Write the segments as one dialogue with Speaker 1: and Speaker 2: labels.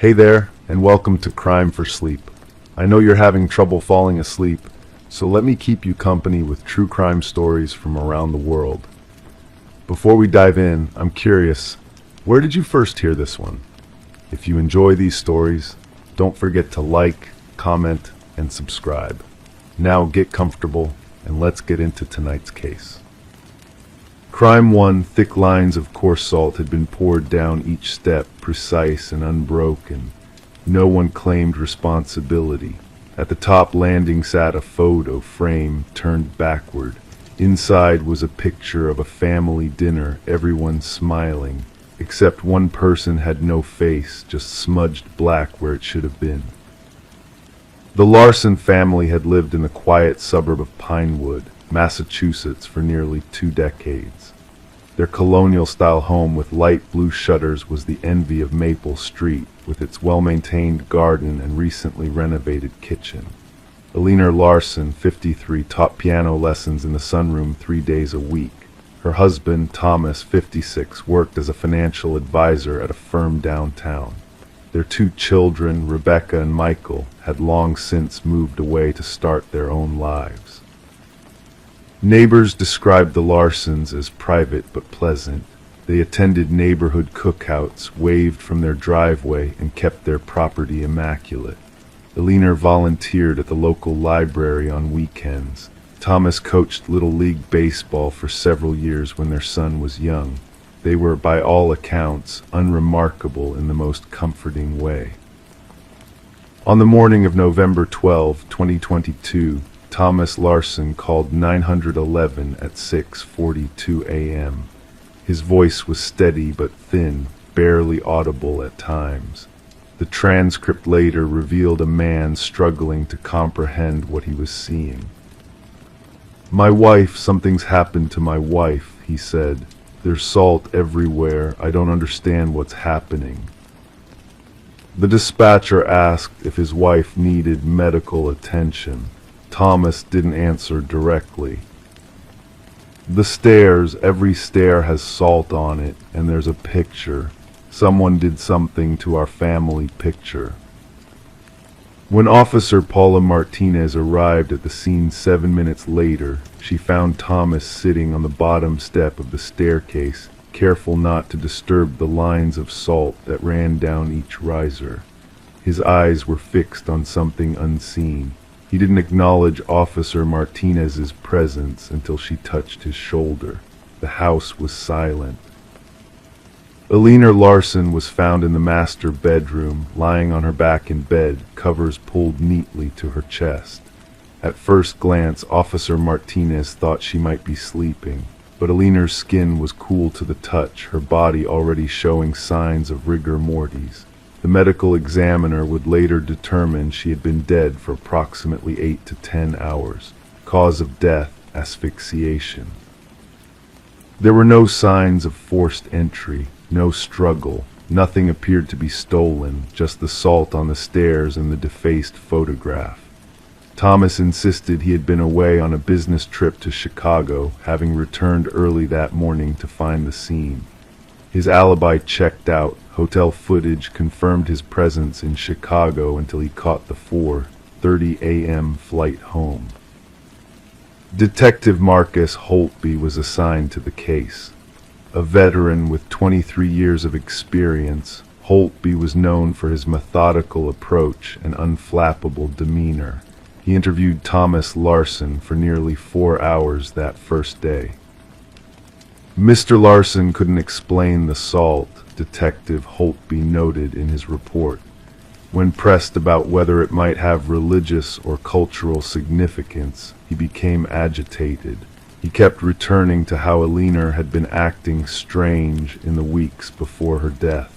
Speaker 1: Hey there, and welcome to Crime for Sleep. I know you're having trouble falling asleep, so let me keep you company with true crime stories from around the world. Before we dive in, I'm curious, where did you first hear this one? If you enjoy these stories, don't forget to like, comment, and subscribe. Now get comfortable, and let's get into tonight's case. Crime 1, thick lines of coarse salt had been poured down each step, precise and unbroken. No one claimed responsibility. At the top landing sat a photo frame turned backward. Inside was a picture of a family dinner, everyone smiling, except one person had no face, just smudged black where it should have been. The Larson family had lived in the quiet suburb of Pinewood, Massachusetts, for nearly 2 decades. Their colonial-style home with light blue shutters was the envy of Maple Street, with its well-maintained garden and recently renovated kitchen. Eleanor Larson, 53, taught piano lessons in the sunroom 3 days a week. Her husband, Thomas, 56, worked as a financial advisor at a firm downtown. Their 2 children, Rebecca and Michael, had long since moved away to start their own lives. Neighbors described the Larsons as private but pleasant. They attended neighborhood cookouts, waved from their driveway, and kept their property immaculate. Eleanor volunteered at the local library on weekends. Thomas coached Little League baseball for several years when their son was young. They were, by all accounts, unremarkable in the most comforting way. On the morning of November 12, 2022, Thomas Larson called 911 at 6:42 a.m. His voice was steady but thin, barely audible at times. The transcript later revealed a man struggling to comprehend what he was seeing. "My wife, something's happened to my wife," he said. "There's salt everywhere. I don't understand what's happening." The dispatcher asked if his wife needed medical attention. Thomas didn't answer directly. "The stairs, every stair has salt on it, and there's a picture. Someone did something to our family picture." When Officer Paula Martinez arrived at the scene 7 minutes later, she found Thomas sitting on the bottom step of the staircase, careful not to disturb the lines of salt that ran down each riser. His eyes were fixed on something unseen. He didn't acknowledge Officer Martinez's presence until she touched his shoulder. The house was silent. Eleanor Larson was found in the master bedroom, lying on her back in bed, covers pulled neatly to her chest. At first glance, Officer Martinez thought she might be sleeping, but Eleanor's skin was cool to the touch, her body already showing signs of rigor mortis. The medical examiner would later determine she had been dead for approximately 8 to 10 hours. Cause of death, asphyxiation. There were no signs of forced entry, no struggle. Nothing appeared to be stolen, just the salt on the stairs and the defaced photograph. Thomas insisted he had been away on a business trip to Chicago, having returned early that morning to find the scene. His alibi checked out. Hotel footage confirmed his presence in Chicago until he caught the 4:30 a.m. flight home. Detective Marcus Holtby was assigned to the case. A veteran with 23 years of experience, Holtby was known for his methodical approach and unflappable demeanor. He interviewed Thomas Larson for nearly 4 hours that first day. Mr. Larson couldn't explain the salt, Detective Holtby noted in his report. When pressed about whether it might have religious or cultural significance, he became agitated. He kept returning to how Eleanor had been acting strange in the weeks before her death.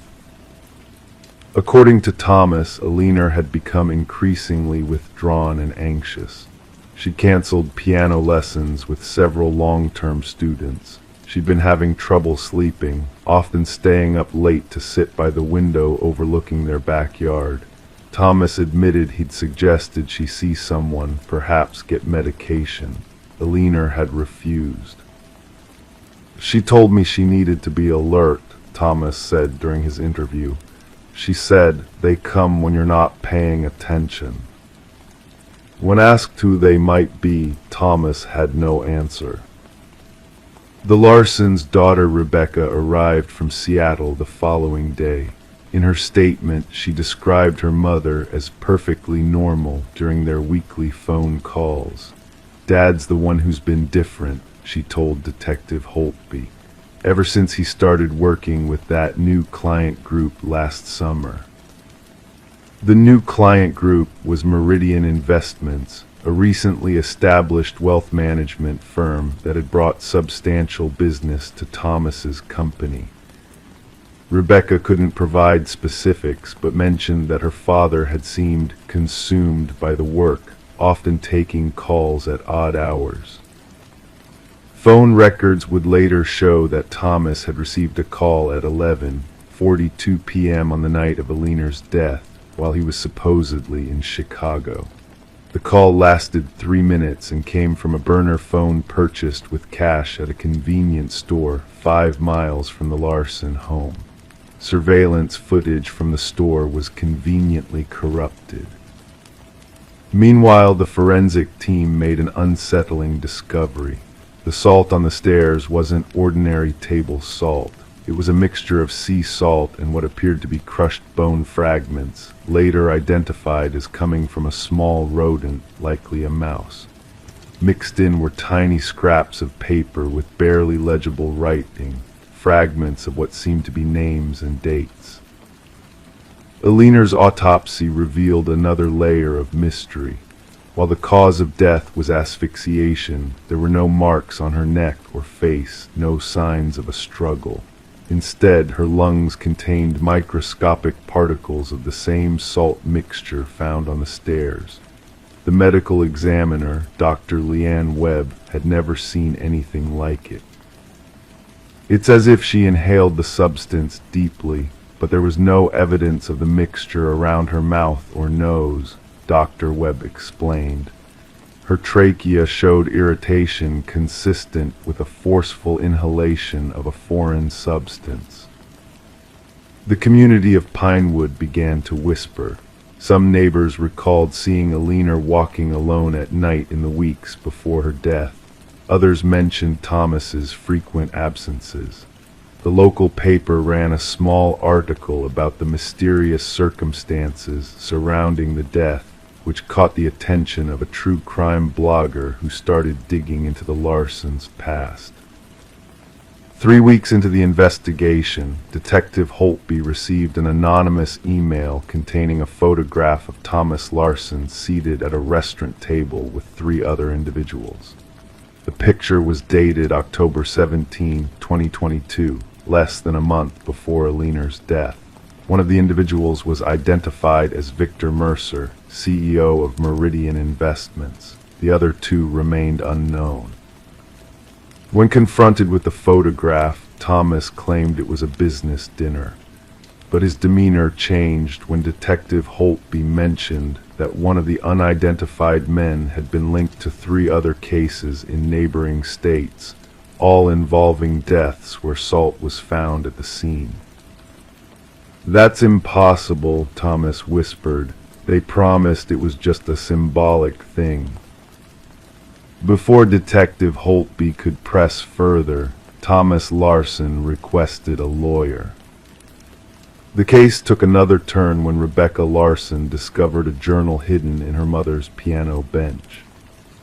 Speaker 1: According to Thomas, Eleanor had become increasingly withdrawn and anxious. She canceled piano lessons with several long-term students. She'd been having trouble sleeping, often staying up late to sit by the window overlooking their backyard. Thomas admitted he'd suggested she see someone, perhaps get medication. Eleanor had refused. "She told me she needed to be alert," Thomas said during his interview. She said, "They come when you're not paying attention." When asked who they might be, Thomas had no answer. The Larsons' daughter Rebecca arrived from Seattle the following day. In her statement, she described her mother as perfectly normal during their weekly phone calls. "Dad's the one who's been different," she told Detective Holtby, "ever since he started working with that new client group last summer." The new client group was Meridian Investments, a recently established wealth management firm that had brought substantial business to Thomas's company. Rebecca couldn't provide specifics, but mentioned that her father had seemed consumed by the work, often taking calls at odd hours. Phone records would later show that Thomas had received a call at 11:42 p.m. on the night of Alina's death, while he was supposedly in Chicago. The call lasted 3 minutes and came from a burner phone purchased with cash at a convenience store 5 miles from the Larson home. Surveillance footage from the store was conveniently corrupted. Meanwhile, the forensic team made an unsettling discovery. The salt on the stairs wasn't ordinary table salt. It was a mixture of sea salt and what appeared to be crushed bone fragments, later identified as coming from a small rodent, likely a mouse. Mixed in were tiny scraps of paper with barely legible writing, fragments of what seemed to be names and dates. Alina's autopsy revealed another layer of mystery. While the cause of death was asphyxiation, there were no marks on her neck or face, no signs of a struggle. Instead, her lungs contained microscopic particles of the same salt mixture found on the stairs. The medical examiner, Dr. Leanne Webb, had never seen anything like it. "It's as if she inhaled the substance deeply, but there was no evidence of the mixture around her mouth or nose," Dr. Webb explained. Her trachea showed irritation consistent with a forceful inhalation of a foreign substance. The community of Pinewood began to whisper. Some neighbors recalled seeing Alina walking alone at night in the weeks before her death. Others mentioned Thomas's frequent absences. The local paper ran a small article about the mysterious circumstances surrounding the death, which caught the attention of a true crime blogger who started digging into the Larsons' past. 3 weeks into the investigation, Detective Holtby received an anonymous email containing a photograph of Thomas Larson seated at a restaurant table with 3 other individuals. The picture was dated October 17, 2022, less than a month before Alina's death. One of the individuals was identified as Victor Mercer, CEO of Meridian Investments. The other 2 remained unknown. When confronted with the photograph, Thomas claimed it was a business dinner. But his demeanor changed when Detective Holtby mentioned that one of the unidentified men had been linked to 3 other cases in neighboring states, all involving deaths where salt was found at the scene. "That's impossible," Thomas whispered. "They promised it was just a symbolic thing." Before Detective Holtby could press further, Thomas Larson requested a lawyer. The case took another turn when Rebecca Larson discovered a journal hidden in her mother's piano bench.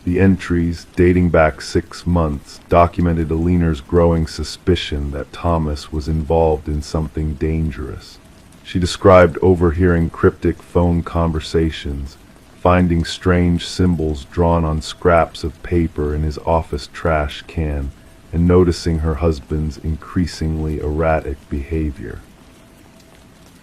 Speaker 1: The entries, dating back 6 months, documented Alina's growing suspicion that Thomas was involved in something dangerous. She described overhearing cryptic phone conversations, finding strange symbols drawn on scraps of paper in his office trash can, and noticing her husband's increasingly erratic behavior.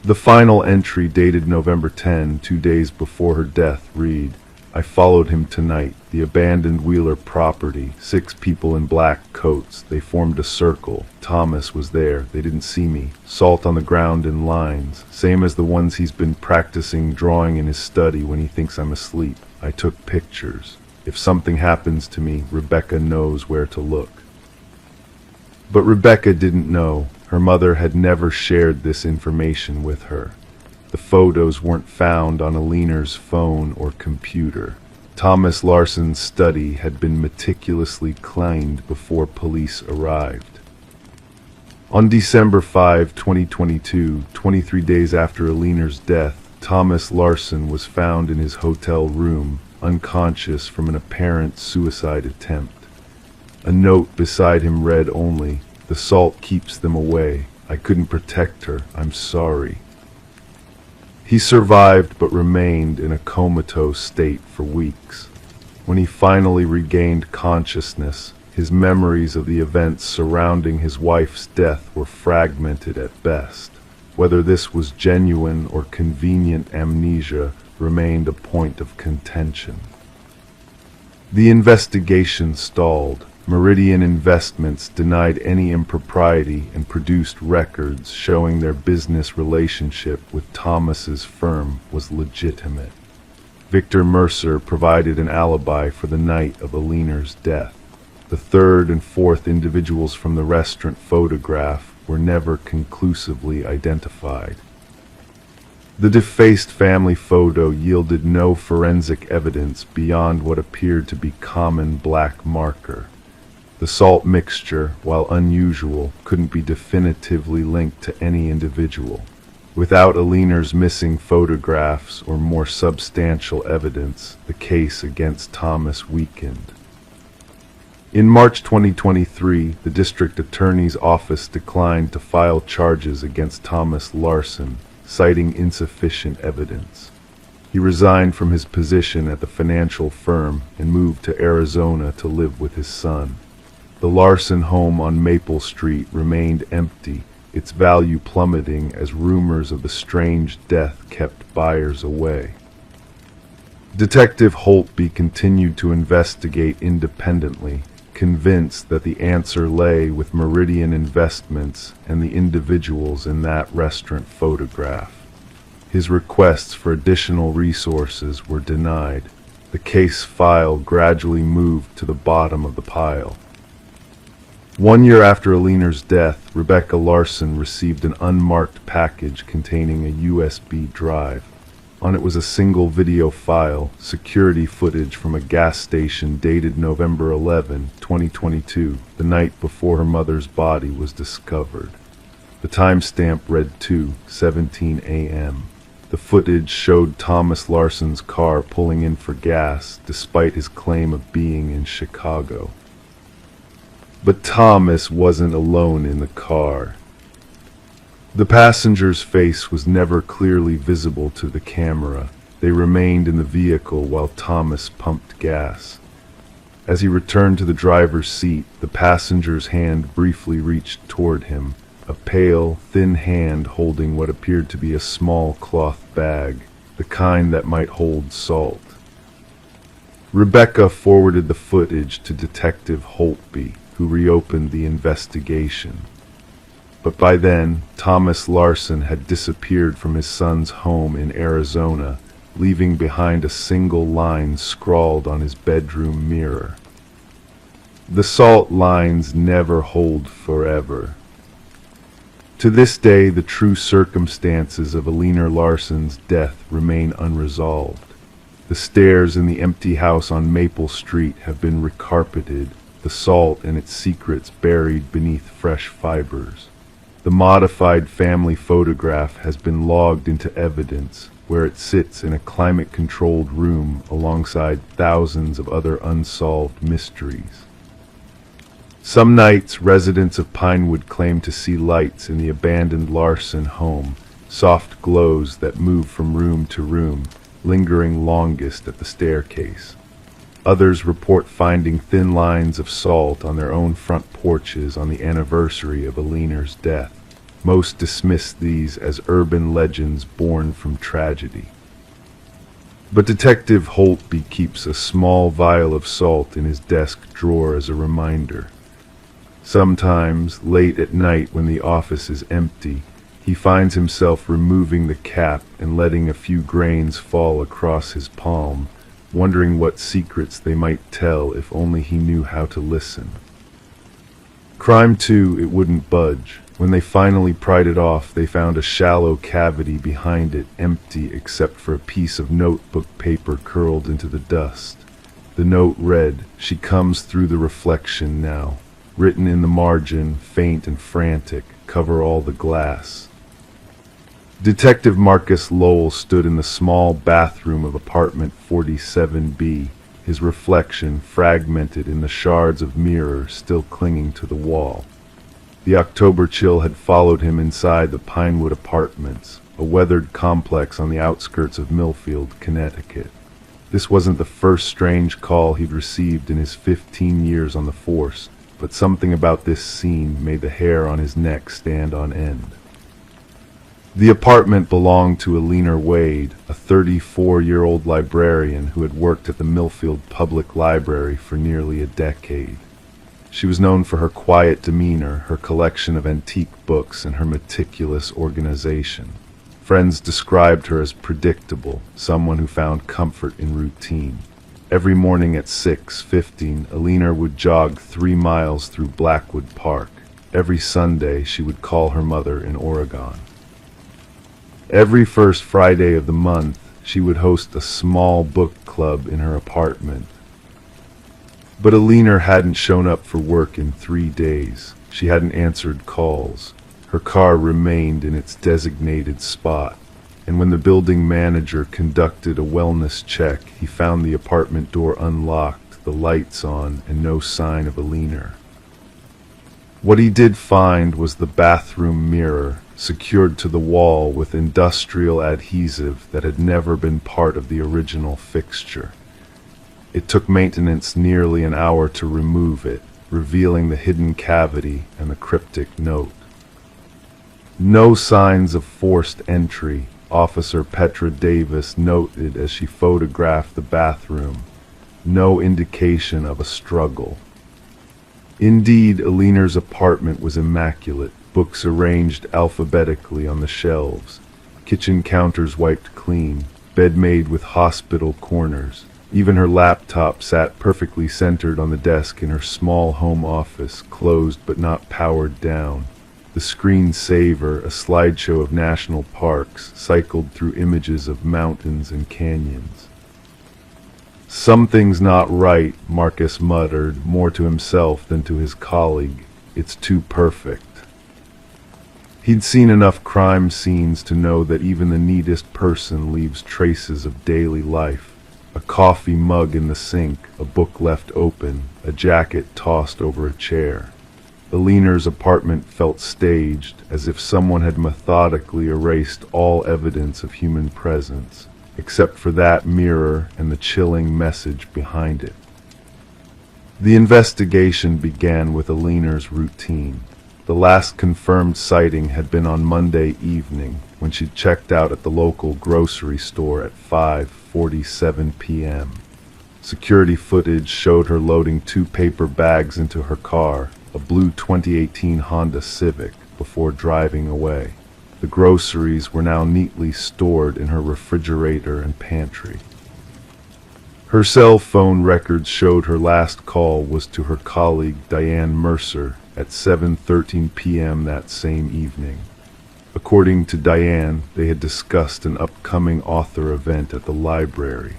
Speaker 1: The final entry, dated November 10, 2 days before her death, read, "I followed him tonight. The abandoned Wheeler property. 6 people in black coats. They formed a circle. Thomas was there. They didn't see me. Salt on the ground in lines. Same as the ones he's been practicing drawing in his study when he thinks I'm asleep. I took pictures. If something happens to me, Rebecca knows where to look." But Rebecca didn't know. Her mother had never shared this information with her. The photos weren't found on Aliner's phone or computer. Thomas Larson's study had been meticulously cleaned before police arrived. On December 5, 2022, 23 days after Aliner's death, Thomas Larson was found in his hotel room, unconscious from an apparent suicide attempt. A note beside him read only, "The salt keeps them away. I couldn't protect her. I'm sorry." He survived but remained in a comatose state for weeks. When he finally regained consciousness, his memories of the events surrounding his wife's death were fragmented at best. Whether this was genuine or convenient amnesia remained a point of contention. The investigation stalled. Meridian Investments denied any impropriety and produced records showing their business relationship with Thomas's firm was legitimate. Victor Mercer provided an alibi for the night of Aliner's death. The third and fourth individuals from the restaurant photograph were never conclusively identified. The defaced family photo yielded no forensic evidence beyond what appeared to be common black marker. The salt mixture, while unusual, couldn't be definitively linked to any individual. Without Aliner's missing photographs or more substantial evidence, the case against Thomas weakened. In March 2023, the district attorney's office declined to file charges against Thomas Larson, citing insufficient evidence. He resigned from his position at the financial firm and moved to Arizona to live with his son. The Larson home on Maple Street remained empty, its value plummeting as rumors of the strange death kept buyers away. Detective Holtby continued to investigate independently, convinced that the answer lay with Meridian Investments and the individuals in that restaurant photograph. His requests for additional resources were denied. The case file gradually moved to the bottom of the pile. 1 year after Aliner's death, Rebecca Larson received an unmarked package containing a USB drive. On it was a single video file, security footage from a gas station dated November 11, 2022, the night before her mother's body was discovered. The timestamp read 2:17 a.m. The footage showed Thomas Larson's car pulling in for gas, despite his claim of being in Chicago. But Thomas wasn't alone in the car. The passenger's face was never clearly visible to the camera. They remained in the vehicle while Thomas pumped gas. As he returned to the driver's seat, the passenger's hand briefly reached toward him, a pale, thin hand holding what appeared to be a small cloth bag, the kind that might hold salt. Rebecca forwarded the footage to Detective Holtby, who reopened the investigation. But by then, Thomas Larson had disappeared from his son's home in Arizona, leaving behind a single line scrawled on his bedroom mirror. The salt lines never hold forever. To this day, the true circumstances of Aliner Larson's death remain unresolved. The stairs in the empty house on Maple Street have been recarpeted, the salt and its secrets buried beneath fresh fibers. The modified family photograph has been logged into evidence, where it sits in a climate-controlled room alongside thousands of other unsolved mysteries. Some nights, residents of Pinewood claim to see lights in the abandoned Larson home, soft glows that move from room to room, lingering longest at the staircase. Others report finding thin lines of salt on their own front porches on the anniversary of Aliner's death. Most dismiss these as urban legends born from tragedy. But Detective Holtby keeps a small vial of salt in his desk drawer as a reminder. Sometimes, late at night when the office is empty, he finds himself removing the cap and letting a few grains fall across his palm, wondering what secrets they might tell if only he knew how to listen. Crime, too, it wouldn't budge. When they finally pried it off, they found a shallow cavity behind it, empty except for a piece of notebook paper curled into the dust. The note read, "She comes through the reflection now." Written in the margin, faint and frantic, "Cover all the glass." Detective Marcus Lowell stood in the small bathroom of apartment 47B, his reflection fragmented in the shards of mirror still clinging to the wall. The October chill had followed him inside the Pinewood Apartments, a weathered complex on the outskirts of Millfield, Connecticut. This wasn't the first strange call he'd received in his 15 years on the force, but something about this scene made the hair on his neck stand on end. The apartment belonged to Eleanor Wade, a 34-year-old librarian who had worked at the Millfield Public Library for nearly a decade. She was known for her quiet demeanor, her collection of antique books, and her meticulous organization. Friends described her as predictable, someone who found comfort in routine. Every morning at 6:15, Eleanor would jog 3 miles through Blackwood Park. Every Sunday, she would call her mother in Oregon. Every first Friday of the month, she would host a small book club in her apartment. But Eleanor hadn't shown up for work in 3 days. She hadn't answered calls. Her car remained in its designated spot, and when the building manager conducted a wellness check, he found the apartment door unlocked, the lights on, and no sign of Eleanor. What he did find was the bathroom mirror, secured to the wall with industrial adhesive that had never been part of the original fixture. It took maintenance nearly an hour to remove it, revealing the hidden cavity and the cryptic note. "No signs of forced entry," Officer Petra Davis noted as she photographed the bathroom. "No indication of a struggle." Indeed, Eleanor's apartment was immaculate, books arranged alphabetically on the shelves, kitchen counters wiped clean, bed made with hospital corners. Even her laptop sat perfectly centered on the desk in her small home office, closed but not powered down. The screensaver, a slideshow of national parks, cycled through images of mountains and canyons. "Something's not right," Marcus muttered, more to himself than to his colleague. "It's too perfect." He'd seen enough crime scenes to know that even the neatest person leaves traces of daily life. A coffee mug in the sink, a book left open, a jacket tossed over a chair. Eleanor's apartment felt staged, as if someone had methodically erased all evidence of human presence, except for that mirror and the chilling message behind it. The investigation began with Eleanor's routine. The last confirmed sighting had been on Monday evening, when she checked out at the local grocery store at 5:47 p.m. Security footage showed her loading 2 paper bags into her car, a blue 2018 Honda Civic, before driving away. The groceries were now neatly stored in her refrigerator and pantry. Her cell phone records showed her last call was to her colleague Diane Mercer at 7:13 p.m. that same evening. According to Diane, they had discussed an upcoming author event at the library.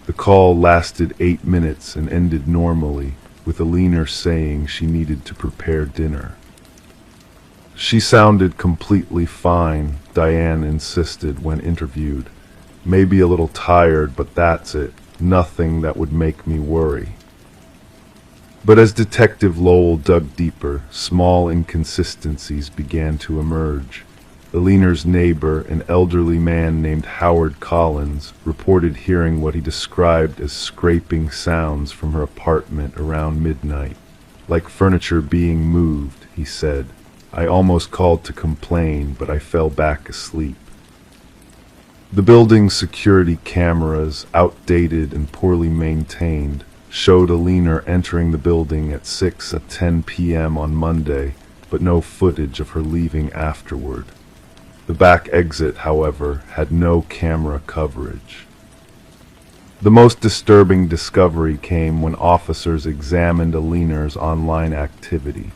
Speaker 1: The call lasted 8 minutes and ended normally, with Eleanor saying she needed to prepare dinner. She sounded completely fine, Diane insisted when interviewed. "Maybe a little tired, but that's it. Nothing that would make me worry." But as Detective Lowell dug deeper, small inconsistencies began to emerge. Eleanor's neighbor, an elderly man named Howard Collins, reported hearing what he described as scraping sounds from her apartment around midnight. "Like furniture being moved," he said. "I almost called to complain, but I fell back asleep." The building's security cameras, outdated and poorly maintained, showed Eleanor entering the building at 6:10 p.m. on Monday, but no footage of her leaving afterward. The back exit, however, had no camera coverage. The most disturbing discovery came when officers examined Eleanor's online activity.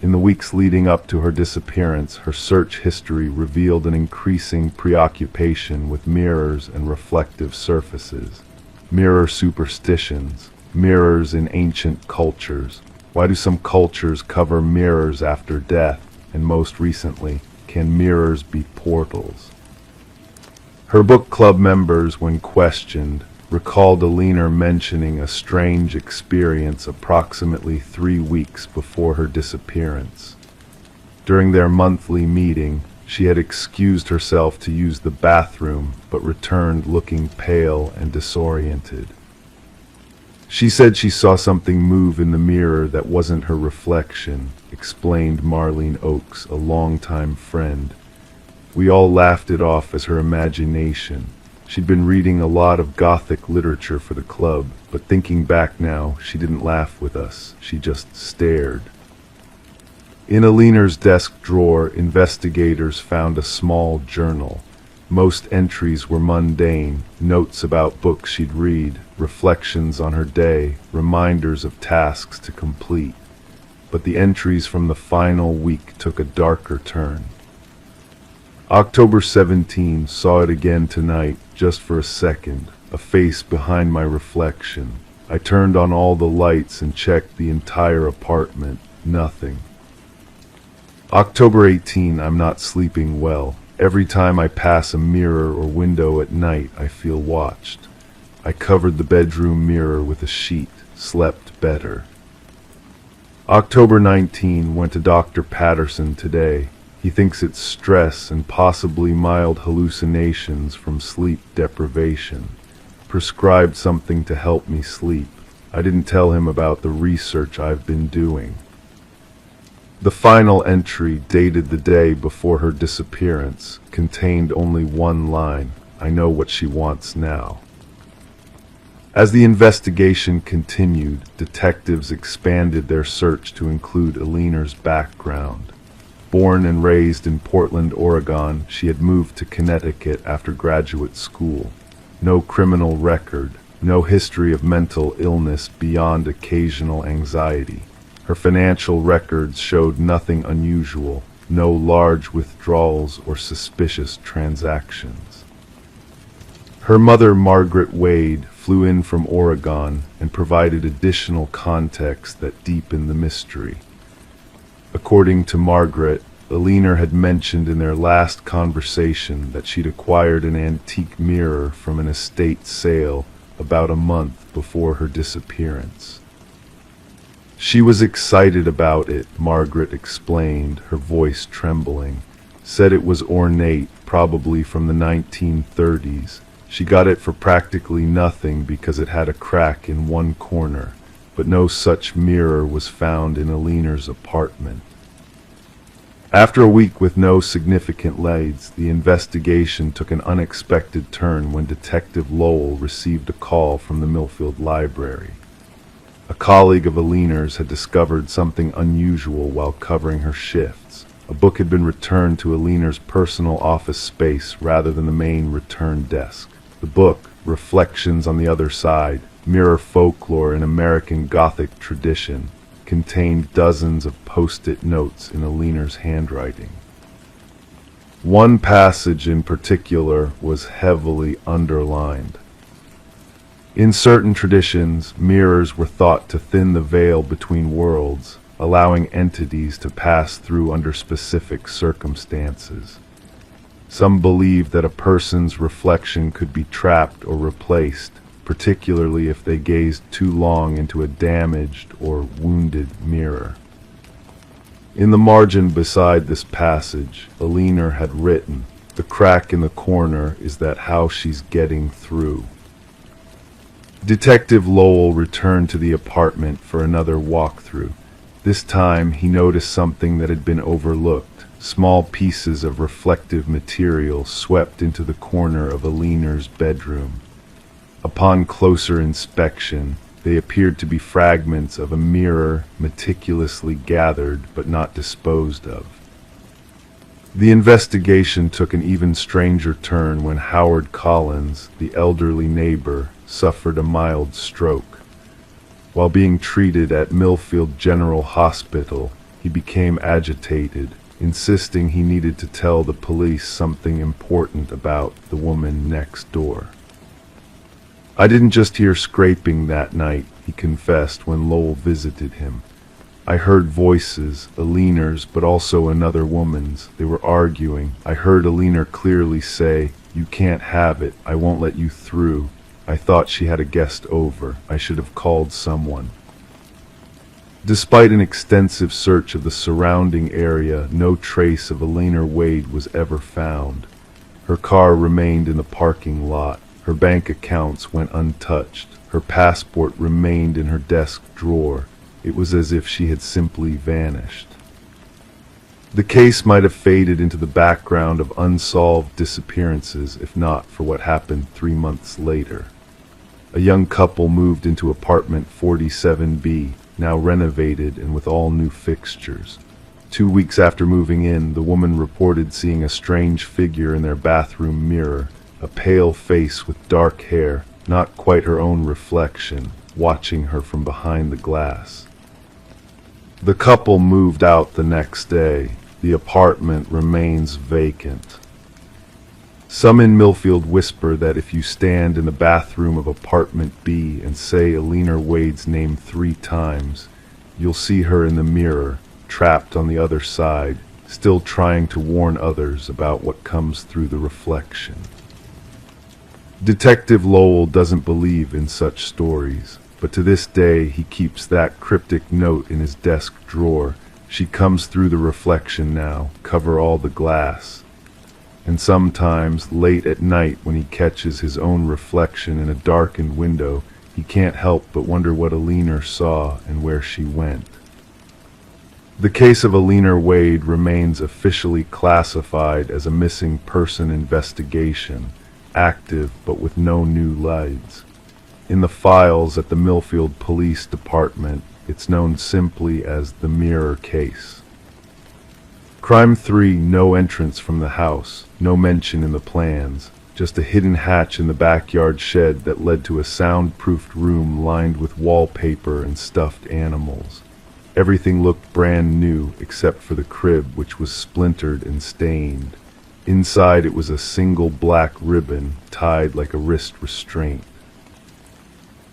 Speaker 1: In the weeks leading up to her disappearance, her search history revealed an increasing preoccupation with mirrors and reflective surfaces. Mirror superstitions, mirrors in ancient cultures. Why do some cultures cover mirrors after death? And most recently, can mirrors be portals? Her book club members, when questioned, recalled Alina mentioning a strange experience approximately 3 weeks before her disappearance. During their monthly meeting, she had excused herself to use the bathroom, but returned looking pale and disoriented. She said she saw something move in the mirror that wasn't her reflection, explained Marlene Oakes, a longtime friend. We all laughed it off as her imagination. She'd been reading a lot of Gothic literature for the club, but thinking back now, she didn't laugh with us. She just stared. In Alina's desk drawer, investigators found a small journal. Most entries were mundane, notes about books she'd read, reflections on her day, reminders of tasks to complete. But the entries from the final week took a darker turn. October 17 saw it again tonight, just for a second, a face behind my reflection. I turned on all the lights and checked the entire apartment. Nothing. October 18, I'm not sleeping well. Every time I pass a mirror or window at night, I feel watched. I covered the bedroom mirror with a sheet, slept better. October 19, went to Dr. Patterson today. He thinks it's stress and possibly mild hallucinations from sleep deprivation. Prescribed something to help me sleep. I didn't tell him about the research I've been doing. The final entry, dated the day before her disappearance, contained only one line: I know what she wants now. As the investigation continued, detectives expanded their search to include Alina's background. Born and raised in Portland, Oregon, she had moved to Connecticut after graduate school. No criminal record, no history of mental illness beyond occasional anxiety. Her financial records showed nothing unusual, no large withdrawals or suspicious transactions. Her mother, Margaret Wade, flew in from Oregon and provided additional context that deepened the mystery. According to Margaret, Alina had mentioned in their last conversation that she'd acquired an antique mirror from an estate sale about a month before her disappearance. She was excited about it, Margaret explained, her voice trembling. Said it was ornate, probably from the 1930s. She got it for practically nothing because it had a crack in one corner, but no such mirror was found in Alina's apartment. After a week with no significant leads, the investigation took an unexpected turn when Detective Lowell received a call from the Millfield Library. A colleague of Alina's had discovered something unusual while covering her shifts. A book had been returned to Alina's personal office space rather than the main return desk. The book, Reflections on the Other Side, Mirror Folklore in American Gothic Tradition, contained dozens of post-it notes in Alina's handwriting. One passage in particular was heavily underlined. In certain traditions, mirrors were thought to thin the veil between worlds, allowing entities to pass through under specific circumstances. Some believed that a person's reflection could be trapped or replaced, particularly if they gazed too long into a damaged or wounded mirror. In the margin beside this passage, Alina had written, "The crack in the corner is that how she's getting through." Detective Lowell returned to the apartment for another walkthrough. This time he noticed something that had been overlooked. Small pieces of reflective material swept into the corner of Alina's bedroom. Upon closer inspection, they appeared to be fragments of a mirror meticulously gathered but not disposed of. The investigation took an even stranger turn when Howard Collins, the elderly neighbor, suffered a mild stroke. While being treated at Millfield General Hospital, He became agitated, insisting he needed to tell the police something important about the woman next door. "I didn't just hear scraping that night," he confessed when Lowell visited him. "I heard voices, Alina's but also another woman's. They were arguing. I heard Alina clearly say, 'You can't have it. I won't let you through.' I thought she had a guest over. I should have called someone." Despite an extensive search of the surrounding area, no trace of Alina Wade was ever found. Her car remained in the parking lot. Her bank accounts went untouched. Her passport remained in her desk drawer. It was as if she had simply vanished. The case might have faded into the background of unsolved disappearances if not for what happened 3 months later. A young couple moved into apartment 47B, now renovated and with all new fixtures. 2 weeks after moving in, the woman reported seeing a strange figure in their bathroom mirror, a pale face with dark hair, not quite her own reflection, watching her from behind the glass. The couple moved out the next day. The apartment remains vacant. Some in Millfield whisper that if you stand in the bathroom of apartment B and say Alina Wade's name 3 times, you'll see her in the mirror, trapped on the other side, still trying to warn others about what comes through the reflection. Detective Lowell doesn't believe in such stories, but to this day he keeps that cryptic note in his desk drawer. "She comes through the reflection now, cover all the glass." And sometimes, late at night when he catches his own reflection in a darkened window, he can't help but wonder what Alina saw and where she went. The case of Alina Wade remains officially classified as a missing person investigation, active but with no new leads. In the files at the Millfield Police Department, it's known simply as the Mirror Case. Crime 3, no entrance from the house, no mention in the plans, just a hidden hatch in the backyard shed that led to a soundproofed room lined with wallpaper and stuffed animals. Everything looked brand new except for the crib, which was splintered and stained. Inside it was a single black ribbon tied like a wrist restraint.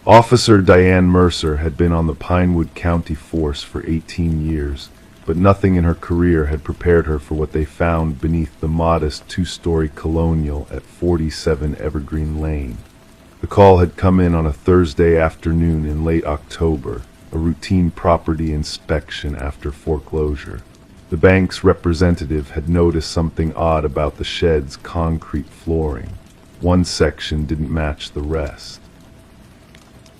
Speaker 1: Officer Diane Mercer had been on the Pinewood County Force for 18 years, but nothing in her career had prepared her for what they found beneath the modest 2-story colonial at 47 Evergreen Lane. The call had come in on a Thursday afternoon in late October, a routine property inspection after foreclosure. The bank's representative had noticed something odd about the shed's concrete flooring. One section didn't match the rest.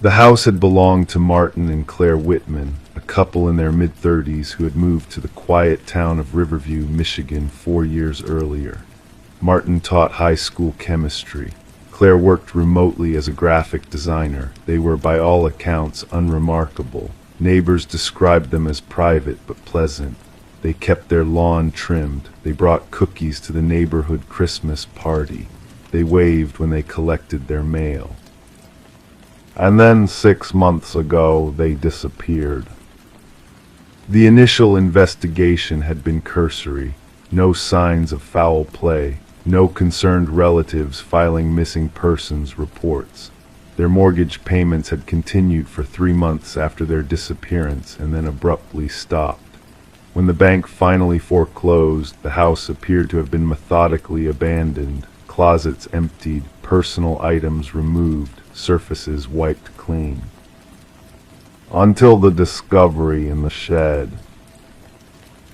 Speaker 1: The house had belonged to Martin and Claire Whitman, a couple in their mid-30s who had moved to the quiet town of Riverview, Michigan 4 years earlier. Martin taught high school chemistry. Claire worked remotely as a graphic designer. They were by all accounts unremarkable. Neighbors described them as private but pleasant. They kept their lawn trimmed. They brought cookies to the neighborhood Christmas party. They waved when they collected their mail. And then 6 months ago, they disappeared. The initial investigation had been cursory. No signs of foul play. No concerned relatives filing missing persons reports. Their mortgage payments had continued for 3 months after their disappearance and then abruptly stopped. When the bank finally foreclosed, the house appeared to have been methodically abandoned, closets emptied, personal items removed, surfaces wiped clean. Until the discovery in the shed.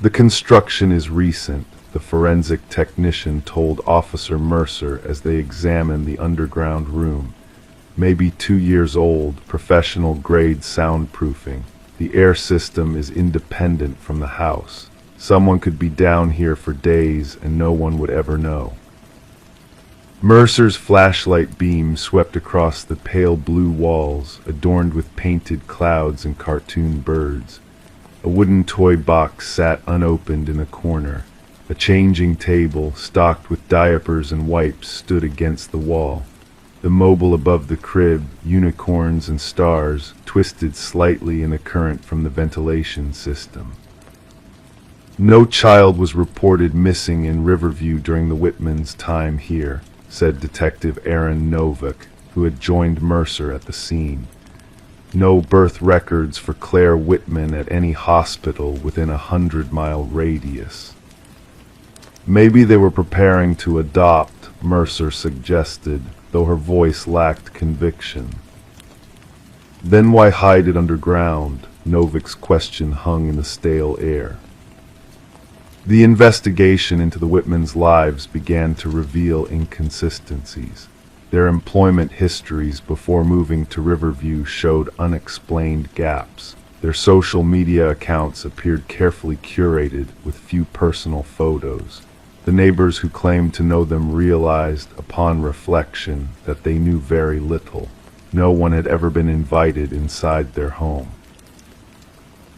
Speaker 1: The construction is recent, the forensic technician told Officer Mercer as they examined the underground room. Maybe 2 years old, professional-grade soundproofing. The air system is independent from the house. Someone could be down here for days and no one would ever know. Mercer's flashlight beam swept across the pale blue walls, adorned with painted clouds and cartoon birds. A wooden toy box sat unopened in a corner. A changing table, stocked with diapers and wipes, stood against the wall. The mobile above the crib, unicorns and stars, twisted slightly in the current from the ventilation system. No child was reported missing in Riverview during the Whitmans' time here, said Detective Aaron Novick, who had joined Mercer at the scene. No birth records for Claire Whitman at any hospital within a 100-mile radius. Maybe they were preparing to adopt, Mercer suggested, though her voice lacked conviction. Then why hide it underground? Novick's question hung in the stale air. The investigation into the Whitmans' lives began to reveal inconsistencies. Their employment histories before moving to Riverview showed unexplained gaps. Their social media accounts appeared carefully curated with few personal photos. The neighbors who claimed to know them realized, upon reflection, that they knew very little. No one had ever been invited inside their home.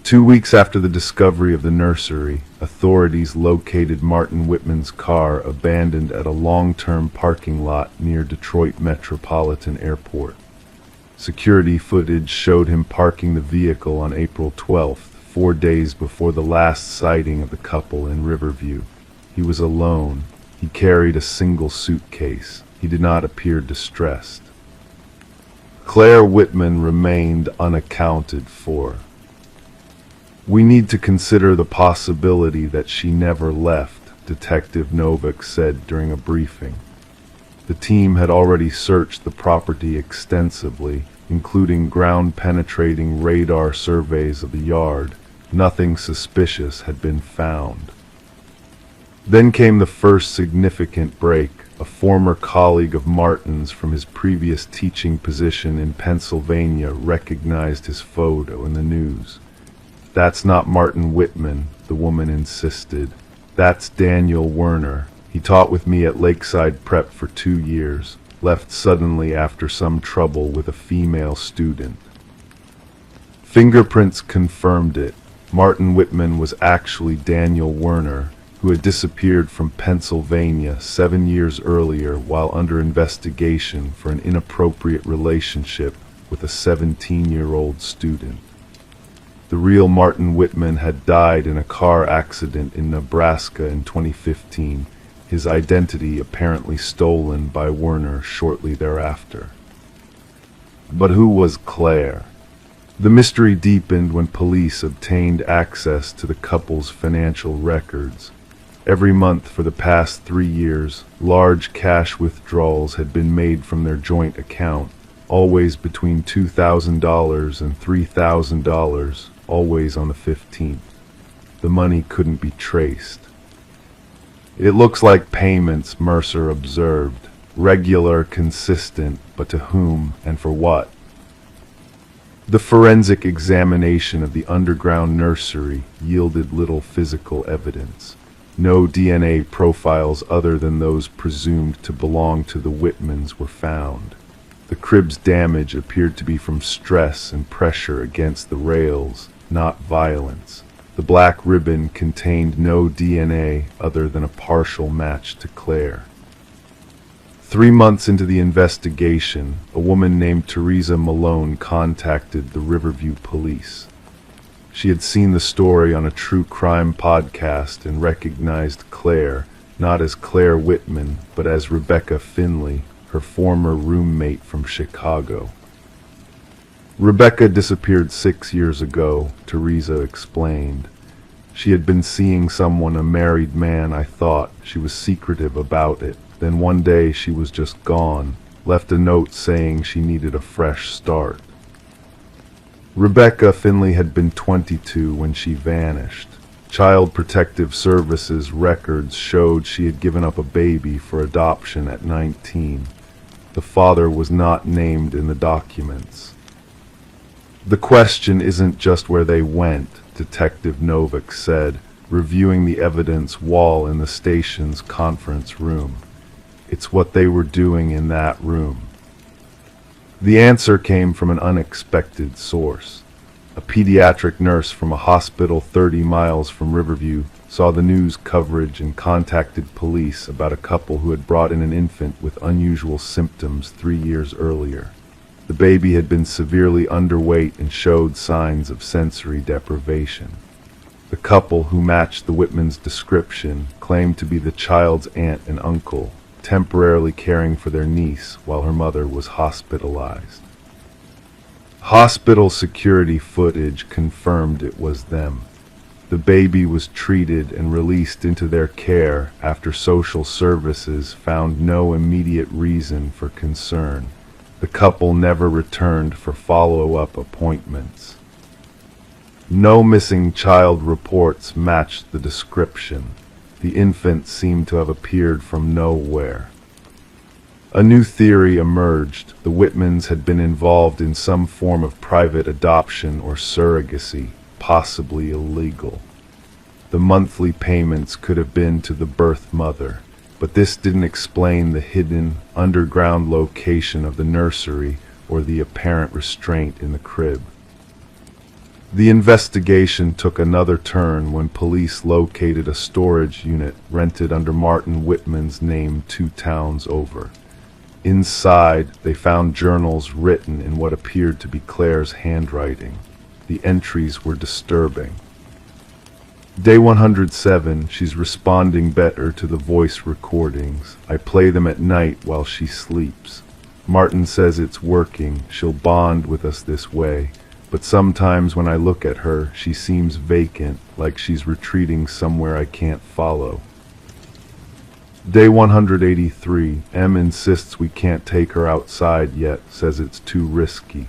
Speaker 1: 2 weeks after the discovery of the nursery, authorities located Martin Whitman's car abandoned at a long-term parking lot near Detroit Metropolitan Airport. Security footage showed him parking the vehicle on April 12th, 4 days before the last sighting of the couple in Riverview. He was alone. He carried a single suitcase. He did not appear distressed. Claire Whitman remained unaccounted for. We need to consider the possibility that she never left, Detective Novick said during a briefing. The team had already searched the property extensively, including ground-penetrating radar surveys of the yard. Nothing suspicious had been found. Then came the first significant break. A former colleague of Martin's from his previous teaching position in Pennsylvania recognized his photo in the news. "That's not Martin Whitman," the woman insisted. "That's Daniel Werner. He taught with me at Lakeside Prep for 2 years, left suddenly after some trouble with a female student." Fingerprints confirmed it. Martin Whitman was actually Daniel Werner, who had disappeared from Pennsylvania 7 years earlier while under investigation for an inappropriate relationship with a 17-year-old student. The real Martin Whitman had died in a car accident in Nebraska in 2015, his identity apparently stolen by Werner shortly thereafter. But who was Claire? The mystery deepened when police obtained access to the couple's financial records. Every month for the past 3 years, large cash withdrawals had been made from their joint account, always between $2,000 and $3,000. Always on the 15th. The money couldn't be traced. "It looks like payments," Mercer observed. "Regular, consistent, but to whom and for what?" The forensic examination of the underground nursery yielded little physical evidence. No DNA profiles other than those presumed to belong to the Whitmans were found. The crib's damage appeared to be from stress and pressure against the rails, not violence. The black ribbon contained no DNA other than a partial match to Claire. 3 months into the investigation, a woman named Teresa Malone contacted the Riverview police. She had seen the story on a true crime podcast and recognized Claire, not as Claire Whitman, but as Rebecca Finley, her former roommate from Chicago. "Rebecca disappeared 6 years ago," Teresa explained. "She had been seeing someone, a married man, I thought. She was secretive about it. Then one day she was just gone, left a note saying she needed a fresh start." Rebecca Finley had been 22 when she vanished. Child Protective Services records showed she had given up a baby for adoption at 19. The father was not named in the documents. "The question isn't just where they went," Detective Novick said, reviewing the evidence wall in the station's conference room. "It's what they were doing in that room." The answer came from an unexpected source. A pediatric nurse from a hospital 30 miles from Riverview saw the news coverage and contacted police about a couple who had brought in an infant with unusual symptoms 3 years earlier. The baby had been severely underweight and showed signs of sensory deprivation. The couple who matched the Whitman's description claimed to be the child's aunt and uncle, temporarily caring for their niece while her mother was hospitalized. Hospital security footage confirmed it was them. The baby was treated and released into their care after social services found no immediate reason for concern. The couple never returned for follow-up appointments. No missing child reports matched the description. The infant seemed to have appeared from nowhere. A new theory emerged. The Whitmans had been involved in some form of private adoption or surrogacy, possibly illegal. The monthly payments could have been to the birth mother, but this didn't explain the hidden, underground location of the nursery or the apparent restraint in the crib. The investigation took another turn when police located a storage unit rented under Martin Whitman's name 2 towns over. Inside, they found journals written in what appeared to be Claire's handwriting. The entries were disturbing. Day 107, she's responding better to the voice recordings. I play them at night while she sleeps. Martin says it's working, she'll bond with us this way. But sometimes when I look at her, she seems vacant, like she's retreating somewhere I can't follow. Day 183, M insists we can't take her outside yet, says it's too risky.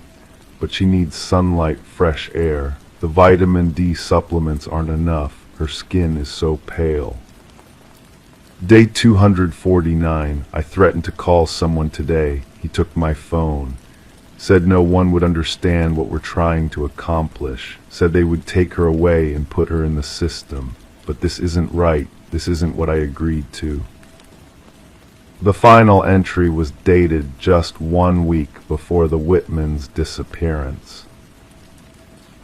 Speaker 1: But she needs sunlight, fresh air. The vitamin D supplements aren't enough. Her skin is so pale. Day 249, I threatened to call someone today. He took my phone. Said no one would understand what we're trying to accomplish. Said they would take her away and put her in the system. But this isn't right. This isn't what I agreed to. The final entry was dated just 1 week before the Whitmans' disappearance.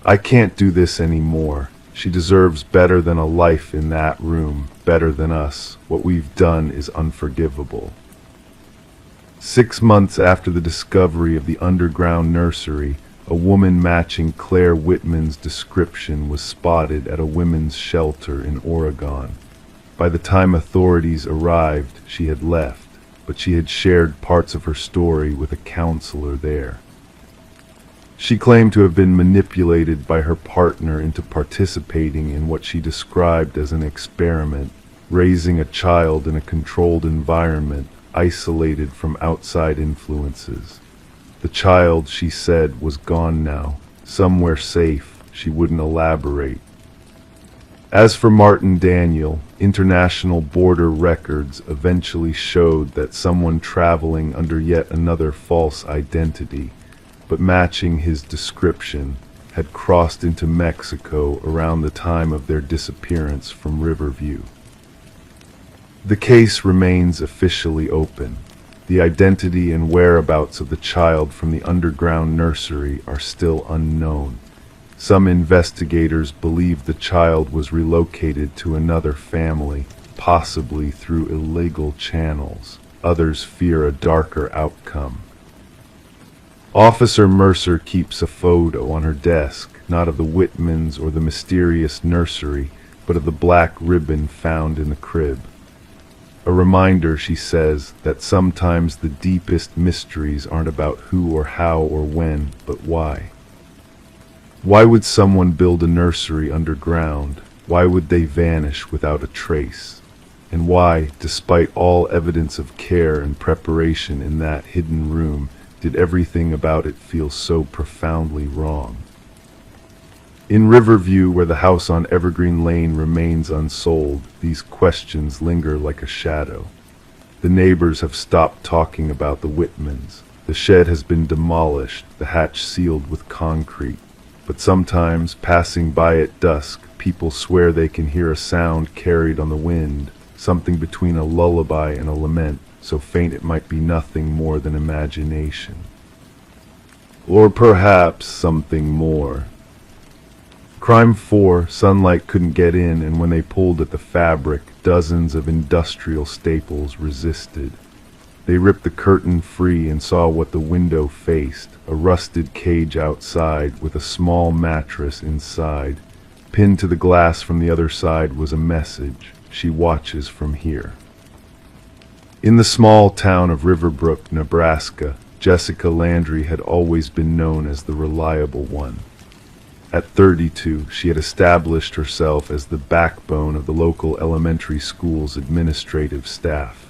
Speaker 1: I can't do this anymore. She deserves better than a life in that room, better than us. What we've done is unforgivable. 6 months after the discovery of the underground nursery, a woman matching Claire Whitman's description was spotted at a women's shelter in Oregon. By the time authorities arrived, she had left, but she had shared parts of her story with a counselor there. She claimed to have been manipulated by her partner into participating in what she described as an experiment, raising a child in a controlled environment, isolated from outside influences. The child, she said, was gone now, somewhere safe. She wouldn't elaborate. As for Martin Daniel, international border records eventually showed that someone traveling under yet another false identity, but matching his description, had crossed into Mexico around the time of their disappearance from Riverview. The case remains officially open. The identity and whereabouts of the child from the underground nursery are still unknown. Some investigators believe the child was relocated to another family, possibly through illegal channels. Others fear a darker outcome. Officer Mercer keeps a photo on her desk, not of the Whitmans or the mysterious nursery, but of the black ribbon found in the crib. A reminder, she says, that sometimes the deepest mysteries aren't about who or how or when, but why. Why would someone build a nursery underground? Why would they vanish without a trace? And why, despite all evidence of care and preparation in that hidden room, did everything about it feel so profoundly wrong? In Riverview, where the house on Evergreen Lane remains unsold, these questions linger like a shadow. The neighbors have stopped talking about the Whitmans. The shed has been demolished, the hatch sealed with concrete. But sometimes, passing by at dusk, people swear they can hear a sound carried on the wind, something between a lullaby and a lament, so faint it might be nothing more than imagination. Or perhaps something more. Crime 4, sunlight couldn't get in, and when they pulled at the fabric, dozens of industrial staples resisted. They ripped the curtain free and saw what the window faced, a rusted cage outside with a small mattress inside. Pinned to the glass from the other side was a message: "She watches from here." In the small town of Riverbrook, Nebraska, Jessica Landry had always been known as the reliable one. At 32, she had established herself as the backbone of the local elementary school's administrative staff.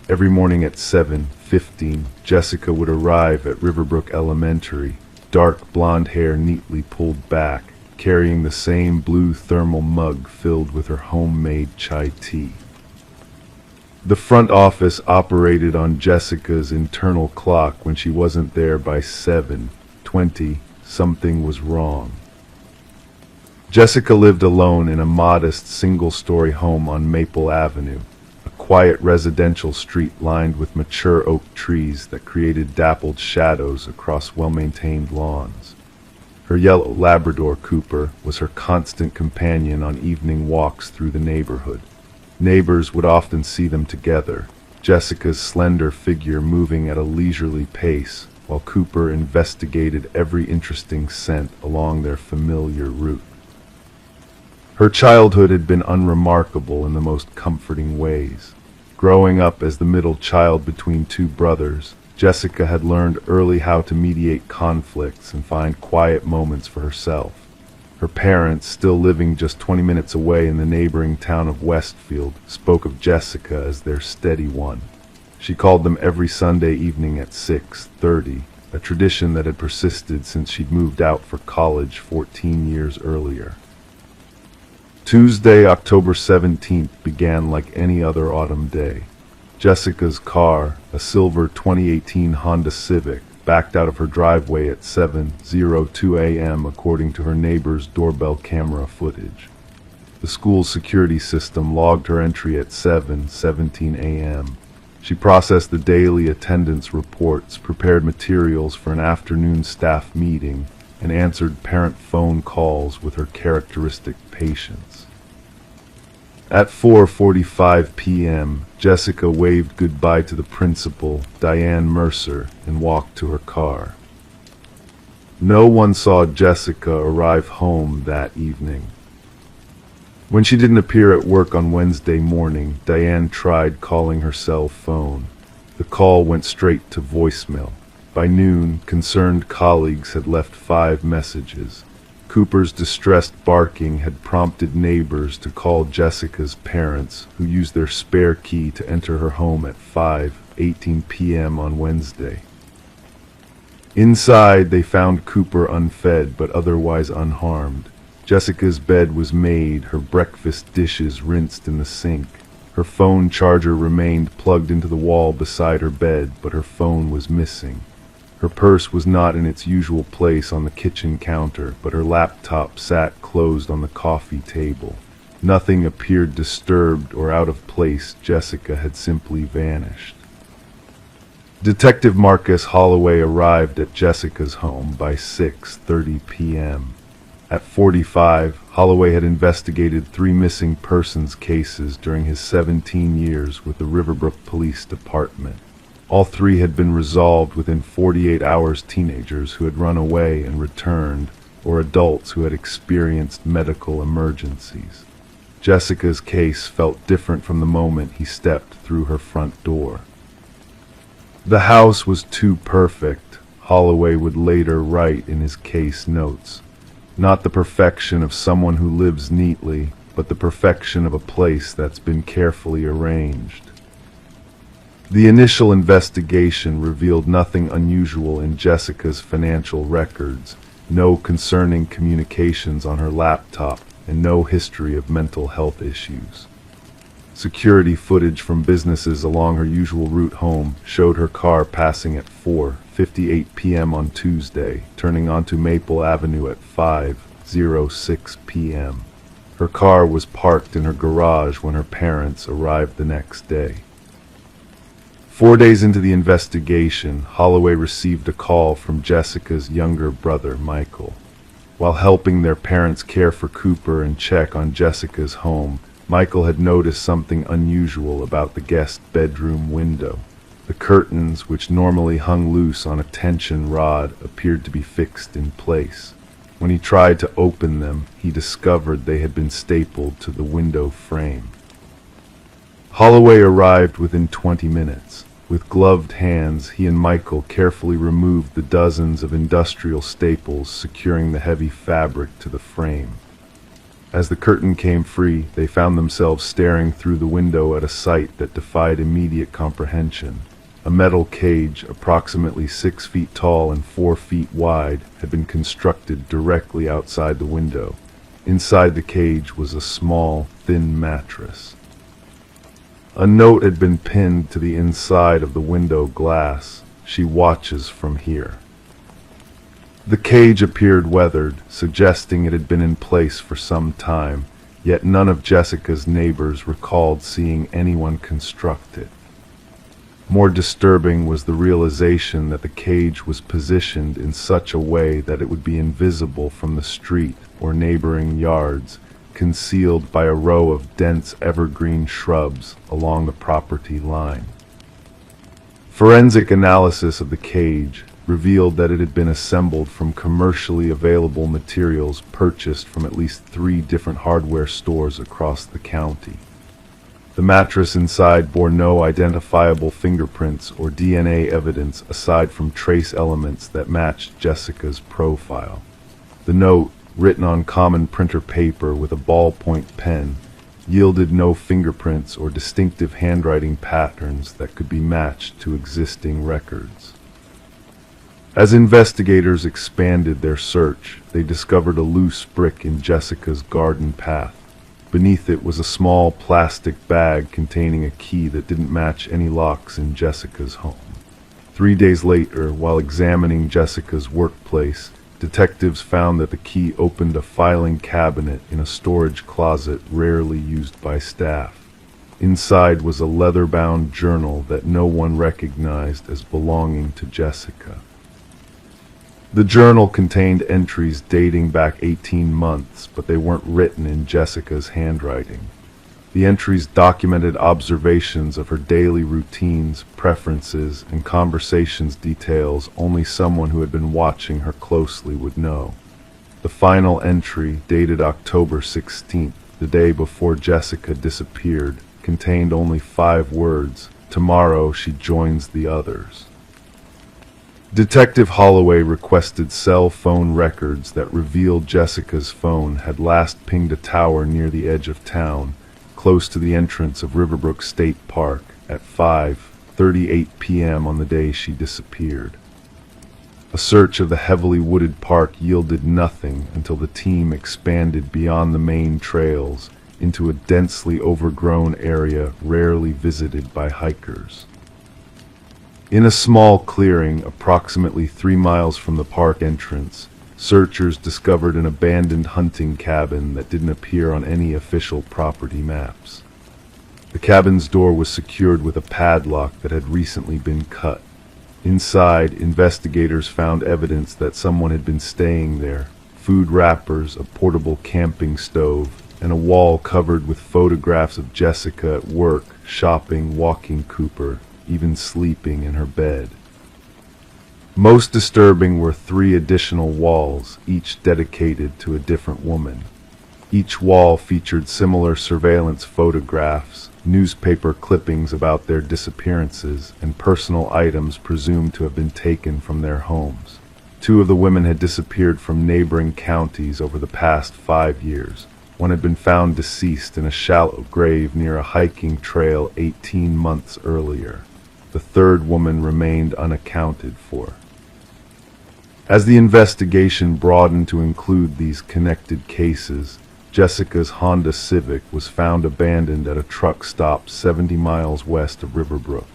Speaker 1: Every morning at 7:15, Jessica would arrive at Riverbrook Elementary, dark blonde hair neatly pulled back, carrying the same blue thermal mug filled with her homemade chai tea. The front office operated on Jessica's internal clock. When she wasn't there by 7:20, something was wrong. Jessica lived alone in a modest single-story home on Maple Avenue, a quiet residential street lined with mature oak trees that created dappled shadows across well-maintained lawns. Her yellow Labrador Cooper was her constant companion on evening walks through the neighborhood. Neighbors would often see them together, Jessica's slender figure moving at a leisurely pace, while Cooper investigated every interesting scent along their familiar route. Her childhood had been unremarkable in the most comforting ways. Growing up as the middle child between two brothers, Jessica had learned early how to mediate conflicts and find quiet moments for herself. Her parents, still living just 20 minutes away in the neighboring town of Westfield, spoke of Jessica as their steady one. She called them every Sunday evening at 6:30, a tradition that had persisted since she'd moved out for college 14 years earlier. Tuesday, October 17th, began like any other autumn day. Jessica's car, a silver 2018 Honda Civic, backed out of her driveway at 7:02 a.m. according to her neighbor's doorbell camera footage. The school's security system logged her entry at 7:17 a.m. She processed the daily attendance reports, prepared materials for an afternoon staff meeting, and answered parent phone calls with her characteristic patience. At 4:45 p.m., Jessica waved goodbye to the principal, Diane Mercer, and walked to her car. No one saw Jessica arrive home that evening. When she didn't appear at work on Wednesday morning, Diane tried calling her cell phone. The call went straight to voicemail. By noon, concerned colleagues had left 5 messages. Cooper's distressed barking had prompted neighbors to call Jessica's parents, who used their spare key to enter her home at 5:18 p.m. on Wednesday. Inside, they found Cooper unfed but otherwise unharmed. Jessica's bed was made, her breakfast dishes rinsed in the sink. Her phone charger remained plugged into the wall beside her bed, but her phone was missing. Her purse was not in its usual place on the kitchen counter, but her laptop sat closed on the coffee table. Nothing appeared disturbed or out of place. Jessica had simply vanished. Detective Marcus Holloway arrived at Jessica's home by 6:30 p.m. At 45, Holloway had investigated 3 missing persons cases during his 17 years with the Riverbrook Police Department. All 3 had been resolved within 48 hours. Teenagers who had run away and returned, or adults who had experienced medical emergencies. Jessica's case felt different from the moment he stepped through her front door. The house was too perfect, Holloway would later write in his case notes. Not the perfection of someone who lives neatly, but the perfection of a place that's been carefully arranged. The initial investigation revealed nothing unusual in Jessica's financial records, no concerning communications on her laptop, and no history of mental health issues. Security footage from businesses along her usual route home showed her car passing at 4:58 p.m. on Tuesday, turning onto Maple Avenue at 5:06 p.m. Her car was parked in her garage when her parents arrived the next day. 4 days into the investigation, Holloway received a call from Jessica's younger brother, Michael. While helping their parents care for Cooper and check on Jessica's home, Michael had noticed something unusual about the guest bedroom window. The curtains, which normally hung loose on a tension rod, appeared to be fixed in place. When he tried to open them, he discovered they had been stapled to the window frame. Holloway arrived within 20 minutes. With gloved hands, he and Michael carefully removed the dozens of industrial staples securing the heavy fabric to the frame. As the curtain came free, they found themselves staring through the window at a sight that defied immediate comprehension. A metal cage, approximately 6 feet tall and 4 feet wide, had been constructed directly outside the window. Inside the cage was a small, thin mattress. A note had been pinned to the inside of the window glass. "She watches from here." The cage appeared weathered, suggesting it had been in place for some time, yet none of Jessica's neighbors recalled seeing anyone construct it. More disturbing was the realization that the cage was positioned in such a way that it would be invisible from the street or neighboring yards, concealed by a row of dense evergreen shrubs along the property line. Forensic analysis of the cage revealed that it had been assembled from commercially available materials purchased from at least 3 different hardware stores across the county. The mattress inside bore no identifiable fingerprints or DNA evidence aside from trace elements that matched Jessica's profile. The note, written on common printer paper with a ballpoint pen, yielded no fingerprints or distinctive handwriting patterns that could be matched to existing records. As investigators expanded their search, they discovered a loose brick in Jessica's garden path. Beneath it was a small plastic bag containing a key that didn't match any locks in Jessica's home. 3 days later, while examining Jessica's workplace, detectives found that the key opened a filing cabinet in a storage closet rarely used by staff. Inside was a leather-bound journal that no one recognized as belonging to Jessica. The journal contained entries dating back 18 months, but they weren't written in Jessica's handwriting. The entries documented observations of her daily routines, preferences, and conversations, details only someone who had been watching her closely would know. The final entry, dated October 16th, the day before Jessica disappeared, contained only 5 words: "Tomorrow she joins the others." Detective Holloway requested cell phone records that revealed Jessica's phone had last pinged a tower near the edge of town, close to the entrance of Riverbrook State Park, at 5:38 p.m. on the day she disappeared. A search of the heavily wooded park yielded nothing until the team expanded beyond the main trails into a densely overgrown area rarely visited by hikers. In a small clearing approximately 3 miles from the park entrance, searchers discovered an abandoned hunting cabin that didn't appear on any official property maps. The cabin's door was secured with a padlock that had recently been cut. Inside, investigators found evidence that someone had been staying there: food wrappers, a portable camping stove, and a wall covered with photographs of Jessica at work, shopping, walking Cooper, even sleeping in her bed. Most disturbing were 3 additional walls, each dedicated to a different woman. Each wall featured similar surveillance photographs, newspaper clippings about their disappearances, and personal items presumed to have been taken from their homes. 2 of the women had disappeared from neighboring counties over the past 5 years. One had been found deceased in a shallow grave near a hiking trail 18 months earlier. The 3rd woman remained unaccounted for. As the investigation broadened to include these connected cases, Jessica's Honda Civic was found abandoned at a truck stop 70 miles west of Riverbrook.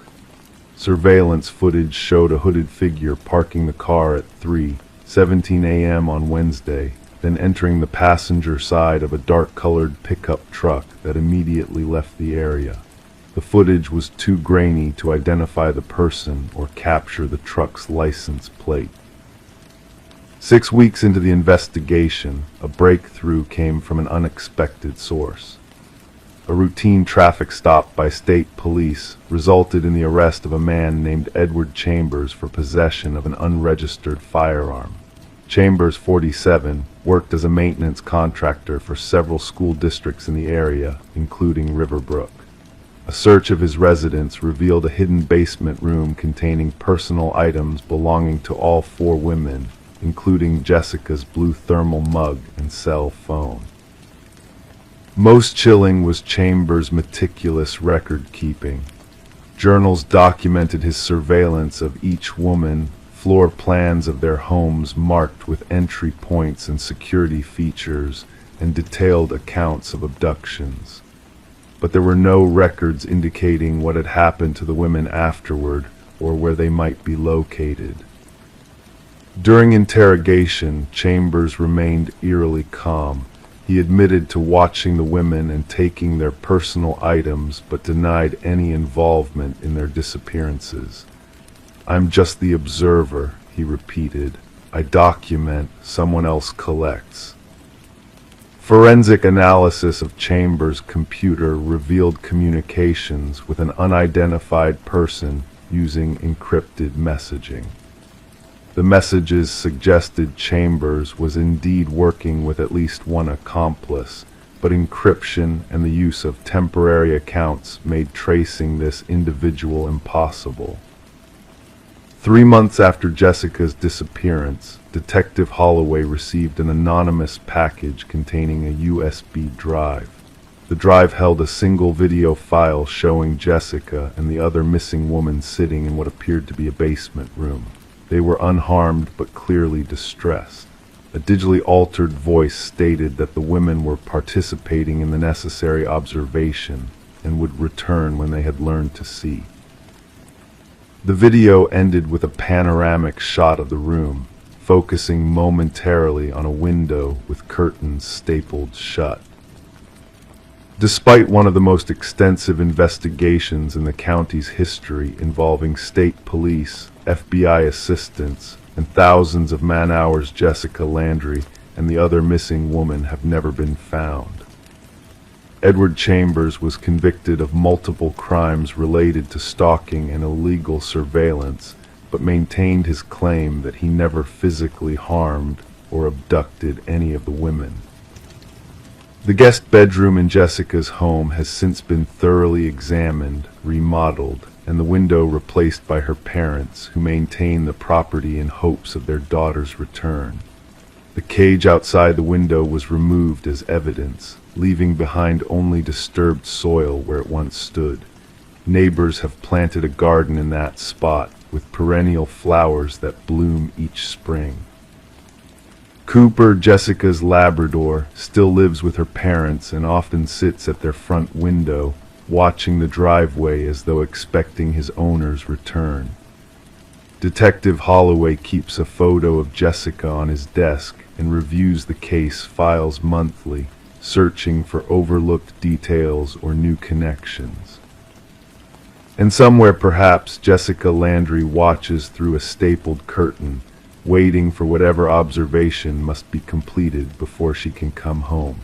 Speaker 1: Surveillance footage showed a hooded figure parking the car at 3:17 a.m. on Wednesday, then entering the passenger side of a dark-colored pickup truck that immediately left the area. The footage was too grainy to identify the person or capture the truck's license plate. 6 weeks into the investigation, a breakthrough came from an unexpected source. A routine traffic stop by state police resulted in the arrest of a man named Edward Chambers for possession of an unregistered firearm. Chambers, 47, worked as a maintenance contractor for several school districts in the area, including Riverbrook. A search of his residence revealed a hidden basement room containing personal items belonging to all four women, including Jessica's blue thermal mug and cell phone. Most chilling was Chambers' meticulous record-keeping. Journals documented his surveillance of each woman, floor plans of their homes marked with entry points and security features, and detailed accounts of abductions. But there were no records indicating what had happened to the women afterward or where they might be located. During interrogation, Chambers remained eerily calm. He admitted to watching the women and taking their personal items, but denied any involvement in their disappearances. "I'm just the observer," he repeated. "I document, someone else collects." Forensic analysis of Chambers' computer revealed communications with an unidentified person using encrypted messaging. The messages suggested Chambers was indeed working with at least one accomplice, but encryption and the use of temporary accounts made tracing this individual impossible. 3 months after Jessica's disappearance, Detective Holloway received an anonymous package containing a USB drive. The drive held a single video file showing Jessica and the other missing woman sitting in what appeared to be a basement room. They were unharmed but clearly distressed. A digitally altered voice stated that the women were participating in the necessary observation and would return when they had learned to see. The video ended with a panoramic shot of the room, focusing momentarily on a window with curtains stapled shut. Despite one of the most extensive investigations in the county's history involving state police, FBI assistance, and thousands of man-hours, Jessica Landry and the other missing woman have never been found. Edward Chambers was convicted of multiple crimes related to stalking and illegal surveillance, but maintained his claim that he never physically harmed or abducted any of the women. The guest bedroom in Jessica's home has since been thoroughly examined, remodeled, and the window replaced by her parents, who maintain the property in hopes of their daughter's return. The cage outside the window was removed as evidence, leaving behind only disturbed soil where it once stood. Neighbors have planted a garden in that spot, with perennial flowers that bloom each spring. Cooper, Jessica's Labrador, still lives with her parents and often sits at their front window, watching the driveway as though expecting his owner's return. Detective Holloway keeps a photo of Jessica on his desk and reviews the case files monthly, searching for overlooked details or new connections. And somewhere perhaps Jessica Landry watches through a stapled curtain, waiting for whatever observation must be completed before she can come home.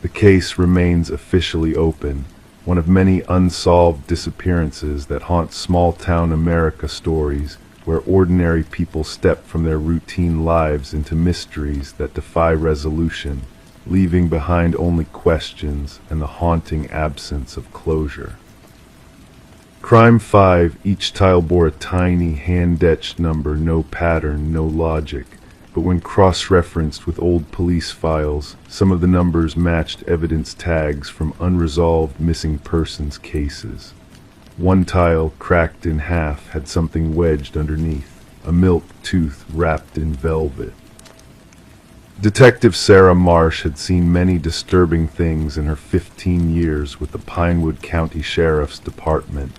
Speaker 1: The case remains officially open, one of many unsolved disappearances that haunt small-town America stories where ordinary people step from their routine lives into mysteries that defy resolution, leaving behind only questions and the haunting absence of closure. Crime 5, each tile bore a tiny, hand-etched number, no pattern, no logic, but when cross-referenced with old police files, some of the numbers matched evidence tags from unresolved missing persons cases. One tile, cracked in half, had something wedged underneath, a milk tooth wrapped in velvet. Detective Sarah Marsh had seen many disturbing things in her 15 years with the Pinewood County Sheriff's Department,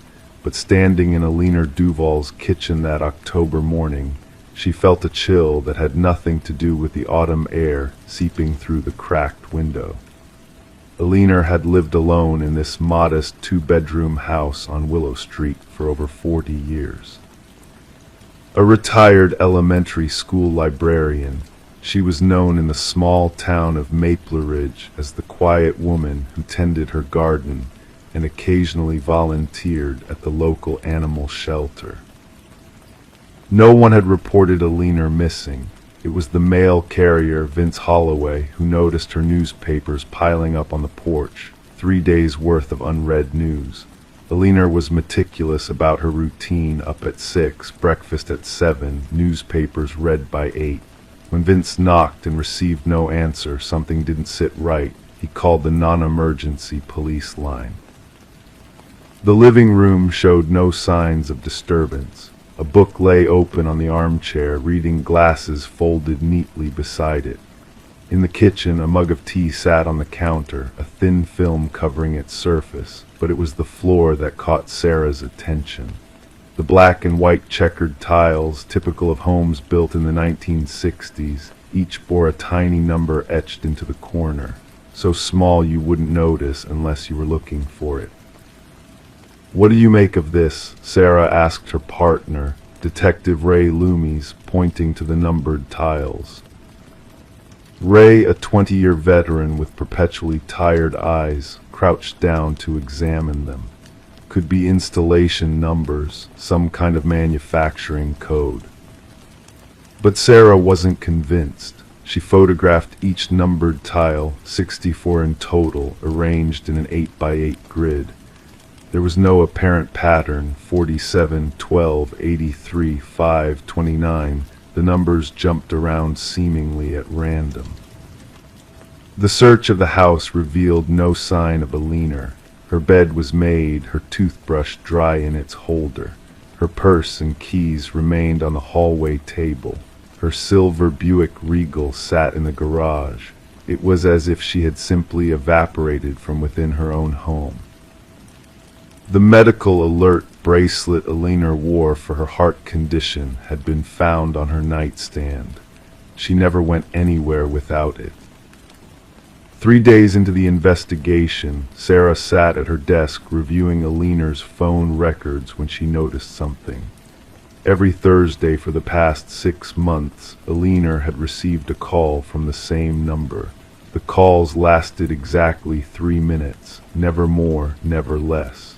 Speaker 1: but standing in Alina Duval's kitchen that October morning, she felt a chill that had nothing to do with the autumn air seeping through the cracked window. Alina had lived alone in this modest 2-bedroom house on Willow Street for over 40 years. A retired elementary school librarian, she was known in the small town of Maple Ridge as the quiet woman who tended her garden and occasionally volunteered at the local animal shelter. No one had reported Alina missing. It was the mail carrier, Vince Holloway, who noticed her newspapers piling up on the porch, 3 days' worth of unread news. Alina was meticulous about her routine: up at 6, breakfast at 7, newspapers read by 8. When Vince knocked and received no answer, something didn't sit right. He called the non-emergency police line. The living room showed no signs of disturbance. A book lay open on the armchair, reading glasses folded neatly beside it. In the kitchen, a mug of tea sat on the counter, a thin film covering its surface, but it was the floor that caught Sarah's attention. The black and white checkered tiles, typical of homes built in the 1960s, each bore a tiny number etched into the corner, so small you wouldn't notice unless you were looking for it. "What do you make of this?" Sarah asked her partner, Detective Ray Loomis, pointing to the numbered tiles. Ray, a 20-year veteran with perpetually tired eyes, crouched down to examine them. Could be installation numbers, some kind of manufacturing code. But Sarah wasn't convinced. She photographed each numbered tile, 64 in total, arranged in an 8x8 grid. There was no apparent pattern: 47, 12, 83, 5, 29. The numbers jumped around seemingly at random. The search of the house revealed no sign of Alina. Her bed was made, her toothbrush dry in its holder. Her purse and keys remained on the hallway table. Her silver Buick Regal sat in the garage. It was as if she had simply evaporated from within her own home. The medical alert bracelet Alina wore for her heart condition had been found on her nightstand. She never went anywhere without it. 3 days into the investigation, Sarah sat at her desk reviewing Alina's phone records when she noticed something. Every Thursday for the past 6 months, Alina had received a call from the same number. The calls lasted exactly 3 minutes, never more, never less.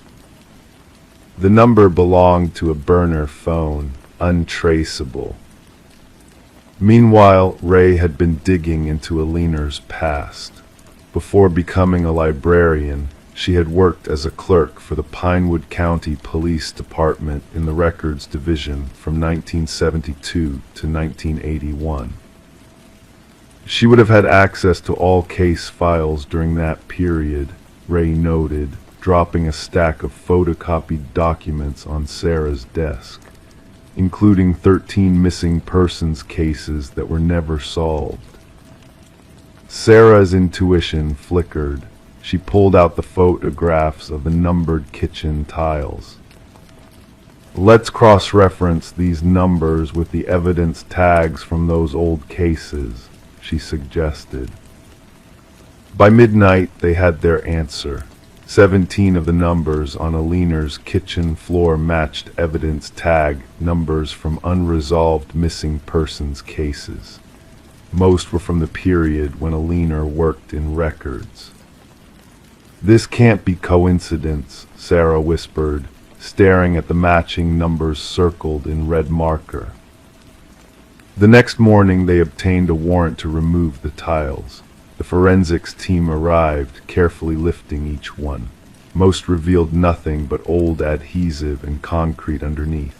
Speaker 1: The number belonged to a burner phone, untraceable. Meanwhile, Ray had been digging into Alina's past. Before becoming a librarian, she had worked as a clerk for the Pinewood County Police Department in the Records Division from 1972 to 1981. She would have had access to all case files during that period, Ray noted, dropping a stack of photocopied documents on Sarah's desk, including 13 missing persons cases that were never solved. Sarah's intuition flickered. She pulled out the photographs of the numbered kitchen tiles. "Let's cross-reference these numbers with the evidence tags from those old cases," she suggested. By midnight, they had their answer. 17 of the numbers on Alina's kitchen floor matched evidence tag numbers from unresolved missing persons cases. Most were from the period when Alina worked in records. "This can't be coincidence," Sarah whispered, staring at the matching numbers circled in red marker. The next morning they obtained a warrant to remove the tiles. The forensics team arrived, carefully lifting each one. Most revealed nothing but old adhesive and concrete underneath.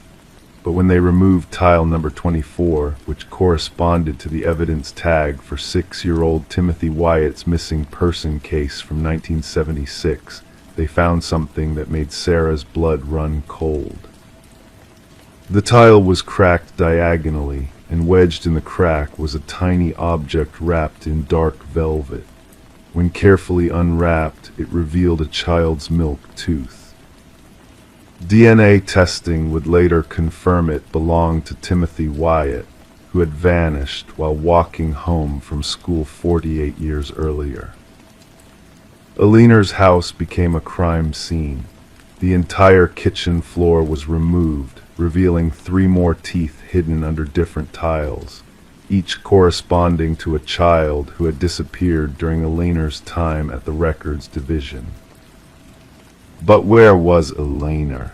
Speaker 1: But when they removed tile number 24, which corresponded to the evidence tag for 6-year-old Timothy Wyatt's missing person case from 1976, they found something that made Sarah's blood run cold. The tile was cracked diagonally, and wedged in the crack was a tiny object wrapped in dark velvet. When carefully unwrapped, it revealed a child's milk tooth. DNA testing would later confirm it belonged to Timothy Wyatt, who had vanished while walking home from school 48 years earlier. Alina's house became a crime scene. The entire kitchen floor was removed, revealing 3 more teeth hidden under different tiles, each corresponding to a child who had disappeared during Alina's time at the Records Division. But where was Alina?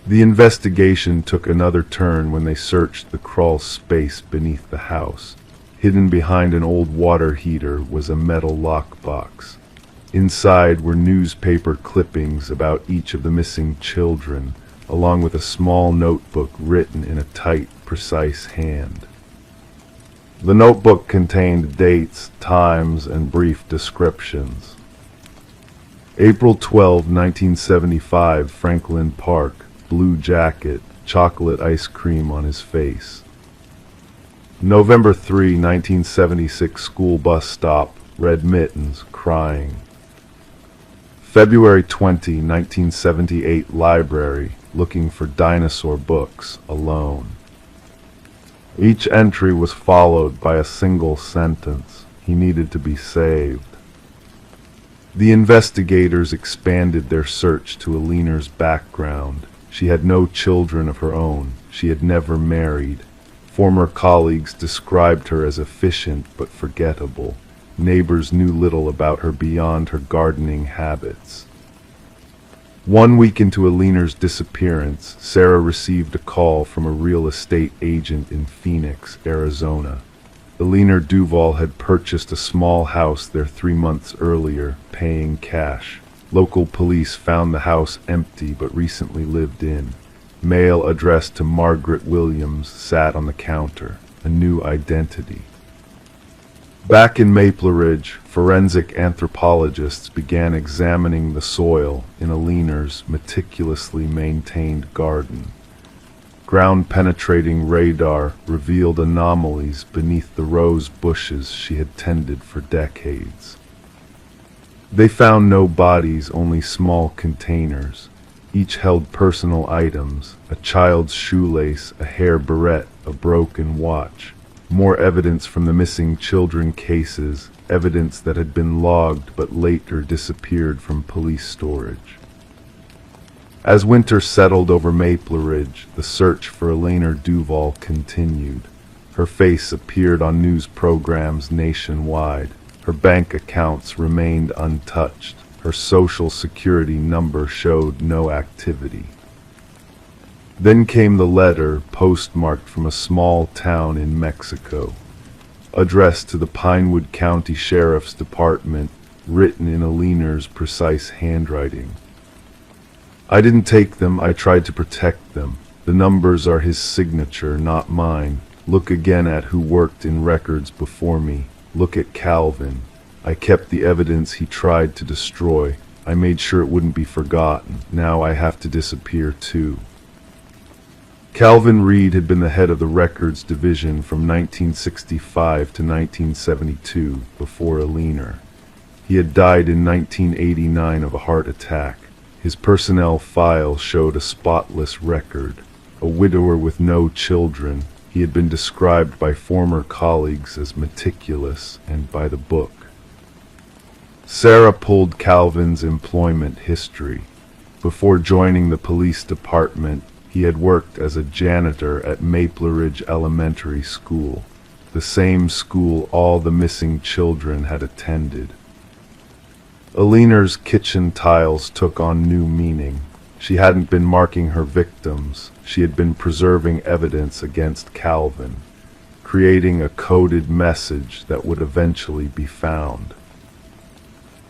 Speaker 1: The investigation took another turn when they searched the crawl space beneath the house. Hidden behind an old water heater was a metal lockbox. Inside were newspaper clippings about each of the missing children, along with a small notebook written in a tight, precise hand. The notebook contained dates, times, and brief descriptions. April 12, 1975, Franklin Park, blue jacket, chocolate ice cream on his face. November 3, 1976, school bus stop, red mittens, crying. February 20, 1978, library, looking for dinosaur books, alone. Each entry was followed by a single sentence: he needed to be saved. The investigators expanded their search to Alina's background. She had no children of her own. She had never married. Former colleagues described her as efficient but forgettable. Neighbors knew little about her beyond her gardening habits. 1 week into Alina's disappearance, Sarah received a call from a real estate agent in Phoenix, Arizona. Alina Duval had purchased a small house there 3 months earlier, paying cash. Local police found the house empty but recently lived in. Mail addressed to Margaret Williams sat on the counter, a new identity. Back in Maple Ridge, forensic anthropologists began examining the soil in Alina's meticulously maintained garden. Ground-penetrating radar revealed anomalies beneath the rose bushes she had tended for decades. They found no bodies, only small containers. Each held personal items: a child's shoelace, a hair barrette, a broken watch. More evidence from the missing children cases, evidence that had been logged but later disappeared from police storage. As winter settled over Maple Ridge, the search for Alina Duval continued. Her face appeared on news programs nationwide. Her bank accounts remained untouched. Her social security number showed no activity. Then came the letter, postmarked from a small town in Mexico, addressed to the Pinewood County Sheriff's Department, written in Alina's precise handwriting. I didn't take them, I tried to protect them. The numbers are his signature, not mine. Look again at who worked in records before me. Look at Calvin. I kept the evidence he tried to destroy. I made sure it wouldn't be forgotten. Now I have to disappear too. Calvin Reed had been the head of the Records Division from 1965 to 1972, before Alina. He had died in 1989 of a heart attack. His personnel file showed a spotless record. A widower with no children, he had been described by former colleagues as meticulous and by the book. Sarah pulled Calvin's employment history. Before joining the police department, he had worked as a janitor at Maple Ridge Elementary School, the same school all the missing children had attended. Alina's kitchen tiles took on new meaning. She hadn't been marking her victims, she had been preserving evidence against Calvin, creating a coded message that would eventually be found.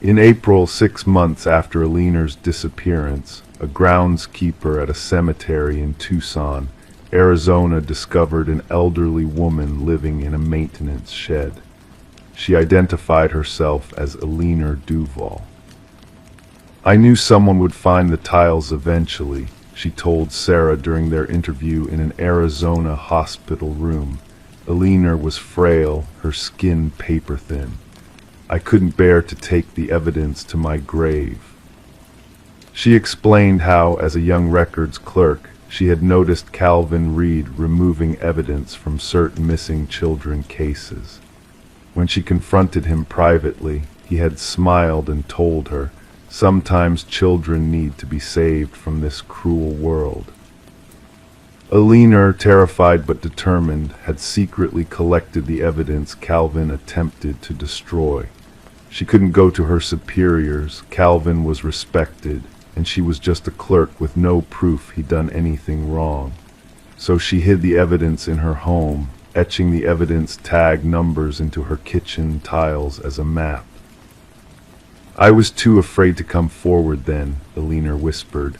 Speaker 1: In April, 6 months after Alina's disappearance, a groundskeeper at a cemetery in Tucson, Arizona, discovered an elderly woman living in a maintenance shed. She identified herself as Alina Duval. I knew someone would find the tiles eventually, she told Sarah during their interview in an Arizona hospital room. Alina was frail, her skin paper-thin. I couldn't bear to take the evidence to my grave. She explained how, as a young records clerk, she had noticed Calvin Reed removing evidence from certain missing children cases. When she confronted him privately, he had smiled and told her, "Sometimes children need to be saved from this cruel world." Alina, terrified but determined, had secretly collected the evidence Calvin attempted to destroy. She couldn't go to her superiors. Calvin was respected, and she was just a clerk with no proof he'd done anything wrong. So she hid the evidence in her home, etching the evidence tag numbers into her kitchen tiles as a map. "I was too afraid to come forward then," Alina whispered,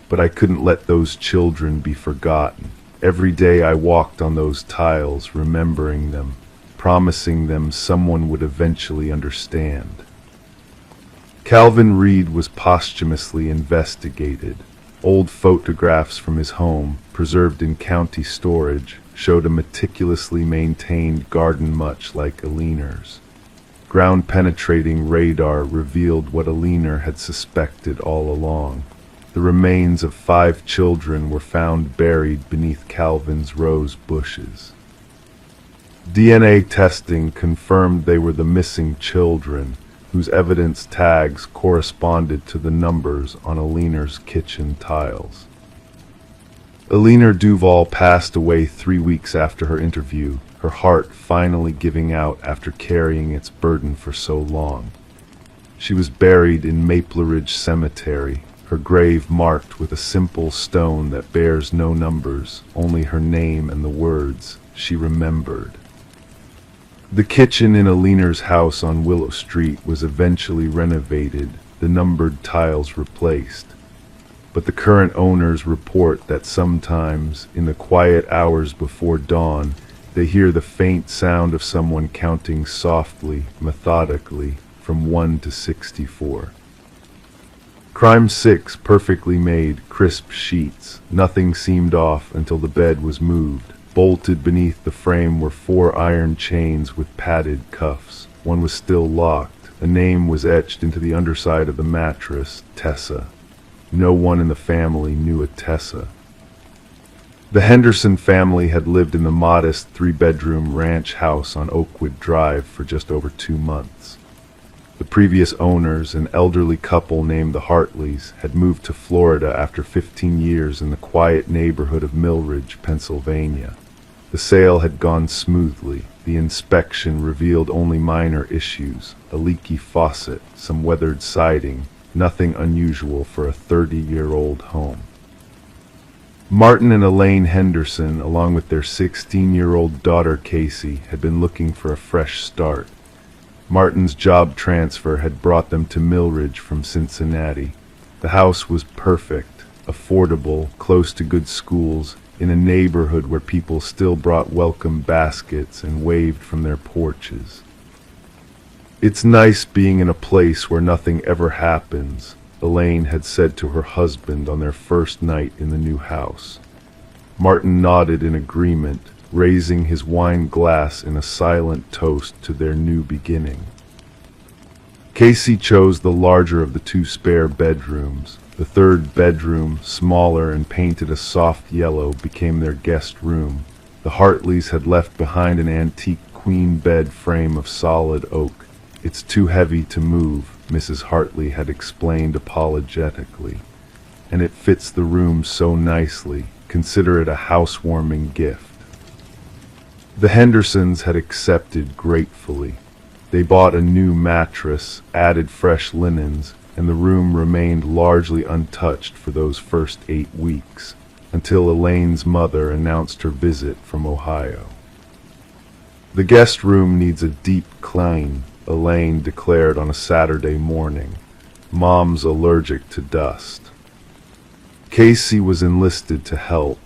Speaker 1: "but I couldn't let those children be forgotten. Every day I walked on those tiles, remembering them, promising them someone would eventually understand." Calvin Reed was posthumously investigated. Old photographs from his home, preserved in county storage, showed a meticulously maintained garden much like Alina's. Ground-penetrating radar revealed what Alina had suspected all along. The remains of 5 children were found buried beneath Calvin's rose bushes. DNA testing confirmed they were the missing children, whose evidence tags corresponded to the numbers on Alina's kitchen tiles. Alina Duval passed away 3 weeks after her interview, her heart finally giving out after carrying its burden for so long. She was buried in Maple Ridge Cemetery, her grave marked with a simple stone that bears no numbers, only her name and the words she remembered. The kitchen in Alina's house on Willow Street was eventually renovated, the numbered tiles replaced. But the current owners report that sometimes, in the quiet hours before dawn, they hear the faint sound of someone counting softly, methodically, from 1 to 64. Crime 6 perfectly made, crisp sheets. Nothing seemed off until the bed was moved. Bolted beneath the frame were 4 iron chains with padded cuffs. One was still locked. A name was etched into the underside of the mattress, Tessa. No one in the family knew a Tessa. The Henderson family had lived in the modest 3-bedroom ranch house on Oakwood Drive for just over 2 months. The previous owners, an elderly couple named the Hartleys, had moved to Florida after 15 years in the quiet neighborhood of Millridge, Pennsylvania. The sale had gone smoothly. The inspection revealed only minor issues, a leaky faucet, some weathered siding, nothing unusual for a 30-year-old home. Martin and Elaine Henderson, along with their 16-year-old daughter Casey, had been looking for a fresh start. Martin's job transfer had brought them to Millridge from Cincinnati. The house was perfect, affordable, close to good schools, in a neighborhood where people still brought welcome baskets and waved from their porches. "It's nice being in a place where nothing ever happens," Elaine had said to her husband on their first night in the new house. Martin nodded in agreement, raising his wine glass in a silent toast to their new beginning. Casey chose the larger of the 2 spare bedrooms. The 3rd bedroom, smaller and painted a soft yellow, became their guest room. The Hartleys had left behind an antique queen bed frame of solid oak. "It's too heavy to move," Mrs. Hartley had explained apologetically. "And it fits the room so nicely. Consider it a housewarming gift." The Hendersons had accepted gratefully. They bought a new mattress, added fresh linens, and the room remained largely untouched for those first 8 weeks, until Elaine's mother announced her visit from Ohio. "The guest room needs a deep clean," Elaine declared on a Saturday morning. "Mom's allergic to dust." Casey was enlisted to help.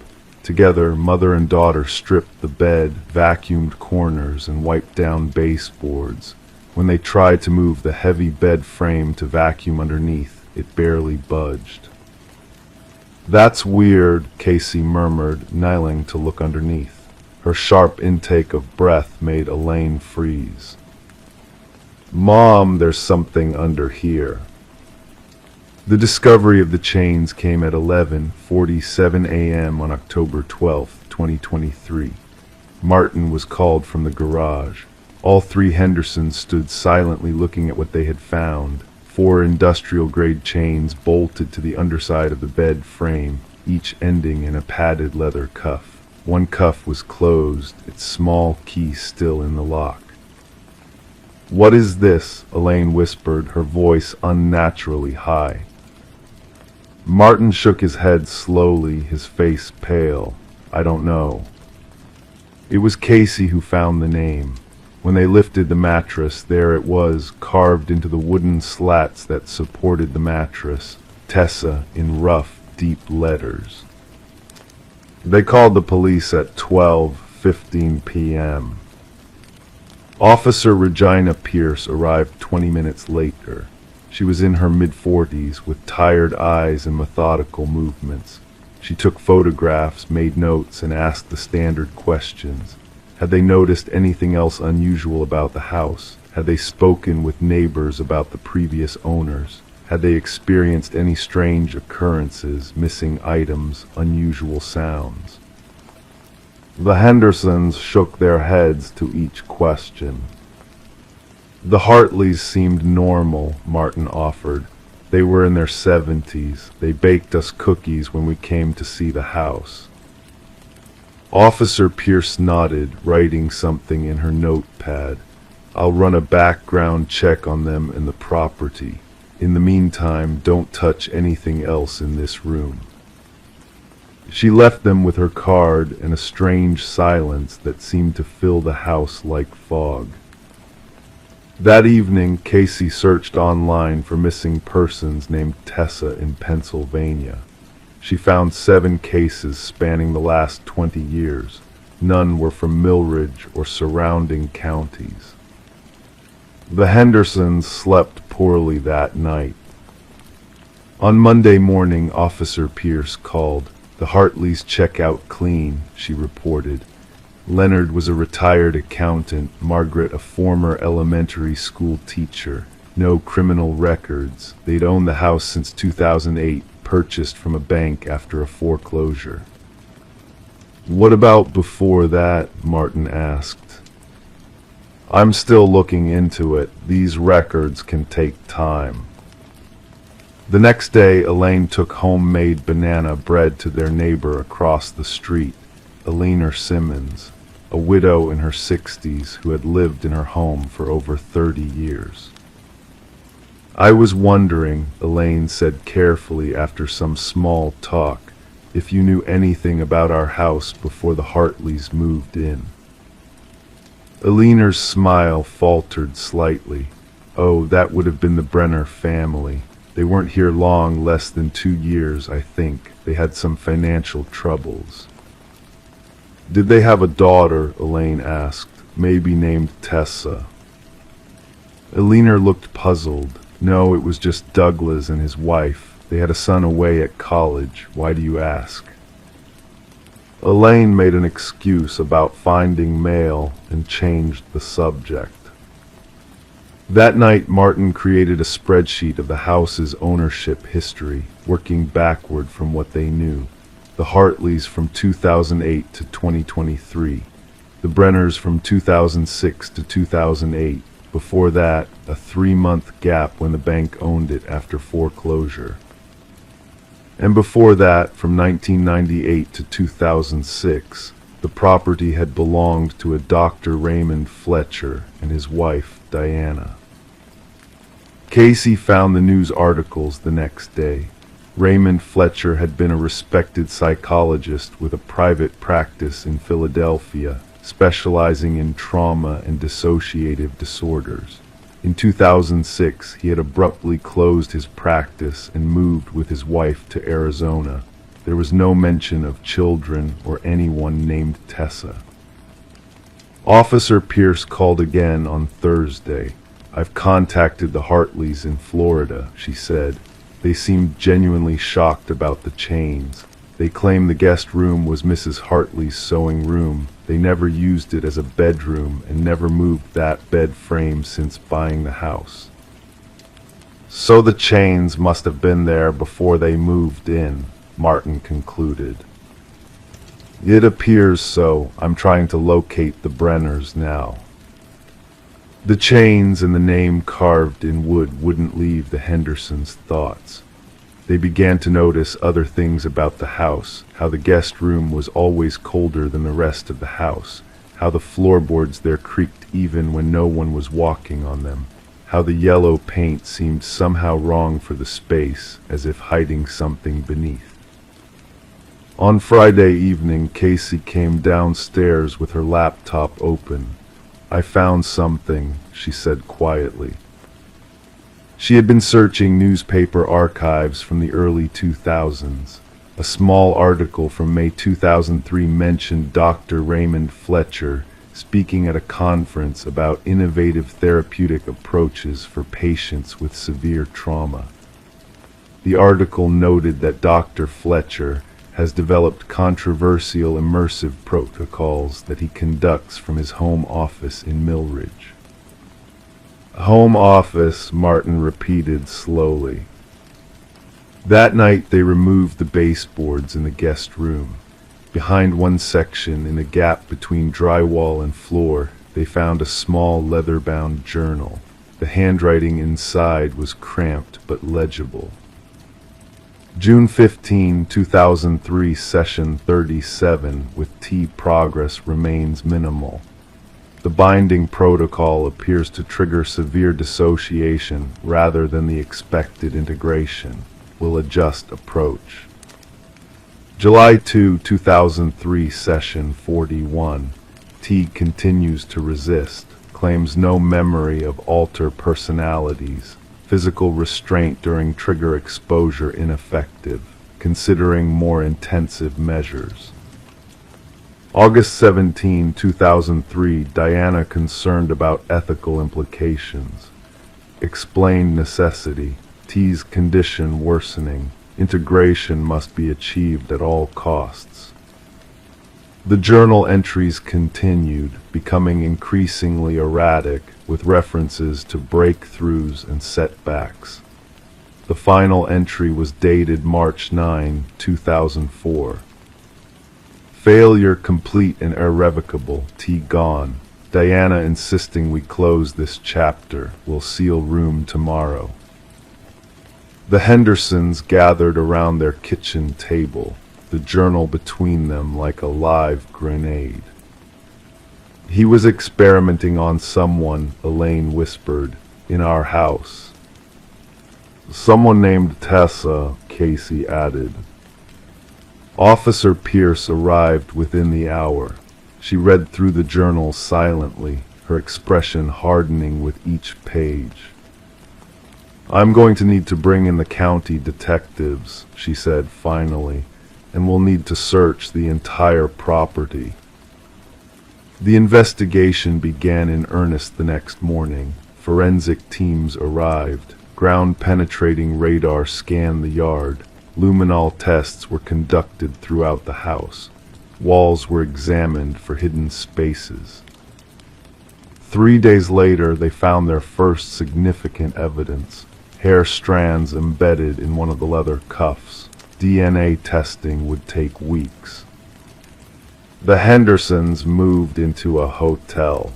Speaker 1: Together, mother and daughter stripped the bed, vacuumed corners, and wiped down baseboards. When they tried to move the heavy bed frame to vacuum underneath, it barely budged. "That's weird," Casey murmured, kneeling to look underneath. Her sharp intake of breath made Elaine freeze. "Mom, there's something under here." The discovery of the chains came at 11:47 a.m. on October 12, 2023. Martin was called from the garage. All 3 Hendersons stood silently looking at what they had found. 4 industrial-grade chains bolted to the underside of the bed frame, each ending in a padded leather cuff. One cuff was closed, its small key still in the lock. "What is this?" Elaine whispered, her voice unnaturally high. Martin shook his head slowly, his face pale. I don't know. It was Casey who found the name. When they lifted the mattress, there it was, carved into the wooden slats that supported the mattress. Tessa in rough, deep letters. They called the police at 12:15 p.m. Officer Regina Pierce arrived 20 minutes later. She was in her mid-40s, with tired eyes and methodical movements. She took photographs, made notes, and asked the standard questions. Had they noticed anything else unusual about the house? Had they spoken with neighbors about the previous owners? Had they experienced any strange occurrences, missing items, unusual sounds? The Hendersons shook their heads to each question. The Hartleys seemed normal, Martin offered. They were in their 70s. They baked us cookies when we came to see the house. Officer Pierce nodded, writing something in her notepad. I'll run a background check on them and the property. In the meantime, don't touch anything else in this room. She left them with her card and a strange silence that seemed to fill the house like fog. That evening, Casey searched online for missing persons named Tessa in Pennsylvania. She found 7 cases spanning the last 20 years. None were from Millridge or surrounding counties. The Hendersons slept poorly that night. On Monday morning, Officer Pierce called. The Hartleys check out clean, she reported. Leonard was a retired accountant, Margaret a former elementary school teacher. No criminal records. They'd owned the house since 2008, purchased from a bank after a foreclosure. What about before that? Martin asked. I'm still looking into it. These records can take time. The next day, Elaine took homemade banana bread to their neighbor across the street, Eleanor Simmons, a widow in her 60s who had lived in her home for over 30 years. I was wondering, Elaine said carefully after some small talk, if you knew anything about our house before the Hartleys moved in. Eleanor's smile faltered slightly. Oh, that would have been the Brenner family. They weren't here long, less than 2 years, I think. They had some financial troubles. Did they have a daughter? Elaine asked, maybe named Tessa. Eleanor looked puzzled. No, it was just Douglas and his wife. They had a son away at college. Why do you ask? Elaine made an excuse about finding mail and changed the subject. That night, Martin created a spreadsheet of the house's ownership history, working backward from what they knew. The Hartleys from 2008 to 2023, the Brenners from 2006 to 2008, before that, a 3-month gap when the bank owned it after foreclosure. And before that, from 1998 to 2006, the property had belonged to a Dr. Raymond Fletcher and his wife, Diana. Casey found the news articles the next day. Raymond Fletcher had been a respected psychologist with a private practice in Philadelphia, specializing in trauma and dissociative disorders. In 2006, he had abruptly closed his practice and moved with his wife to Arizona. There was no mention of children or anyone named Tessa. Officer Pierce called again on Thursday. I've contacted the Hartleys in Florida, she said. They seemed genuinely shocked about the chains. They claim the guest room was Mrs. Hartley's sewing room. They never used it as a bedroom and never moved that bed frame since buying the house. So the chains must have been there before they moved in, Martin concluded. It appears so. I'm trying to locate the Brenners now. The chains and the name carved in wood wouldn't leave the Hendersons' thoughts. They began to notice other things about the house, how the guest room was always colder than the rest of the house, how the floorboards there creaked even when no one was walking on them, how the yellow paint seemed somehow wrong for the space, as if hiding something beneath. On Friday evening, Casey came downstairs with her laptop open. "I found something," she said quietly. She had been searching newspaper archives from the early 2000s. A small article from May 2003 mentioned Dr. Raymond Fletcher speaking at a conference about innovative therapeutic approaches for patients with severe trauma. The article noted that Dr. Fletcher has developed controversial immersive protocols that he conducts from his home office in Millridge. "Home office," Martin repeated slowly. That night they removed the baseboards in the guest room. Behind one section, in a gap between drywall and floor, they found a small leather-bound journal. The handwriting inside was cramped but legible. June 15, 2003, Session 37, with T. Progress remains minimal. The binding protocol appears to trigger severe dissociation rather than the expected integration. Will adjust approach. July 2, 2003, Session 41. T continues to resist, claims no memory of alter personalities, physical restraint during trigger exposure ineffective, considering more intensive measures. August 17, 2003, Diana concerned about ethical implications. Explained necessity. T's condition worsening. Integration must be achieved at all costs. The journal entries continued, becoming increasingly erratic, with references to breakthroughs and setbacks. The final entry was dated March 9, 2004. Failure complete and irrevocable. T gone. Diana insisting we close this chapter. We'll seal room tomorrow. The Hendersons gathered around their kitchen table, the journal between them like a live grenade. "He was experimenting on someone," Elaine whispered, "in our house." "Someone named Tessa," Casey added. Officer Pierce arrived within the hour. She read through the journal silently, her expression hardening with each page. "I'm going to need to bring in the county detectives," she said finally, "and we'll need to search the entire property." The investigation began in earnest the next morning. Forensic teams arrived. Ground-penetrating radar scanned the yard. Luminol tests were conducted throughout the house. Walls were examined for hidden spaces. 3 days later, they found their first significant evidence. Hair strands embedded in one of the leather cuffs. DNA testing would take weeks. The Hendersons moved into a hotel.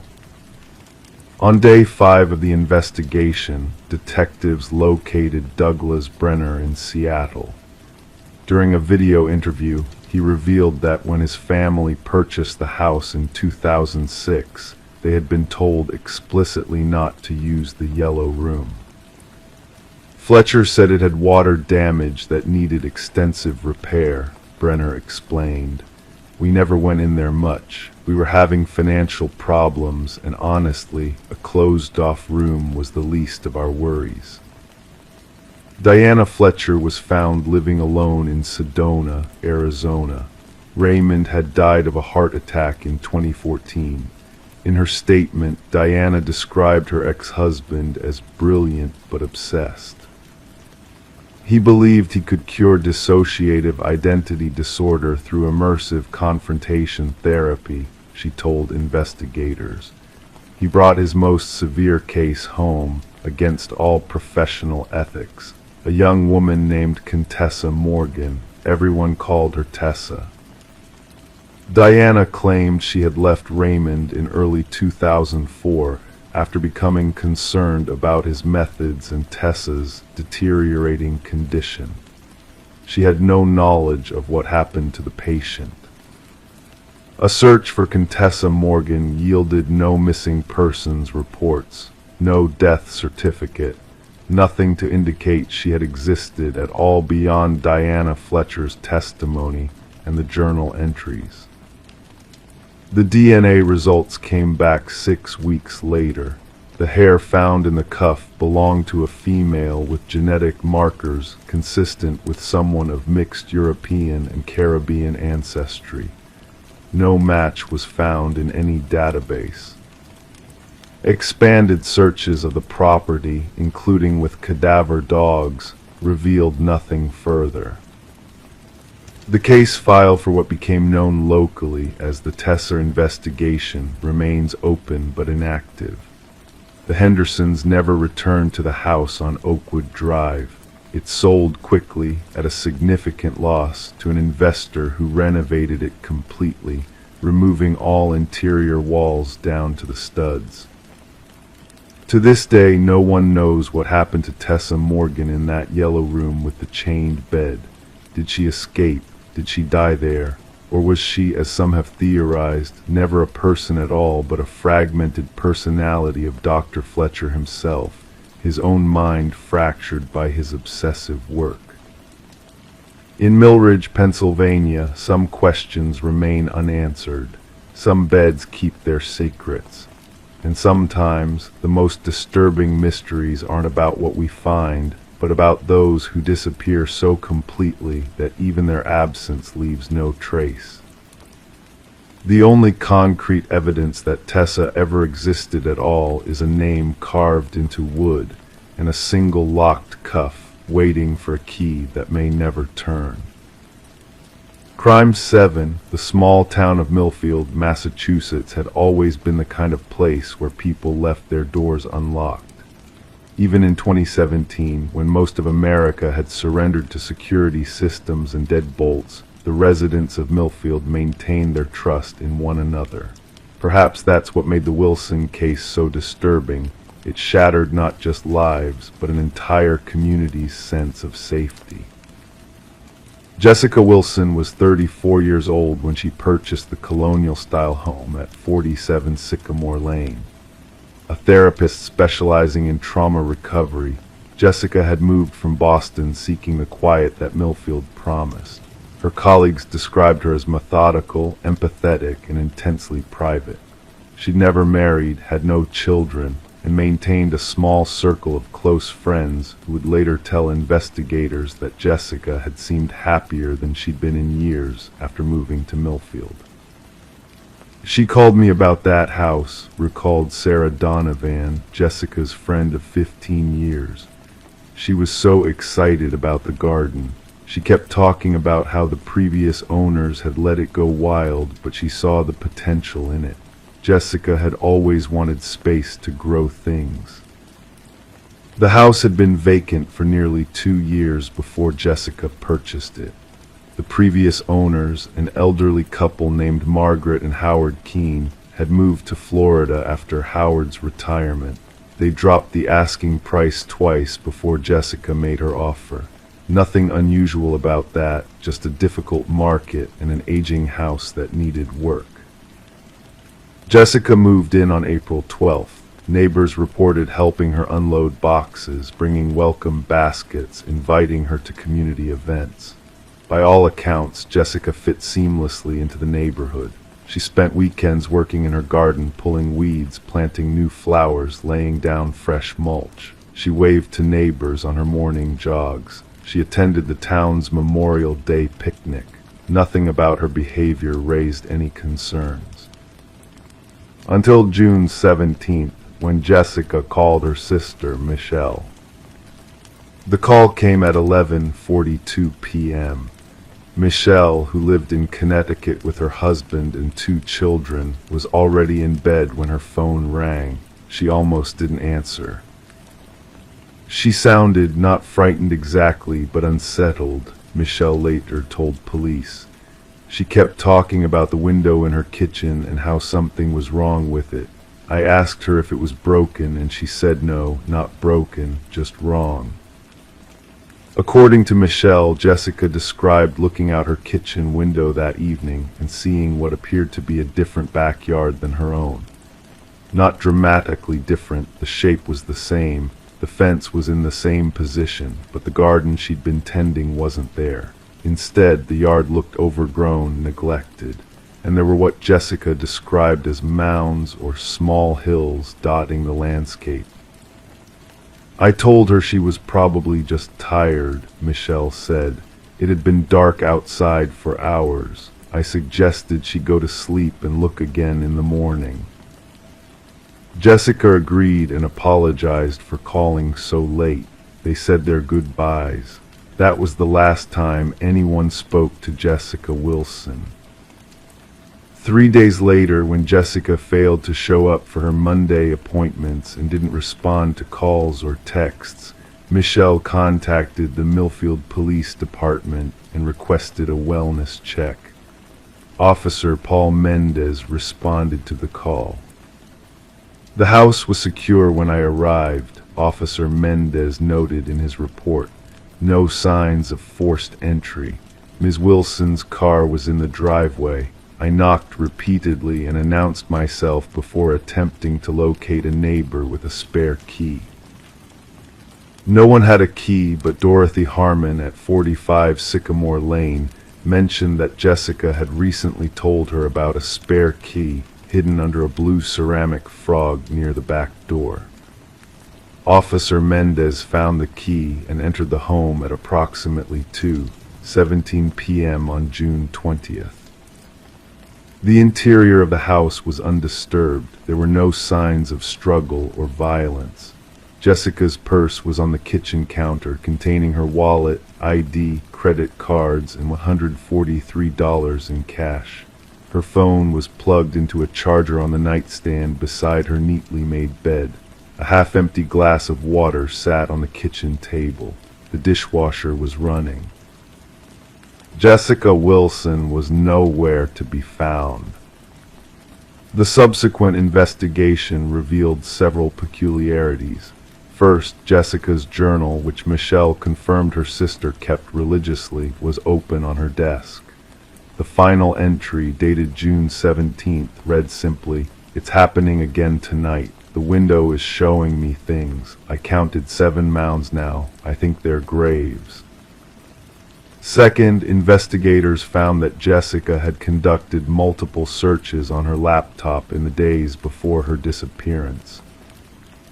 Speaker 1: On day 5 of the investigation, detectives located Douglas Brenner in Seattle. During a video interview, he revealed that when his family purchased the house in 2006, they had been told explicitly not to use the yellow room. Fletcher said it had water damage that needed extensive repair, Brenner explained. "We never went in there much. We were having financial problems, and honestly, a closed-off room was the least of our worries." Diana Fletcher was found living alone in Sedona, Arizona. Raymond had died of a heart attack in 2014. In her statement, Diana described her ex-husband as brilliant but obsessed. He believed he could cure dissociative identity disorder through immersive confrontation therapy, she told investigators. He brought his most severe case home, against all professional ethics. A young woman named Contessa Morgan. Everyone called her Tessa. Diana claimed she had left Raymond in early 2004 after becoming concerned about his methods and Tessa's deteriorating condition. She had no knowledge of what happened to the patient. A search for Contessa Morgan yielded no missing persons reports. No death certificate. Nothing to indicate she had existed at all beyond Diana Fletcher's testimony and the journal entries. The DNA results came back 6 weeks later. The hair found in the cuff belonged to a female with genetic markers consistent with someone of mixed European and Caribbean ancestry. No match was found in any database. Expanded searches of the property, including with cadaver dogs, revealed nothing further. The case file for what became known locally as the Tessa investigation remains open but inactive. The Hendersons never returned to the house on Oakwood Drive. It sold quickly at a significant loss to an investor who renovated it completely, removing all interior walls down to the studs. To this day, no one knows what happened to Tessa Morgan in that yellow room with the chained bed. Did she escape? Did she die there? Or was she, as some have theorized, never a person at all but a fragmented personality of Dr. Fletcher himself, his own mind fractured by his obsessive work? In Millridge, Pennsylvania, some questions remain unanswered. Some beds keep their secrets. And sometimes the most disturbing mysteries aren't about what we find, but about those who disappear so completely that even their absence leaves no trace. The only concrete evidence that Tessa ever existed at all is a name carved into wood and a single locked cuff waiting for a key that may never turn. Crime 7, the small town of Millfield, Massachusetts, had always been the kind of place where people left their doors unlocked. Even in 2017, when most of America had surrendered to security systems and deadbolts, the residents of Millfield maintained their trust in one another. Perhaps that's what made the Wilson case so disturbing. It shattered not just lives, but an entire community's sense of safety. Jessica Wilson was 34 years old when she purchased the colonial-style home at 47 Sycamore Lane. A therapist specializing in trauma recovery, Jessica had moved from Boston seeking the quiet that Millfield promised. Her colleagues described her as methodical, empathetic, and intensely private. She'd never married, had no children, and maintained a small circle of close friends who would later tell investigators that Jessica had seemed happier than she'd been in years after moving to Millfield. "She called me about that house," recalled Sarah Donovan, Jessica's friend of 15 years. "She was so excited about the garden. She kept talking about how the previous owners had let it go wild, but she saw the potential in it. Jessica had always wanted space to grow things." The house had been vacant for nearly 2 years before Jessica purchased it. The previous owners, an elderly couple named Margaret and Howard Keene, had moved to Florida after Howard's retirement. They dropped the asking price twice before Jessica made her offer. Nothing unusual about that, just a difficult market and an aging house that needed work. Jessica moved in on April 12th. Neighbors reported helping her unload boxes, bringing welcome baskets, inviting her to community events. By all accounts, Jessica fit seamlessly into the neighborhood. She spent weekends working in her garden, pulling weeds, planting new flowers, laying down fresh mulch. She waved to neighbors on her morning jogs. She attended the town's Memorial Day picnic. Nothing about her behavior raised any concerns. Until June 17th, when Jessica called her sister, Michelle. The call came at 11:42 p.m. Michelle, who lived in Connecticut with her husband and 2 children, was already in bed when her phone rang. She almost didn't answer. She sounded not frightened exactly, but unsettled, Michelle later told police. She kept talking about the window in her kitchen and how something was wrong with it. I asked her if it was broken, and she said no, not broken, just wrong. According to Michelle, Jessica described looking out her kitchen window that evening and seeing what appeared to be a different backyard than her own. Not dramatically different, the shape was the same, the fence was in the same position, but the garden she'd been tending wasn't there. Instead, the yard looked overgrown, neglected, and there were what Jessica described as mounds or small hills dotting the landscape. I told her she was probably just tired, Michelle said. It had been dark outside for hours. I suggested she go to sleep and look again in the morning. Jessica agreed and apologized for calling so late. They said their goodbyes. That was the last time anyone spoke to Jessica Wilson. 3 days later, when Jessica failed to show up for her Monday appointments and didn't respond to calls or texts, Michelle contacted the Millfield Police Department and requested a wellness check. Officer Paul Mendez responded to the call. The house was secure when I arrived, Officer Mendez noted in his report. No signs of forced entry. Ms. Wilson's car was in the driveway. I knocked repeatedly and announced myself before attempting to locate a neighbor with a spare key. No one had a key, but Dorothy Harmon at 45 Sycamore Lane mentioned that Jessica had recently told her about a spare key hidden under a blue ceramic frog near the back door. Officer Mendez found the key and entered the home at approximately 2:17 p.m. on June 20th. The interior of the house was undisturbed. There were no signs of struggle or violence. Jessica's purse was on the kitchen counter, containing her wallet, ID, credit cards, and $143 in cash. Her phone was plugged into a charger on the nightstand beside her neatly made bed. A half-empty glass of water sat on the kitchen table. The dishwasher was running. Jessica Wilson was nowhere to be found. The subsequent investigation revealed several peculiarities. First, Jessica's journal, which Michelle confirmed her sister kept religiously, was open on her desk. The final entry, dated June 17th, read simply, "It's happening again tonight. The window is showing me things. I counted 7 mounds now. I think they're graves." Second, investigators found that Jessica had conducted multiple searches on her laptop in the days before her disappearance.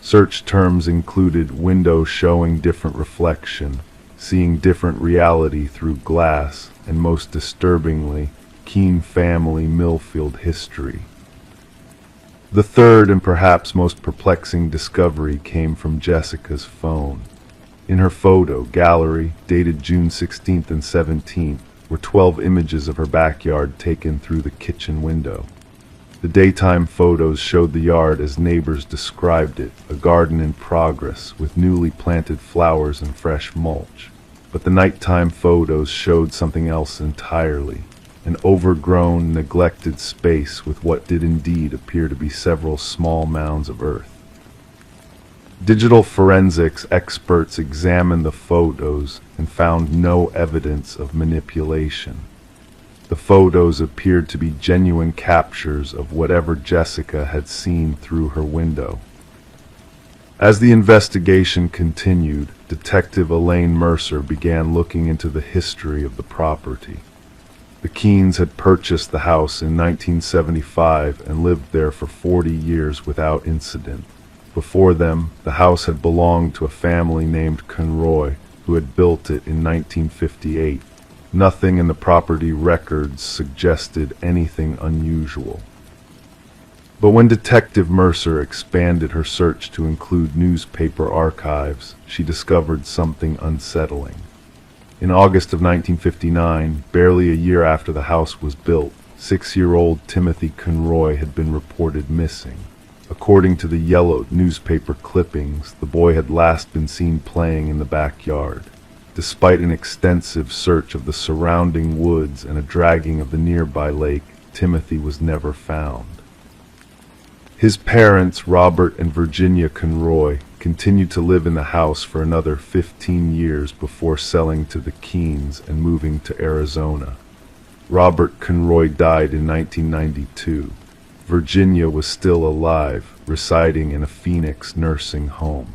Speaker 1: Search terms included window showing different reflection, seeing different reality through glass, and most disturbingly, Keene family Millfield history. The third and perhaps most perplexing discovery came from Jessica's phone. In her photo gallery, dated June 16th and 17th, were 12 images of her backyard taken through the kitchen window. The daytime photos showed the yard as neighbors described it, a garden in progress with newly planted flowers and fresh mulch. But the nighttime photos showed something else entirely, an overgrown, neglected space with what did indeed appear to be several small mounds of earth. Digital forensics experts examined the photos and found no evidence of manipulation. The photos appeared to be genuine captures of whatever Jessica had seen through her window. As the investigation continued, Detective Elaine Mercer began looking into the history of the property. The Keenes had purchased the house in 1975 and lived there for 40 years without incident. Before them, the house had belonged to a family named Conroy, who had built it in 1958. Nothing in the property records suggested anything unusual. But when Detective Mercer expanded her search to include newspaper archives, she discovered something unsettling. In August of 1959, barely a year after the house was built, 6-year-old Timothy Conroy had been reported missing. According to the yellowed newspaper clippings, the boy had last been seen playing in the backyard. Despite an extensive search of the surrounding woods and a dragging of the nearby lake, Timothy was never found. His parents, Robert and Virginia Conroy, continued to live in the house for another 15 years before selling to the Keenes and moving to Arizona. Robert Conroy died in 1992. Virginia was still alive, residing in a Phoenix nursing home.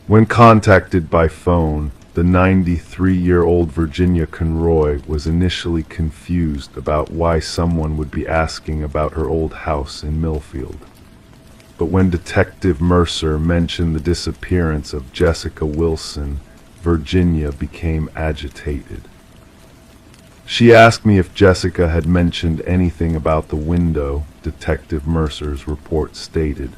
Speaker 1: When contacted by phone, the 93-year-old Virginia Conroy was initially confused about why someone would be asking about her old house in Millfield. But when Detective Mercer mentioned the disappearance of Jessica Wilson, Virginia became agitated. She asked me if Jessica had mentioned anything about the window, Detective Mercer's report stated.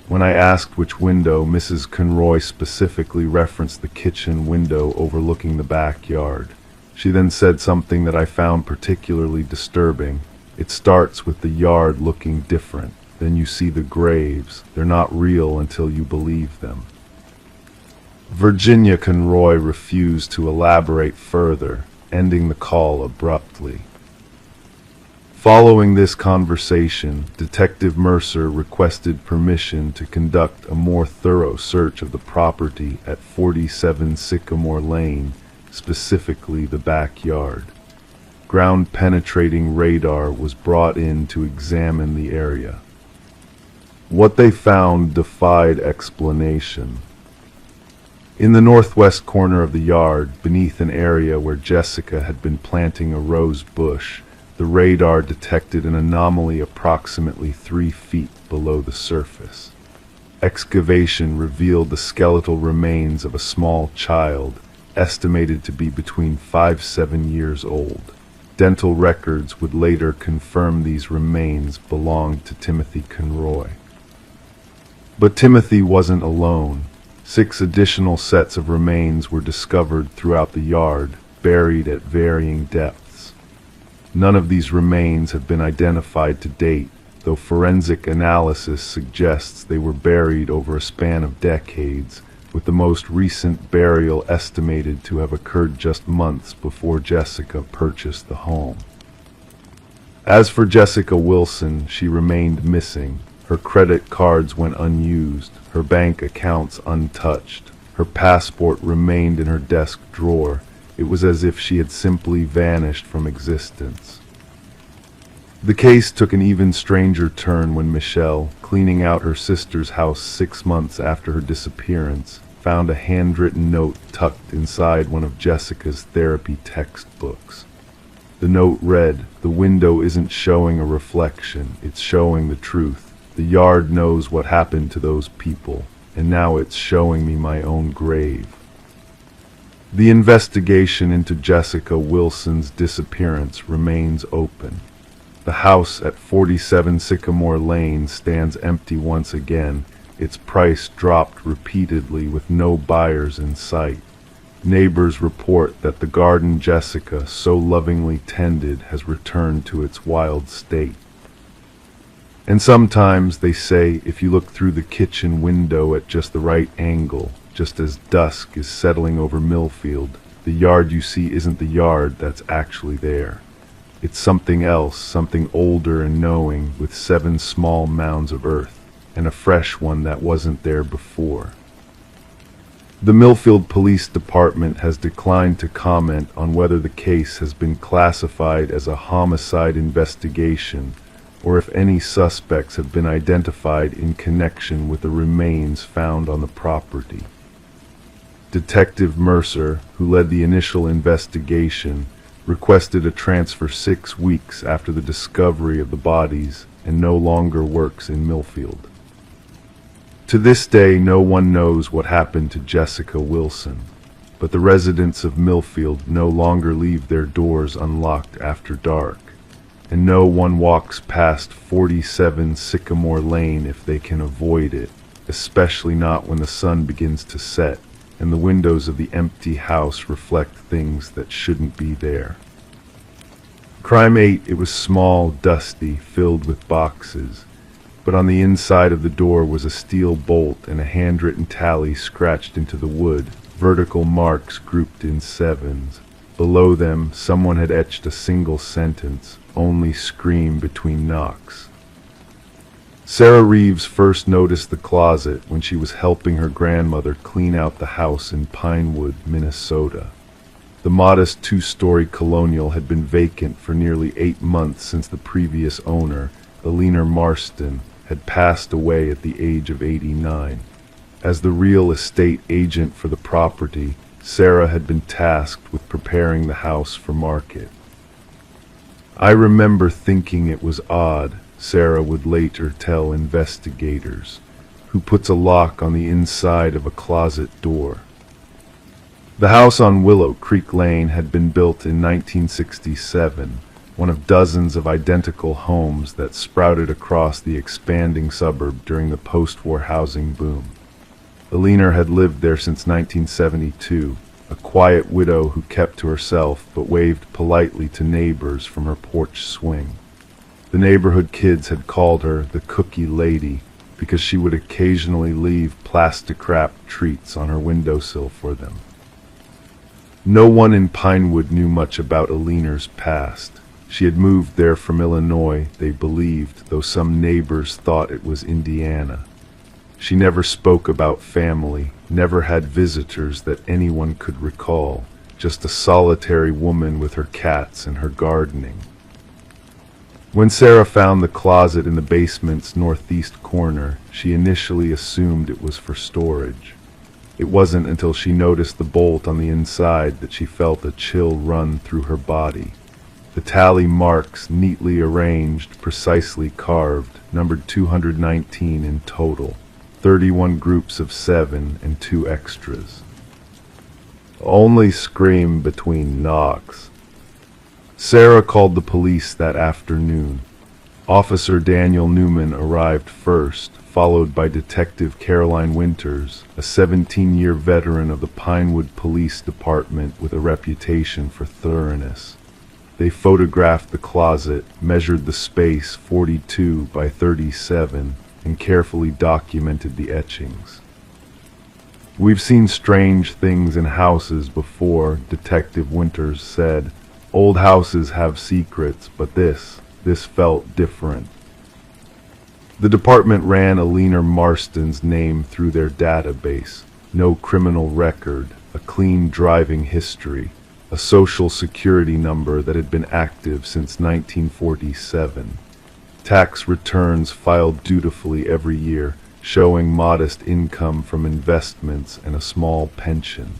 Speaker 1: When I asked which window, Mrs. Conroy specifically referenced the kitchen window overlooking the backyard. She then said something that I found particularly disturbing. It starts with the yard looking different. Then you see the graves. They're not real until you believe them. Virginia Conroy refused to elaborate further, ending the call abruptly. Following this conversation, Detective Mercer requested permission to conduct a more thorough search of the property at 47 Sycamore Lane, specifically the backyard. Ground-penetrating radar was brought in to examine the area. What they found defied explanation. In the northwest corner of the yard, beneath an area where Jessica had been planting a rose bush, the radar detected an anomaly approximately 3 feet below the surface. Excavation revealed the skeletal remains of a small child, estimated to be between 5–7 years old. Dental records would later confirm these remains belonged to Timothy Conroy. But Timothy wasn't alone. 6 additional sets of remains were discovered throughout the yard, buried at varying depths. None of these remains have been identified to date, though forensic analysis suggests they were buried over a span of decades, with the most recent burial estimated to have occurred just months before Jessica purchased the home. As for Jessica Wilson, she remained missing. Her credit cards went unused, her bank accounts untouched. Her passport remained in her desk drawer. It was as if she had simply vanished from existence. The case took an even stranger turn when Michelle, cleaning out her sister's house 6 months after her disappearance, found a handwritten note tucked inside one of Jessica's therapy textbooks. The note read, "The window isn't showing a reflection, it's showing the truth. The yard knows what happened to those people, and now it's showing me my own grave." The investigation into Jessica Wilson's disappearance remains open. The house at 47 Sycamore Lane stands empty once again, its price dropped repeatedly with no buyers in sight. Neighbors report that the garden Jessica so lovingly tended has returned to its wild state. And sometimes, they say, if you look through the kitchen window at just the right angle, just as dusk is settling over Millfield, the yard you see isn't the yard that's actually there. It's something else, something older and knowing, with 7 small mounds of earth, and a fresh one that wasn't there before. The Millfield Police Department has declined to comment on whether the case has been classified as a homicide investigation, or if any suspects have been identified in connection with the remains found on the property. Detective Mercer, who led the initial investigation, requested a transfer 6 weeks after the discovery of the bodies and no longer works in Millfield. To this day, no one knows what happened to Jessica Wilson, but the residents of Millfield no longer leave their doors unlocked after dark, and no one walks past 47 Sycamore Lane if they can avoid it, especially not when the sun begins to set and the windows of the empty house reflect things that shouldn't be there. Crime 8, it was small, dusty, filled with boxes, but on the inside of the door was a steel bolt and a handwritten tally scratched into the wood, vertical marks grouped in 7s. Below them, someone had etched a single sentence, "Only scream between knocks." Sarah Reeves first noticed the closet when she was helping her grandmother clean out the house in Pinewood, Minnesota. The modest 2-story colonial had been vacant for nearly 8 months since the previous owner, Alina Marston, had passed away at the age of 89. As the real estate agent for the property, Sarah had been tasked with preparing the house for market. "I remember thinking it was odd," Sarah would later tell investigators, "who puts a lock on the inside of a closet door." The house on Willow Creek Lane had been built in 1967, one of dozens of identical homes that sprouted across the expanding suburb during the post-war housing boom. Alina had lived there since 1972, a quiet widow who kept to herself but waved politely to neighbors from her porch swing. The neighborhood kids had called her the Cookie Lady because she would occasionally leave plastic-wrapped treats on her windowsill for them. No one in Pinewood knew much about Alina's past. She had moved there from Illinois, they believed, though some neighbors thought it was Indiana. She never spoke about family, never had visitors that anyone could recall, just a solitary woman with her cats and her gardening. When Sarah found the closet in the basement's northeast corner, she initially assumed it was for storage. It wasn't until she noticed the bolt on the inside that she felt a chill run through her body. The tally marks, neatly arranged, precisely carved, numbered 219 in total, 31 groups of 7 and 2 extras. Only scream between knocks. Sarah called the police that afternoon. Officer Daniel Newman arrived first, followed by Detective Caroline Winters, a 17-year veteran of the Pinewood Police Department with a reputation for thoroughness. They photographed the closet, measured the space 42 by 37, and carefully documented the etchings. "We've seen strange things in houses before," Detective Winters said. "Old houses have secrets, but this felt different." The department ran Alina Marston's name through their database. No criminal record, a clean driving history, a social security number that had been active since 1947. Tax returns filed dutifully every year, showing modest income from investments and a small pension.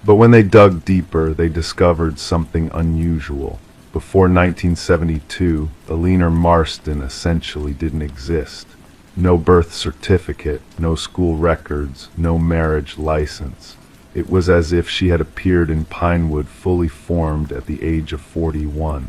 Speaker 1: But when they dug deeper, they discovered something unusual. Before 1972, Alina Marston essentially didn't exist. No birth certificate, no school records, no marriage license. It was as if she had appeared in Pinewood fully formed at the age of 41.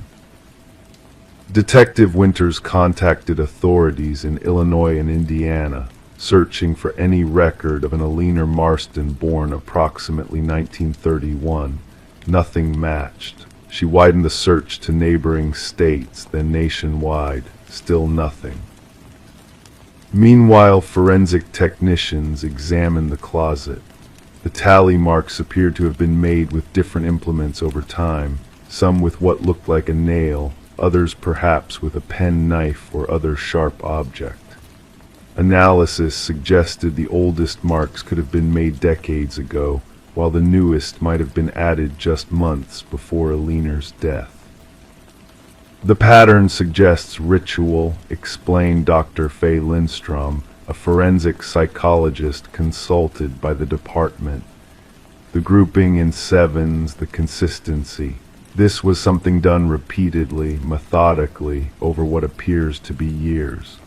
Speaker 1: Detective Winters contacted authorities in Illinois and Indiana, searching for any record of an Alina Marston born approximately 1931. Nothing matched. She widened the search to neighboring states, then nationwide. Still nothing. Meanwhile, forensic technicians examined the closet. The tally marks appeared to have been made with different implements over time, some with what looked like a nail, others perhaps with a penknife or other sharp object. Analysis suggested the oldest marks could have been made decades ago, while the newest might have been added just months before Alina's death. "The pattern suggests ritual," explained Dr. Faye Lindstrom, a forensic psychologist consulted by the department. "The grouping in sevens, the consistency. This was something done repeatedly, methodically, over what appears to be years."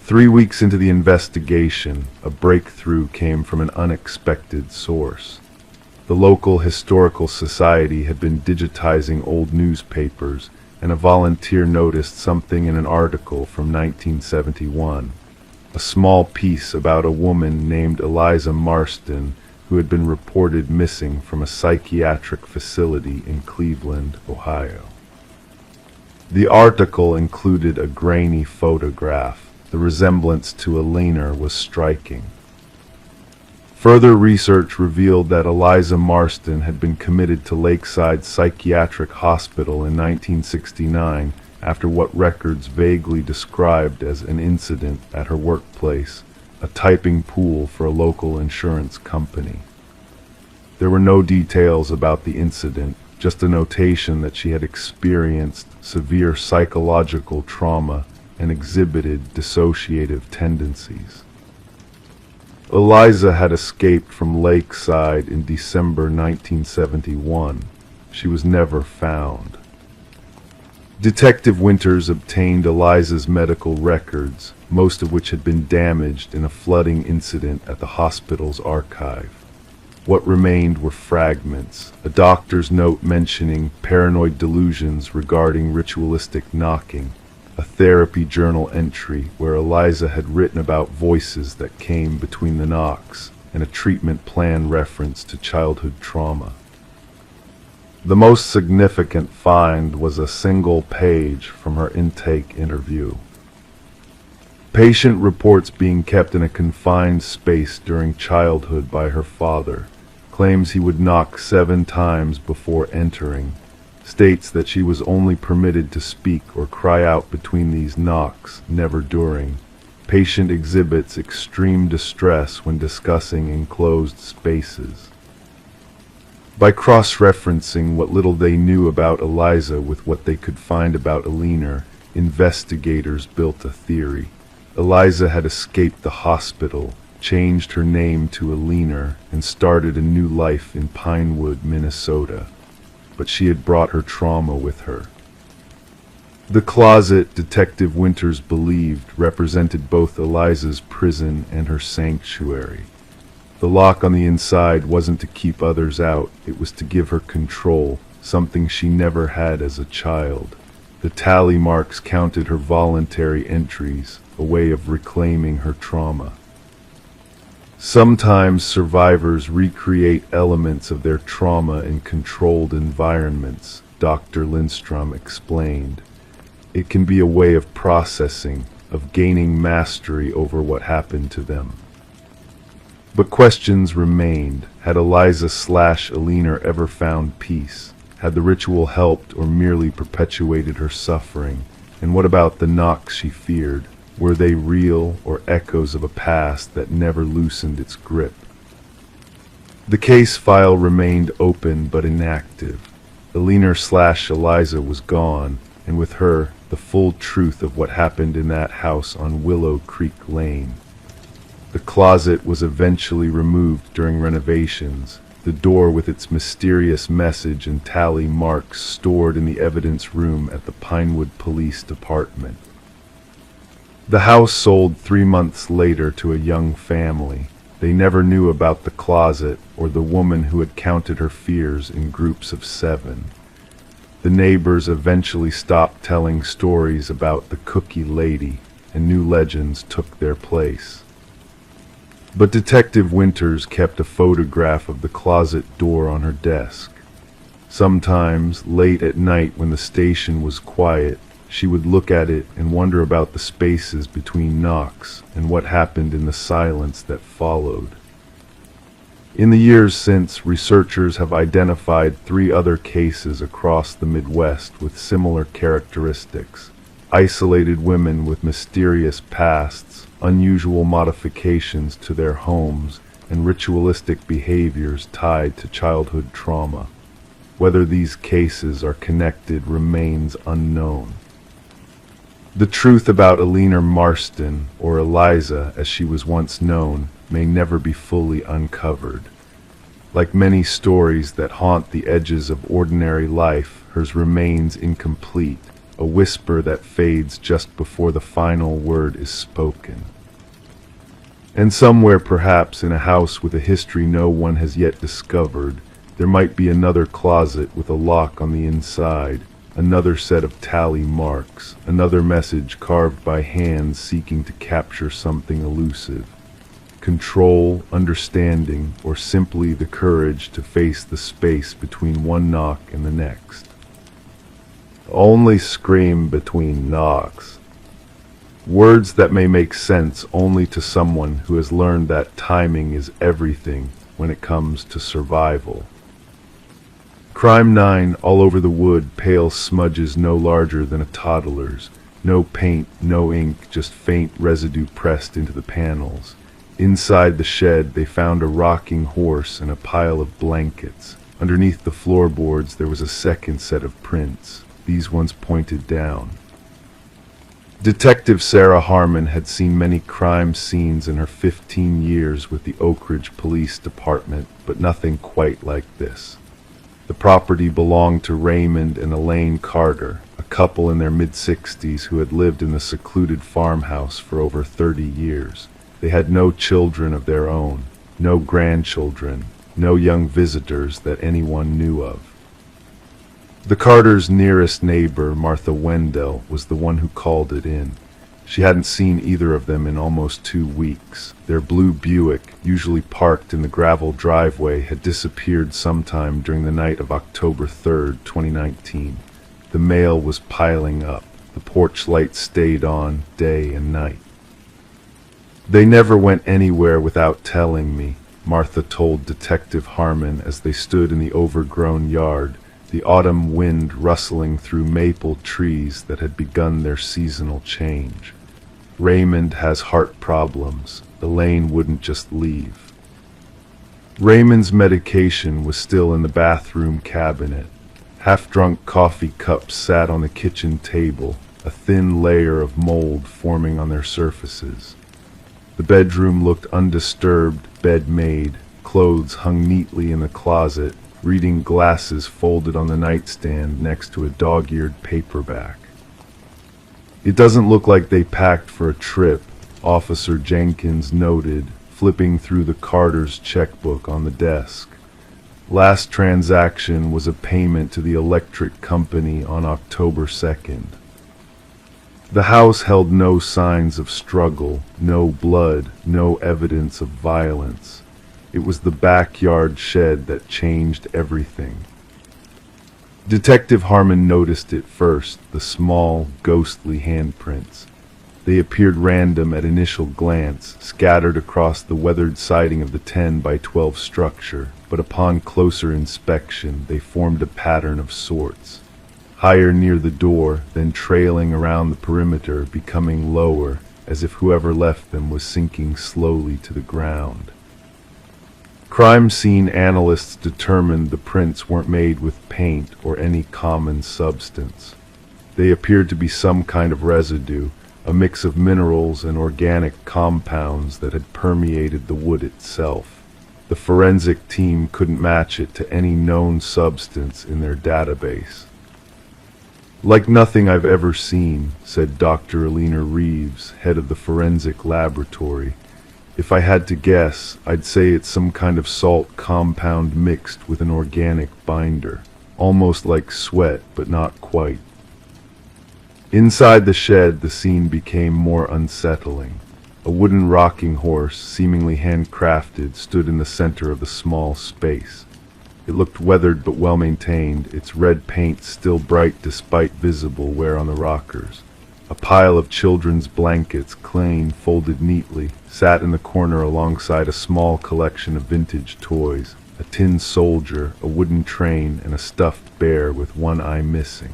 Speaker 1: 3 weeks into the investigation, a breakthrough came from an unexpected source. The local historical society had been digitizing old newspapers, and a volunteer noticed something in an article from 1971. A small piece about a woman named Eliza Marston who had been reported missing from a psychiatric facility in Cleveland, Ohio. The article included a grainy photograph. The resemblance to Alina was striking. Further research revealed that Eliza Marston had been committed to Lakeside Psychiatric Hospital in 1969 after what records vaguely described as an incident at her workplace, a typing pool for a local insurance company. There were no details about the incident, just a notation that she had experienced severe psychological trauma and exhibited dissociative tendencies. Eliza had escaped from Lakeside in December 1971. She was never found. Detective Winters obtained Eliza's medical records, most of which had been damaged in a flooding incident at the hospital's archive. What remained were fragments, a doctor's note mentioning paranoid delusions regarding ritualistic knocking, a therapy journal entry where Eliza had written about voices that came between the knocks, and a treatment plan reference to childhood trauma. The most significant find was a single page from her intake interview. Patient reports being kept in a confined space during childhood by her father, claims he would knock 7 times before entering, states that she was only permitted to speak or cry out between these knocks, never during. Patient exhibits extreme distress when discussing enclosed spaces. By cross-referencing what little they knew about Eliza with what they could find about Alina, investigators built a theory. Eliza had escaped the hospital, changed her name to Alina, and started a new life in Pinewood, Minnesota. But she had brought her trauma with her. The closet, Detective Winters believed, represented both Eliza's prison and her sanctuary. The lock on the inside wasn't to keep others out, it was to give her control, something she never had as a child. The tally marks counted her voluntary entries, a way of reclaiming her trauma. Sometimes survivors recreate elements of their trauma in controlled environments, Dr. Lindstrom explained. It can be a way of processing, of gaining mastery over what happened to them. But questions remained. Had Eliza/Alina ever found peace? Had the ritual helped or merely perpetuated her suffering? And what about the knocks she feared? Were they real or echoes of a past that never loosened its grip? The case file remained open but inactive. Alina/Eliza was gone, and with her, the full truth of what happened in that house on Willow Creek Lane. The closet was eventually removed during renovations, the door with its mysterious message and tally marks stored in the evidence room at the Pinewood Police Department. The house sold 3 months later to a young family. They never knew about the closet or the woman who had counted her fears in groups of 7. The neighbors eventually stopped telling stories about the cookie lady, and new legends took their place. But Detective Winters kept a photograph of the closet door on her desk. Sometimes, late at night when the station was quiet, she would look at it and wonder about the spaces between knocks and what happened in the silence that followed. In the years since, researchers have identified 3 other cases across the Midwest with similar characteristics. Isolated women with mysterious pasts, unusual modifications to their homes, and ritualistic behaviors tied to childhood trauma. Whether these cases are connected remains unknown. The truth about Alina Marston, or Eliza as she was once known, may never be fully uncovered. Like many stories that haunt the edges of ordinary life, hers remains incomplete, a whisper that fades just before the final word is spoken. And somewhere, perhaps in a house with a history no one has yet discovered, there might be another closet with a lock on the inside, another set of tally marks, another message carved by hands seeking to capture something elusive. Control, understanding, or simply the courage to face the space between one knock and the next. Only scream between knocks. Words that may make sense only to someone who has learned that timing is everything when it comes to survival. Crime 9, all over the wood, pale smudges no larger than a toddler's. No paint, no ink, just faint residue pressed into the panels. Inside the shed, they found a rocking horse and a pile of blankets. Underneath the floorboards there was a second set of prints. These ones pointed down. Detective Sarah Harmon had seen many crime scenes in her 15 years with the Oak Ridge Police Department, but nothing quite like this. The property belonged to Raymond and Elaine Carter, a couple in their mid-60s who had lived in the secluded farmhouse for over 30 years. They had no children of their own, no grandchildren, no young visitors that anyone knew of. The Carters' nearest neighbor, Martha Wendell, was the one who called it in. She hadn't seen either of them in almost 2 weeks. Their blue Buick, usually parked in the gravel driveway, had disappeared sometime during the night of October 3rd, 2019. The mail was piling up. The porch light stayed on day and night. "They never went anywhere without telling me," Martha told Detective Harmon as they stood in the overgrown yard, the autumn wind rustling through maple trees that had begun their seasonal change. "Raymond has heart problems. Elaine wouldn't just leave." Raymond's medication was still in the bathroom cabinet. Half-drunk coffee cups sat on the kitchen table, a thin layer of mold forming on their surfaces. The bedroom looked undisturbed, bed made, clothes hung neatly in the closet, reading glasses folded on the nightstand next to a dog-eared paperback. "It doesn't look like they packed for a trip," Officer Jenkins noted, flipping through the Carters' checkbook on the desk. "Last transaction was a payment to the electric company on October 2nd. The house held no signs of struggle, no blood, no evidence of violence. It was the backyard shed that changed everything." Detective Harmon noticed it first, the small, ghostly handprints. They appeared random at initial glance, scattered across the weathered siding of the 10 by 12 structure, but upon closer inspection they formed a pattern of sorts. Higher near the door, then trailing around the perimeter, becoming lower, as if whoever left them was sinking slowly to the ground. Crime scene analysts determined the prints weren't made with paint or any common substance. They appeared to be some kind of residue, a mix of minerals and organic compounds that had permeated the wood itself. The forensic team couldn't match it to any known substance in their database. "Like nothing I've ever seen," said Dr. Alina Reeves, head of the forensic laboratory. "If I had to guess, I'd say it's some kind of salt compound mixed with an organic binder, almost like sweat, but not quite." Inside the shed, the scene became more unsettling. A wooden rocking horse, seemingly handcrafted, stood in the center of the small space. It looked weathered but well-maintained, its red paint still bright despite visible wear on the rockers. A pile of children's blankets, clean, folded neatly, sat in the corner alongside a small collection of vintage toys, a tin soldier, a wooden train, and a stuffed bear with one eye missing.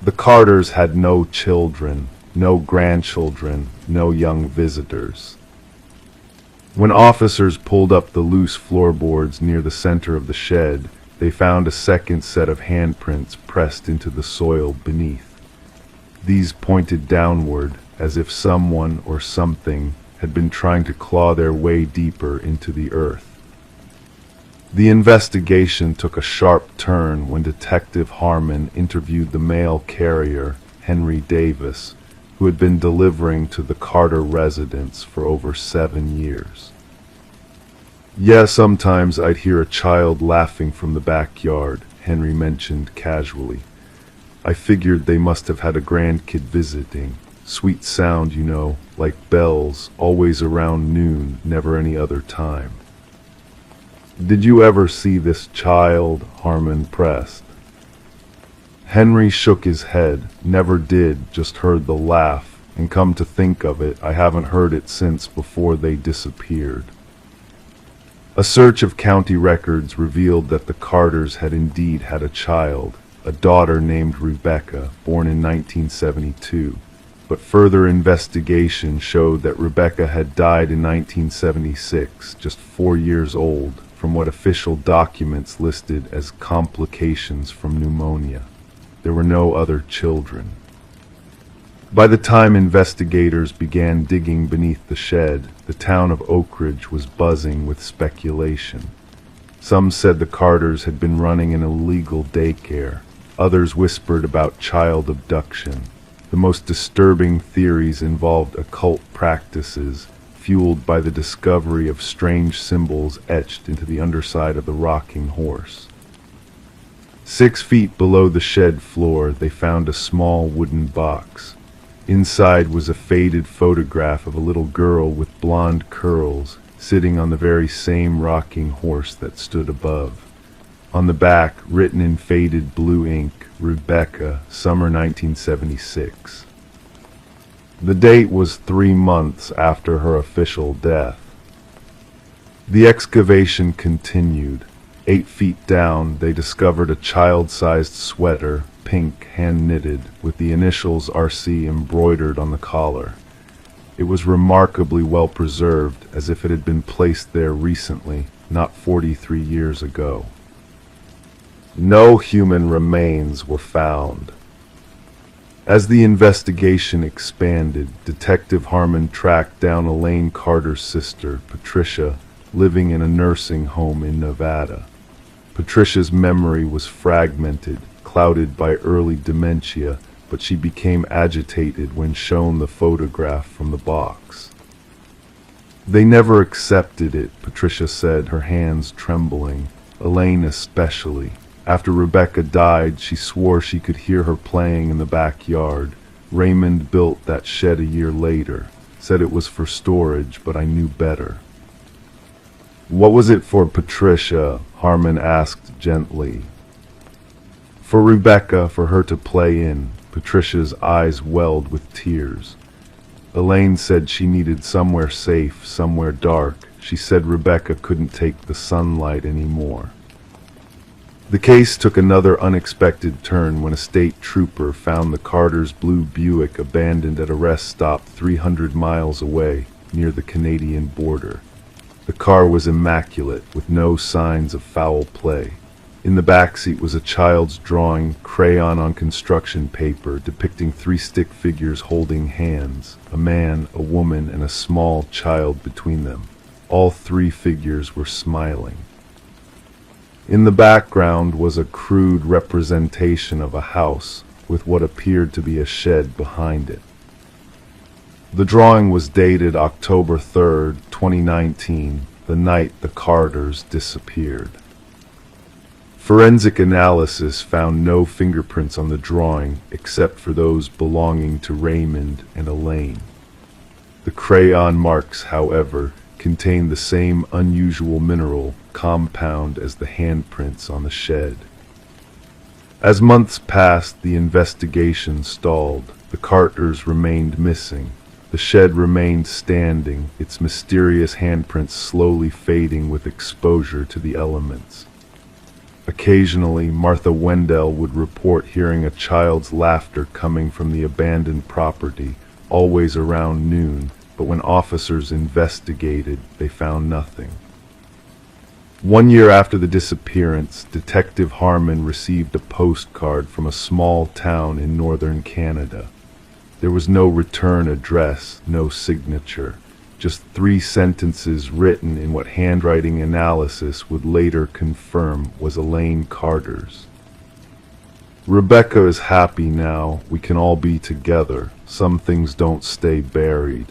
Speaker 1: The Carters had no children, no grandchildren, no young visitors. When officers pulled up the loose floorboards near the center of the shed, they found a second set of handprints pressed into the soil beneath. These pointed downward, as if someone or something had been trying to claw their way deeper into the earth. The investigation took a sharp turn when Detective Harmon interviewed the mail carrier, Henry Davis, who had been delivering to the Carter residence for over 7 years. "Yeah, sometimes I'd hear a child laughing from the backyard," Henry mentioned casually. "I figured they must have had a grandkid visiting. Sweet sound, you know, like bells, always around noon, never any other time." "Did you ever see this child?" Harmon pressed. Henry shook his head. "Never did, just heard the laugh, and come to think of it, I haven't heard it since before they disappeared." A search of county records revealed that the Carters had indeed had a child, a daughter named Rebecca, born in 1972. But further investigation showed that Rebecca had died in 1976, just 4 years old, from what official documents listed as complications from pneumonia. There were no other children. By the time investigators began digging beneath the shed, the town of Oak Ridge was buzzing with speculation. Some said the Carters had been running an illegal daycare. Others whispered about child abduction. The most disturbing theories involved occult practices, fueled by the discovery of strange symbols etched into the underside of the rocking horse. 6 feet below the shed floor, they found a small wooden box. Inside was a faded photograph of a little girl with blonde curls, sitting on the very same rocking horse that stood above. On the back, written in faded blue ink, Rebecca, summer 1976. The date was 3 months after her official death. The excavation continued. 8 feet down, they discovered a child-sized sweater, pink, hand-knitted, with the initials RC embroidered on the collar. It was remarkably well preserved, as if it had been placed there recently, not 43 years ago. No human remains were found. As the investigation expanded, Detective Harmon tracked down Elaine Carter's sister, Patricia, living in a nursing home in Nevada. Patricia's memory was fragmented, clouded by early dementia, but she became agitated when shown the photograph from the box. "They never accepted it," Patricia said, her hands trembling, Elaine especially. After Rebecca died, she swore she could hear her playing in the backyard. Raymond built that shed a year later, said it was for storage, but I knew better. "What was it for Patricia?" Harmon asked gently. "For Rebecca, for her to play in." Patricia's eyes welled with tears. Elaine said she needed somewhere safe, somewhere dark. She said Rebecca couldn't take the sunlight anymore. The case took another unexpected turn when a state trooper found the Carters' blue Buick abandoned at a rest stop 300 miles away, near the Canadian border. The car was immaculate, with no signs of foul play. In the backseat was a child's drawing, crayon on construction paper, depicting 3 stick figures holding hands, a man, a woman, and a small child between them. All 3 figures were smiling. In the background was a crude representation of a house, with what appeared to be a shed behind it. The drawing was dated October 3rd, 2019, the night the Carters disappeared. Forensic analysis found no fingerprints on the drawing except for those belonging to Raymond and Elaine. The crayon marks, however, contained the same unusual mineral compound as the handprints on the shed. As months passed, the investigation stalled. The Carters remained missing. The shed remained standing, its mysterious handprints slowly fading with exposure to the elements. Occasionally, Martha Wendell would report hearing a child's laughter coming from the abandoned property, always around noon, but when officers investigated, they found nothing. 1 year after the disappearance, Detective Harmon received a postcard from a small town in northern Canada. There was no return address, no signature, just 3 sentences written in what handwriting analysis would later confirm was Elaine Carter's. "Rebecca is happy now. We can all be together. Some things don't stay buried."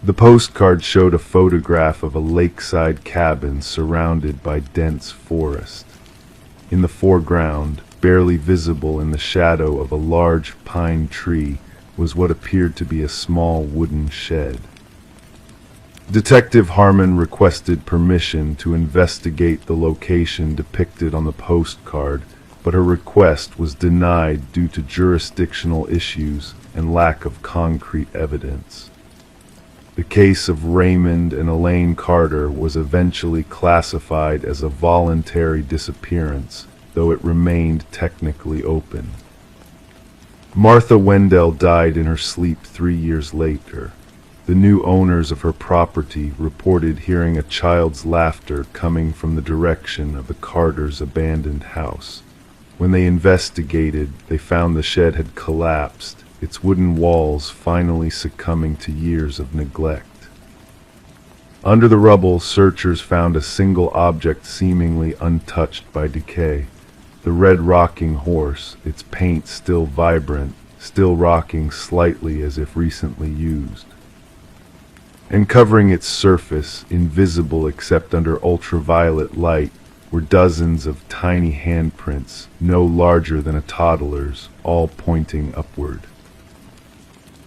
Speaker 1: The postcard showed a photograph of a lakeside cabin surrounded by dense forest. In the foreground, barely visible in the shadow of a large pine tree, was what appeared to be a small wooden shed. Detective Harmon requested permission to investigate the location depicted on the postcard, but her request was denied due to jurisdictional issues and lack of concrete evidence. The case of Raymond and Elaine Carter was eventually classified as a voluntary disappearance, though it remained technically open. Martha Wendell died in her sleep 3 years later. The new owners of her property reported hearing a child's laughter coming from the direction of the Carters' abandoned house. When they investigated, they found the shed had collapsed, its wooden walls finally succumbing to years of neglect. Under the rubble, searchers found a single object seemingly untouched by decay. The red rocking horse, its paint still vibrant, still rocking slightly as if recently used. And covering its surface, invisible except under ultraviolet light, were dozens of tiny handprints, no larger than a toddler's, all pointing upward.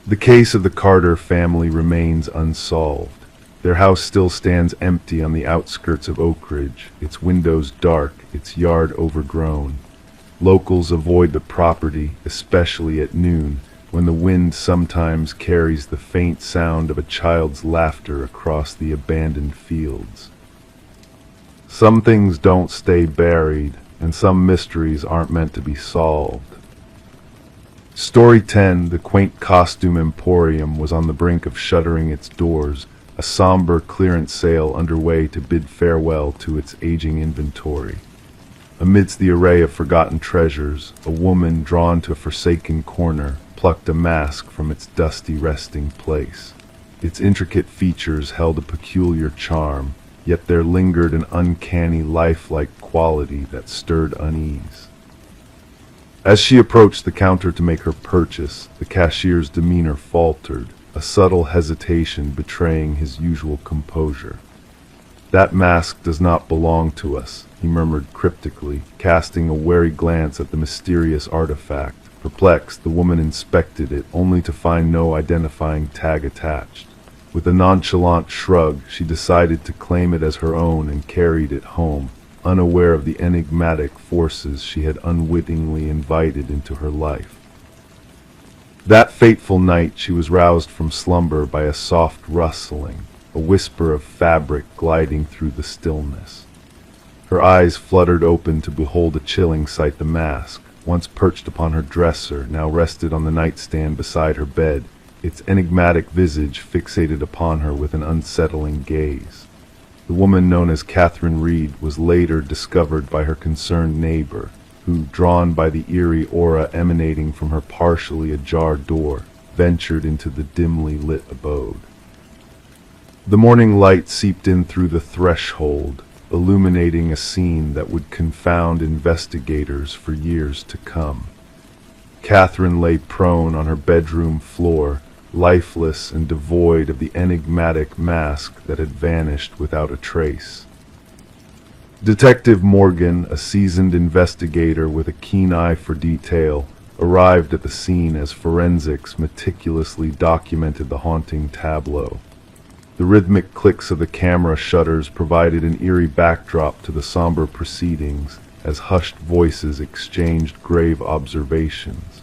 Speaker 1: The case of the Carter family remains unsolved. Their house still stands empty on the outskirts of Oak Ridge, its windows dark, its yard overgrown. Locals avoid the property, especially at noon, when the wind sometimes carries the faint sound of a child's laughter across the abandoned fields. Some things don't stay buried, and some mysteries aren't meant to be solved. Story 10, the quaint costume emporium, was on the brink of shuttering its doors, a somber clearance sale underway to bid farewell to its aging inventory. Amidst the array of forgotten treasures, a woman drawn to a forsaken corner plucked a mask from its dusty resting place. Its intricate features held a peculiar charm, yet there lingered an uncanny lifelike quality that stirred unease. As she approached the counter to make her purchase, the cashier's demeanor faltered, a subtle hesitation betraying his usual composure. "That mask does not belong to us," he murmured cryptically, casting a wary glance at the mysterious artifact. Perplexed, the woman inspected it, only to find no identifying tag attached. With a nonchalant shrug, she decided to claim it as her own and carried it home, unaware of the enigmatic forces she had unwittingly invited into her life. That fateful night she was roused from slumber by a soft rustling, a whisper of fabric gliding through the stillness. Her eyes fluttered open to behold a chilling sight. The mask, once perched upon her dresser, now rested on the nightstand beside her bed, its enigmatic visage fixated upon her with an unsettling gaze. The woman known as Catherine Reed was later discovered by her concerned neighbor, who, drawn by the eerie aura emanating from her partially ajar door, ventured into the dimly lit abode. The morning light seeped in through the threshold, illuminating a scene that would confound investigators for years to come. Catherine lay prone on her bedroom floor, lifeless and devoid of the enigmatic mask that had vanished without a trace. Detective Morgan, a seasoned investigator with a keen eye for detail, arrived at the scene as forensics meticulously documented the haunting tableau. The rhythmic clicks of the camera shutters provided an eerie backdrop to the somber proceedings as hushed voices exchanged grave observations.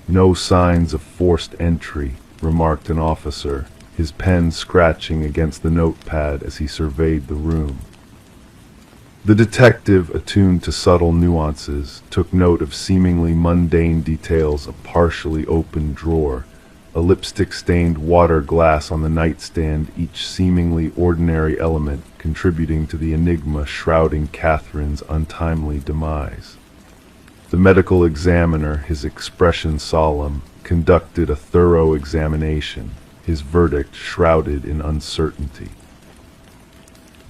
Speaker 1: "No signs of forced entry," remarked an officer, his pen scratching against the notepad as he surveyed the room. The detective, attuned to subtle nuances, took note of seemingly mundane details: a partially open drawer, a lipstick-stained water glass on the nightstand, each seemingly ordinary element contributing to the enigma shrouding Catherine's untimely demise. The medical examiner, his expression solemn, conducted a thorough examination, his verdict shrouded in uncertainty.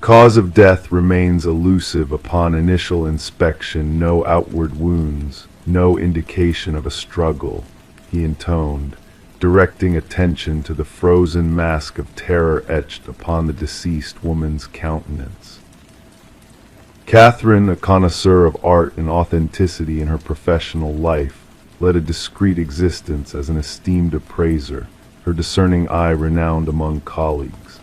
Speaker 1: Cause of death remains elusive upon initial inspection. No outward wounds, no indication of a struggle, he intoned, directing attention to the frozen mask of terror etched upon the deceased woman's countenance. Catherine, a connoisseur of art and authenticity in her professional life, led a discreet existence as an esteemed appraiser, her discerning eye renowned among colleagues.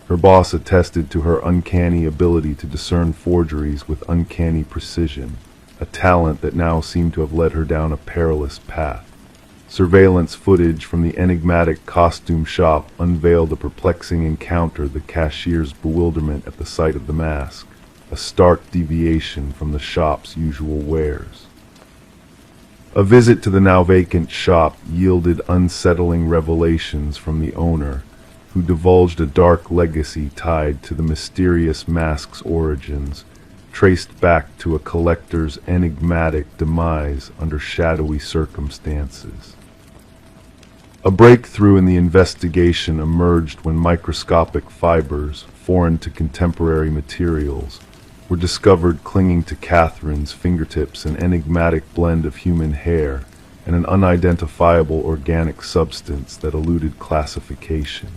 Speaker 1: Her boss attested to her uncanny ability to discern forgeries with uncanny precision, a talent that now seemed to have led her down a perilous path. Surveillance footage from the enigmatic costume shop unveiled a perplexing encounter: the cashier's bewilderment at the sight of the mask, a stark deviation from the shop's usual wares. A visit to the now vacant shop yielded unsettling revelations from the owner, who divulged a dark legacy tied to the mysterious mask's origins, traced back to a collector's enigmatic demise under shadowy circumstances. A breakthrough in the investigation emerged when microscopic fibers, foreign to contemporary materials, were discovered clinging to Catherine's fingertips, an enigmatic blend of human hair and an unidentifiable organic substance that eluded classification.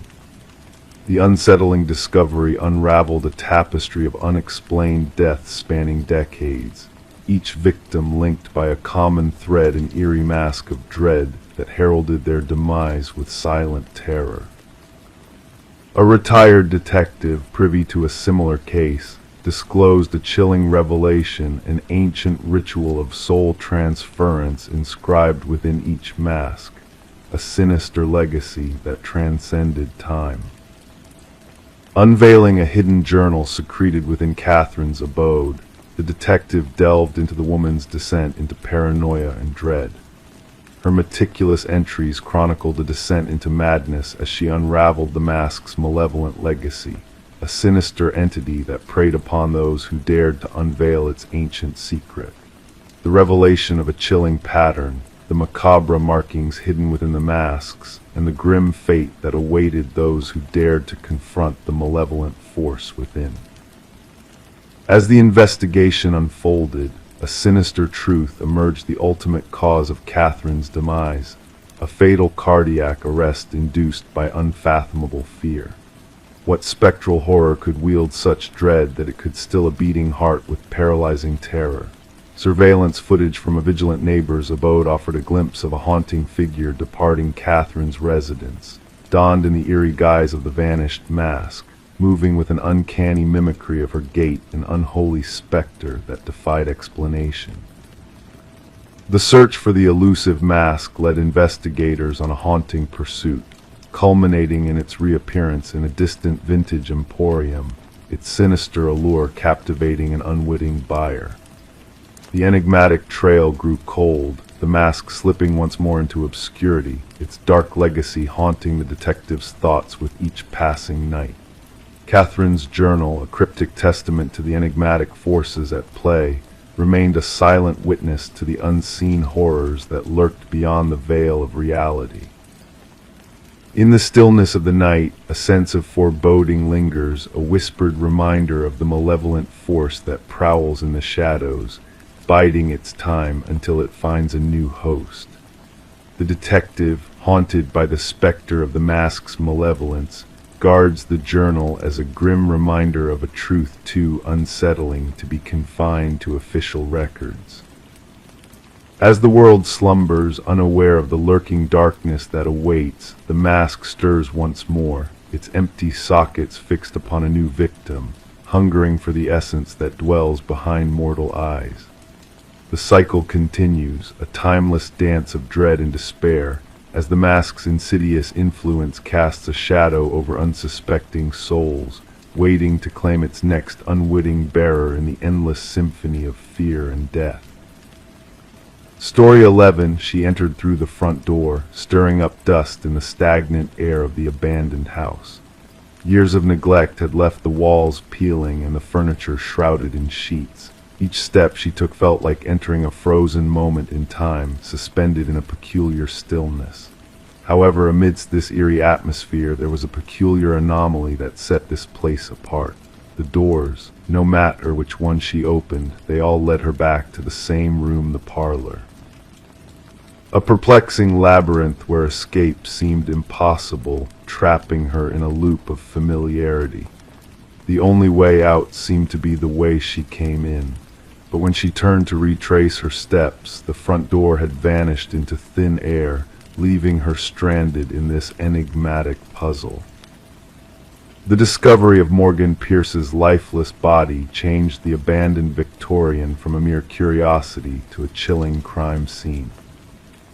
Speaker 1: The unsettling discovery unraveled a tapestry of unexplained deaths spanning decades, each victim linked by a common thread, an eerie mask of dread that heralded their demise with silent terror. A retired detective privy to a similar case disclosed a chilling revelation, an ancient ritual of soul transference inscribed within each mask, a sinister legacy that transcended time. Unveiling a hidden journal secreted within Catherine's abode, the detective delved into the woman's descent into paranoia and dread. Her meticulous entries chronicled a descent into madness as she unraveled the mask's malevolent legacy, a sinister entity that preyed upon those who dared to unveil its ancient secret. The revelation of a chilling pattern, the macabre markings hidden within the masks, and the grim fate that awaited those who dared to confront the malevolent force within. As the investigation unfolded, a sinister truth emerged: the ultimate cause of Catherine's demise, a fatal cardiac arrest induced by unfathomable fear. What spectral horror could wield such dread that it could still a beating heart with paralyzing terror? Surveillance footage from a vigilant neighbor's abode offered a glimpse of a haunting figure departing Catherine's residence, donned in the eerie guise of the vanished mask, moving with an uncanny mimicry of her gait, an unholy specter that defied explanation. The search for the elusive mask led investigators on a haunting pursuit, culminating in its reappearance in a distant vintage emporium, its sinister allure captivating an unwitting buyer. The enigmatic trail grew cold, the mask slipping once more into obscurity, its dark legacy haunting the detective's thoughts with each passing night. Catherine's journal, a cryptic testament to the enigmatic forces at play, remained a silent witness to the unseen horrors that lurked beyond the veil of reality. In the stillness of the night, a sense of foreboding lingers, a whispered reminder of the malevolent force that prowls in the shadows, biding its time until it finds a new host. The detective, haunted by the specter of the mask's malevolence, guards the journal as a grim reminder of a truth too unsettling to be confined to official records. As the world slumbers, unaware of the lurking darkness that awaits, the mask stirs once more, its empty sockets fixed upon a new victim, hungering for the essence that dwells behind mortal eyes. The cycle continues, a timeless dance of dread and despair, as the mask's insidious influence casts a shadow over unsuspecting souls, waiting to claim its next unwitting bearer in the endless symphony of fear and death. Story 11, she entered through the front door, stirring up dust in the stagnant air of the abandoned house. Years of neglect had left the walls peeling and the furniture shrouded in sheets. Each step she took felt like entering a frozen moment in time, suspended in a peculiar stillness. However, amidst this eerie atmosphere, there was a peculiar anomaly that set this place apart. The doors, no matter which one she opened, they all led her back to the same room, the parlor. A perplexing labyrinth where escape seemed impossible, trapping her in a loop of familiarity. The only way out seemed to be the way she came in. But when she turned to retrace her steps, the front door had vanished into thin air, leaving her stranded in this enigmatic puzzle. The discovery of Morgan Pierce's lifeless body changed the abandoned Victorian from a mere curiosity to a chilling crime scene.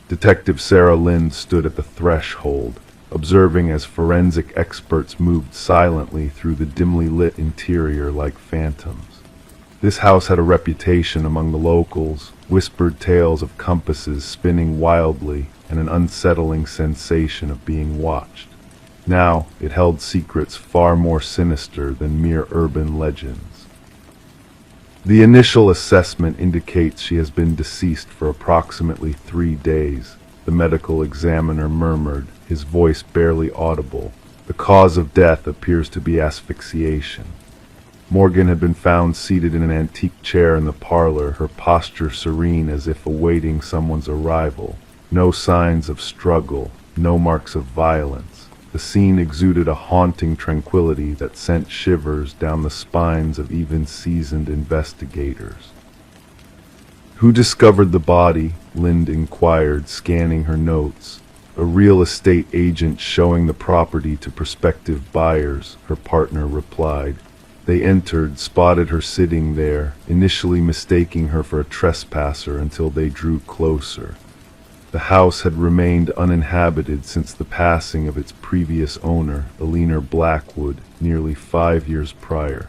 Speaker 1: Detective Sarah Lynn stood at the threshold, observing as forensic experts moved silently through the dimly lit interior like phantoms. This house had a reputation among the locals, whispered tales of compasses spinning wildly, and an unsettling sensation of being watched. Now it held secrets far more sinister than mere urban legends. The initial assessment indicates she has been deceased for approximately 3 days, the medical examiner murmured, his voice barely audible. The cause of death appears to be asphyxiation. Morgan had been found seated in an antique chair in the parlor, her posture serene as if awaiting someone's arrival. No signs of struggle, no marks of violence. The scene exuded a haunting tranquility that sent shivers down the spines of even seasoned investigators. "Who discovered the body?" Lind inquired, scanning her notes. "A real estate agent showing the property to prospective buyers," her partner replied. They entered, spotted her sitting there, initially mistaking her for a trespasser until they drew closer. The house had remained uninhabited since the passing of its previous owner, Eleanor Blackwood, nearly 5 years prior.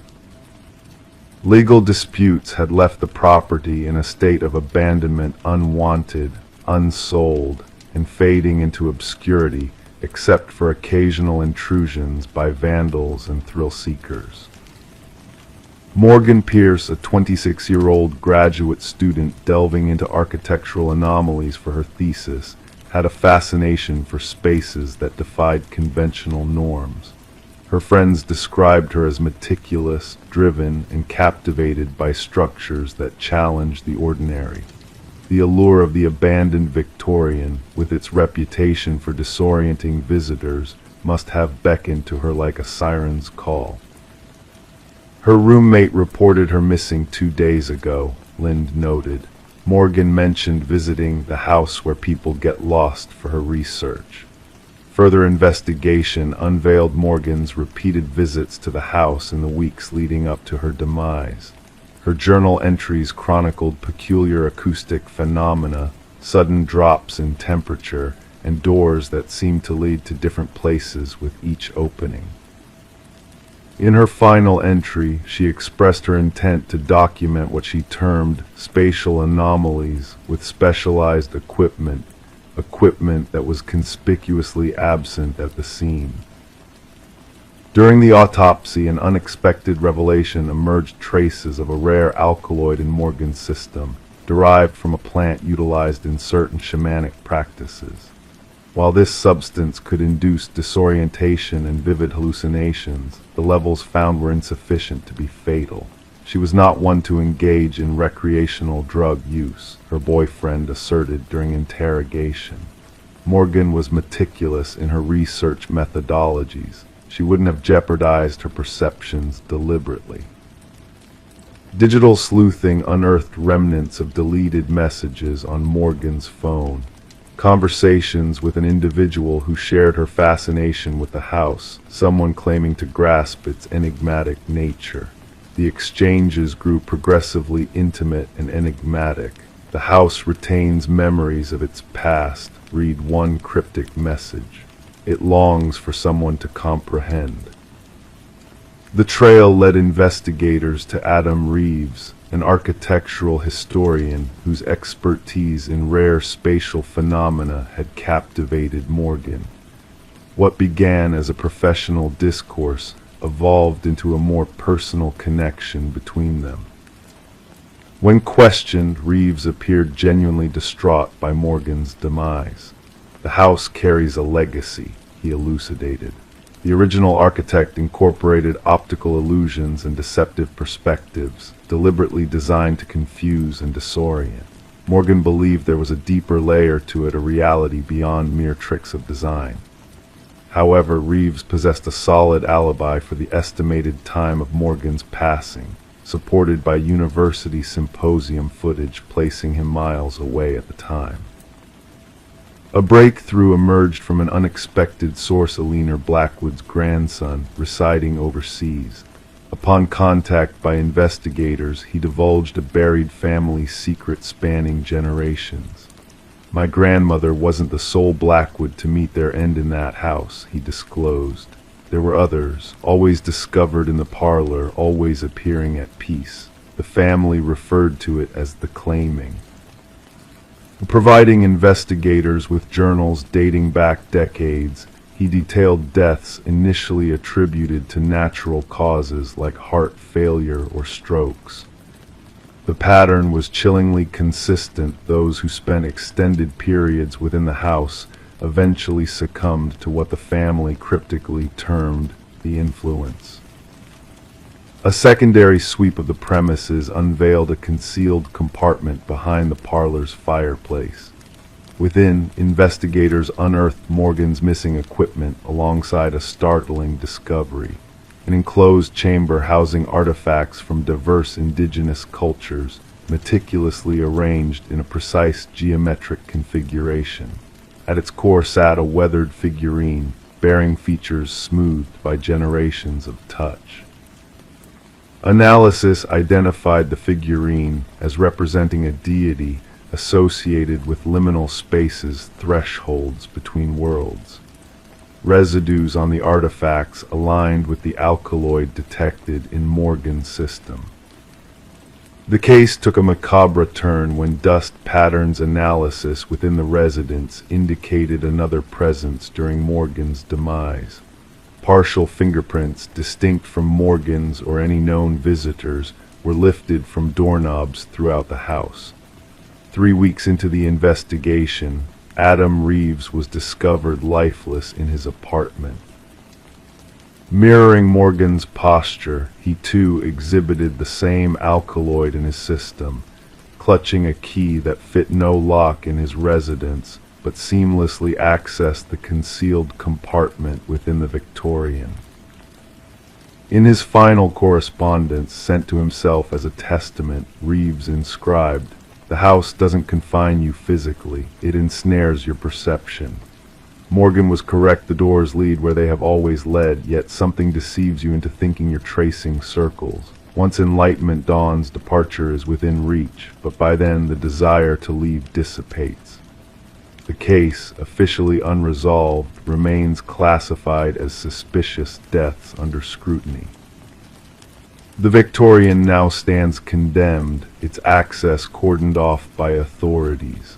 Speaker 1: Legal disputes had left the property in a state of abandonment, unwanted, unsold, and fading into obscurity, except for occasional intrusions by vandals and thrill-seekers. Morgan Pierce, a 26-year-old graduate student delving into architectural anomalies for her thesis, had a fascination for spaces that defied conventional norms. Her friends described her as meticulous, driven, and captivated by structures that challenged the ordinary. The allure of the abandoned Victorian, with its reputation for disorienting visitors, must have beckoned to her like a siren's call. Her roommate reported her missing 2 days ago, Lind noted. Morgan mentioned visiting the house where people get lost for her research. Further investigation unveiled Morgan's repeated visits to the house in the weeks leading up to her demise. Her journal entries chronicled peculiar acoustic phenomena, sudden drops in temperature, and doors that seemed to lead to different places with each opening. In her final entry, she expressed her intent to document what she termed spatial anomalies with specialized equipment that was conspicuously absent at the scene. During the autopsy, an unexpected revelation emerged: traces of a rare alkaloid in Morgan's system, derived from a plant utilized in certain shamanic practices. While this substance could induce disorientation and vivid hallucinations, the levels found were insufficient to be fatal. She was not one to engage in recreational drug use, her boyfriend asserted during interrogation. Morgan was meticulous in her research methodologies. She wouldn't have jeopardized her perceptions deliberately. Digital sleuthing unearthed remnants of deleted messages on Morgan's phone. Conversations with an individual who shared her fascination with the house, someone claiming to grasp its enigmatic nature. The exchanges grew progressively intimate and enigmatic. The house retains memories of its past, read one cryptic message. It longs for someone to comprehend. The trail led investigators to Adam Reeves, an architectural historian whose expertise in rare spatial phenomena had captivated Morgan. What began as a professional discourse evolved into a more personal connection between them. When questioned, Reeves appeared genuinely distraught by Morgan's demise. "The house carries a legacy," he elucidated. The original architect incorporated optical illusions and deceptive perspectives, deliberately designed to confuse and disorient. Morgan believed there was a deeper layer to it, a reality beyond mere tricks of design. However, Reeves possessed a solid alibi for the estimated time of Morgan's passing, supported by university symposium footage placing him miles away at the time. A breakthrough emerged from an unexpected source: Eleanor Blackwood's grandson, residing overseas. Upon contact by investigators, he divulged a buried family secret spanning generations. "My grandmother wasn't the sole Blackwood to meet their end in that house," he disclosed. "There were others, always discovered in the parlor, always appearing at peace. The family referred to it as the claiming." Providing investigators with journals dating back decades, He detailed deaths initially attributed to natural causes like heart failure or strokes. The pattern was chillingly consistent. Those who spent extended periods within the house eventually succumbed to what the family cryptically termed the influence. A secondary sweep of the premises unveiled a concealed compartment behind the parlor's fireplace. Within, investigators unearthed Morgan's missing equipment alongside a startling discovery: an enclosed chamber housing artifacts from diverse indigenous cultures, meticulously arranged in a precise geometric configuration. At its core sat a weathered figurine, bearing features smoothed by generations of touch. Analysis identified the figurine as representing a deity associated with liminal spaces, thresholds between worlds. Residues on the artifacts aligned with the alkaloid detected in Morgan's system. The case took a macabre turn when dust patterns analysis within the residence indicated another presence during Morgan's demise. Partial fingerprints, distinct from Morgan's or any known visitors, were lifted from doorknobs throughout the house. 3 weeks into the investigation, Adam Reeves was discovered lifeless in his apartment. Mirroring Morgan's posture, he too exhibited the same alkaloid in his system, clutching a key that fit no lock in his residence, but seamlessly accessed the concealed compartment within the Victorian. In his final correspondence sent to himself as a testament, Reeves inscribed, "The house doesn't confine you physically, it ensnares your perception. Morgan was correct, the doors lead where they have always led, yet something deceives you into thinking you're tracing circles. Once enlightenment dawns, departure is within reach, but by then the desire to leave dissipates." The case, officially unresolved, remains classified as suspicious deaths under scrutiny. The Victorian now stands condemned, its access cordoned off by authorities.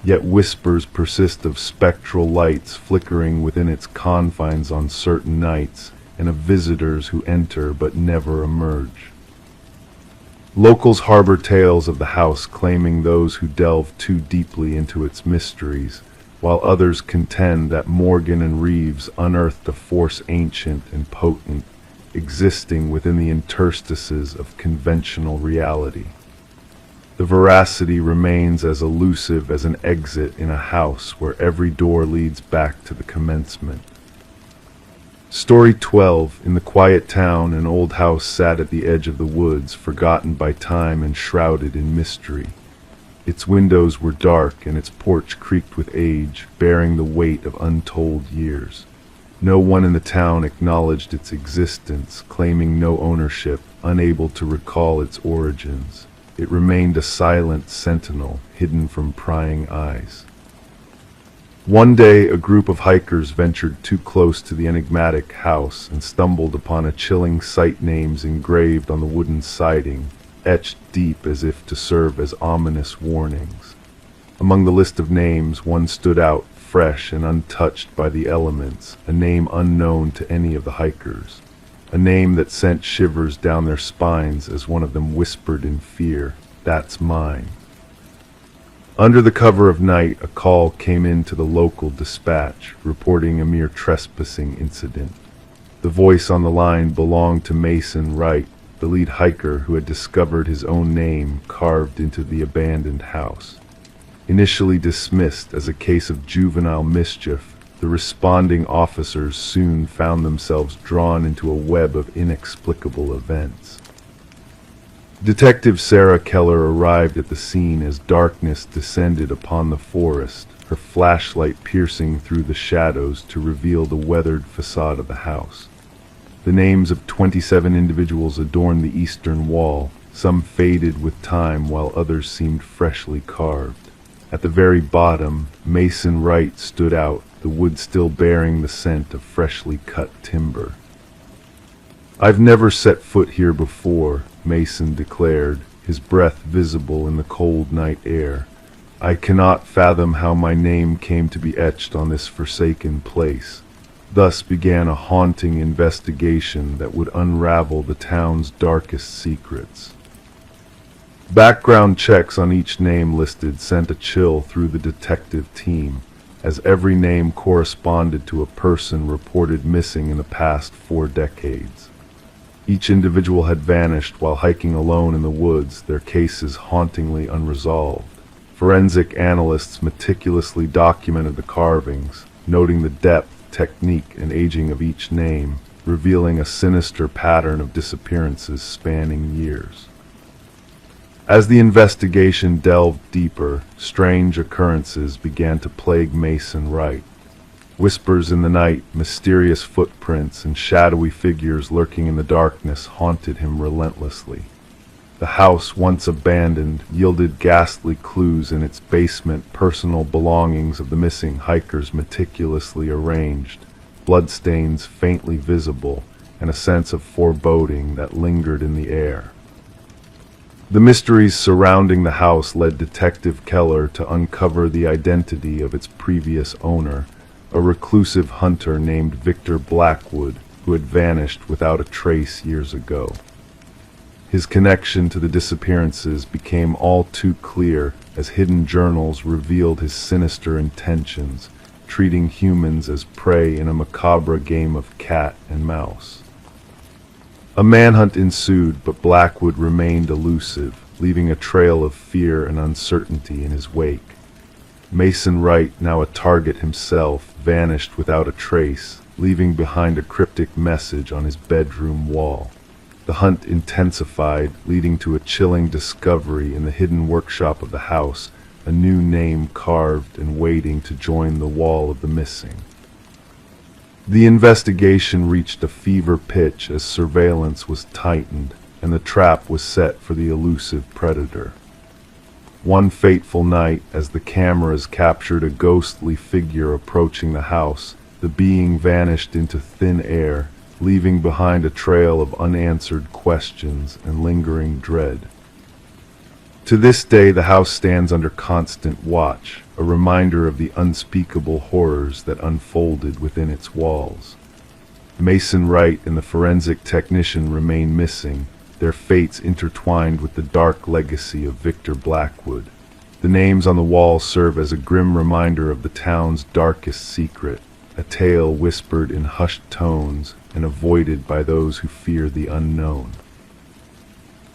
Speaker 1: Yet whispers persist of spectral lights flickering within its confines on certain nights, and of visitors who enter but never emerge. Locals harbor tales of the house, claiming those who delve too deeply into its mysteries, while others contend that Morgan and Reeves unearthed a force ancient and potent, existing within the interstices of conventional reality. The veracity remains as elusive as an exit in a house where every door leads back to the commencement. Story 12. In the quiet town, an old house sat at the edge of the woods, forgotten by time and shrouded in mystery. Its windows were dark, and its porch creaked with age, bearing the weight of untold years. No one in the town acknowledged its existence, claiming no ownership, unable to recall its origins. It remained a silent sentinel, hidden from prying eyes. One day, a group of hikers ventured too close to the enigmatic house and stumbled upon a chilling sight: names engraved on the wooden siding, etched deep as if to serve as ominous warnings. Among the list of names, one stood out, fresh and untouched by the elements, a name unknown to any of the hikers. A name that sent shivers down their spines as one of them whispered in fear, "That's mine." Under the cover of night, a call came in to the local dispatch, reporting a mere trespassing incident. The voice on the line belonged to Mason Wright, the lead hiker who had discovered his own name carved into the abandoned house. Initially dismissed as a case of juvenile mischief, the responding officers soon found themselves drawn into a web of inexplicable events. Detective Sarah Keller arrived at the scene as darkness descended upon the forest, her flashlight piercing through the shadows to reveal the weathered facade of the house. The names of 27 individuals adorned the eastern wall, some faded with time while others seemed freshly carved. At the very bottom, Mason Wright stood out, the wood still bearing the scent of freshly cut timber. "I've never set foot here before," Mason declared, his breath visible in the cold night air. "I cannot fathom how my name came to be etched on this forsaken place. Thus began a haunting investigation that would unravel the town's darkest secrets. Background checks on each name listed sent a chill through the detective team, as every name corresponded to a person reported missing in the past 4 decades. Each individual had vanished while hiking alone in the woods, their cases hauntingly unresolved. Forensic analysts meticulously documented the carvings, noting the depth, technique, and aging of each name, revealing a sinister pattern of disappearances spanning years. As the investigation delved deeper, strange occurrences began to plague Mason Wright. Whispers in the night, mysterious footprints, and shadowy figures lurking in the darkness haunted him relentlessly. The house, once abandoned, yielded ghastly clues in its basement, personal belongings of the missing hikers meticulously arranged, bloodstains faintly visible, and a sense of foreboding that lingered in the air. The mysteries surrounding the house led Detective Keller to uncover the identity of its previous owner, a reclusive hunter named Victor Blackwood, who had vanished without a trace years ago. His connection to the disappearances became all too clear as hidden journals revealed his sinister intentions, treating humans as prey in a macabre game of cat and mouse. A manhunt ensued, but Blackwood remained elusive, leaving a trail of fear and uncertainty in his wake. Mason Wright, now a target himself, vanished without a trace, leaving behind a cryptic message on his bedroom wall. The hunt intensified, leading to a chilling discovery in the hidden workshop of the house, a new name carved and waiting to join the wall of the missing. The investigation reached a fever pitch as surveillance was tightened and the trap was set for the elusive predator. One fateful night, as the cameras captured a ghostly figure approaching the house, the being vanished into thin air, leaving behind a trail of unanswered questions and lingering dread. To this day, the house stands under constant watch, a reminder of the unspeakable horrors that unfolded within its walls. Mason Wright and the forensic technician remain missing, their fates intertwined with the dark legacy of Victor Blackwood. The names on the wall serve as a grim reminder of the town's darkest secret, a tale whispered in hushed tones and avoided by those who fear the unknown.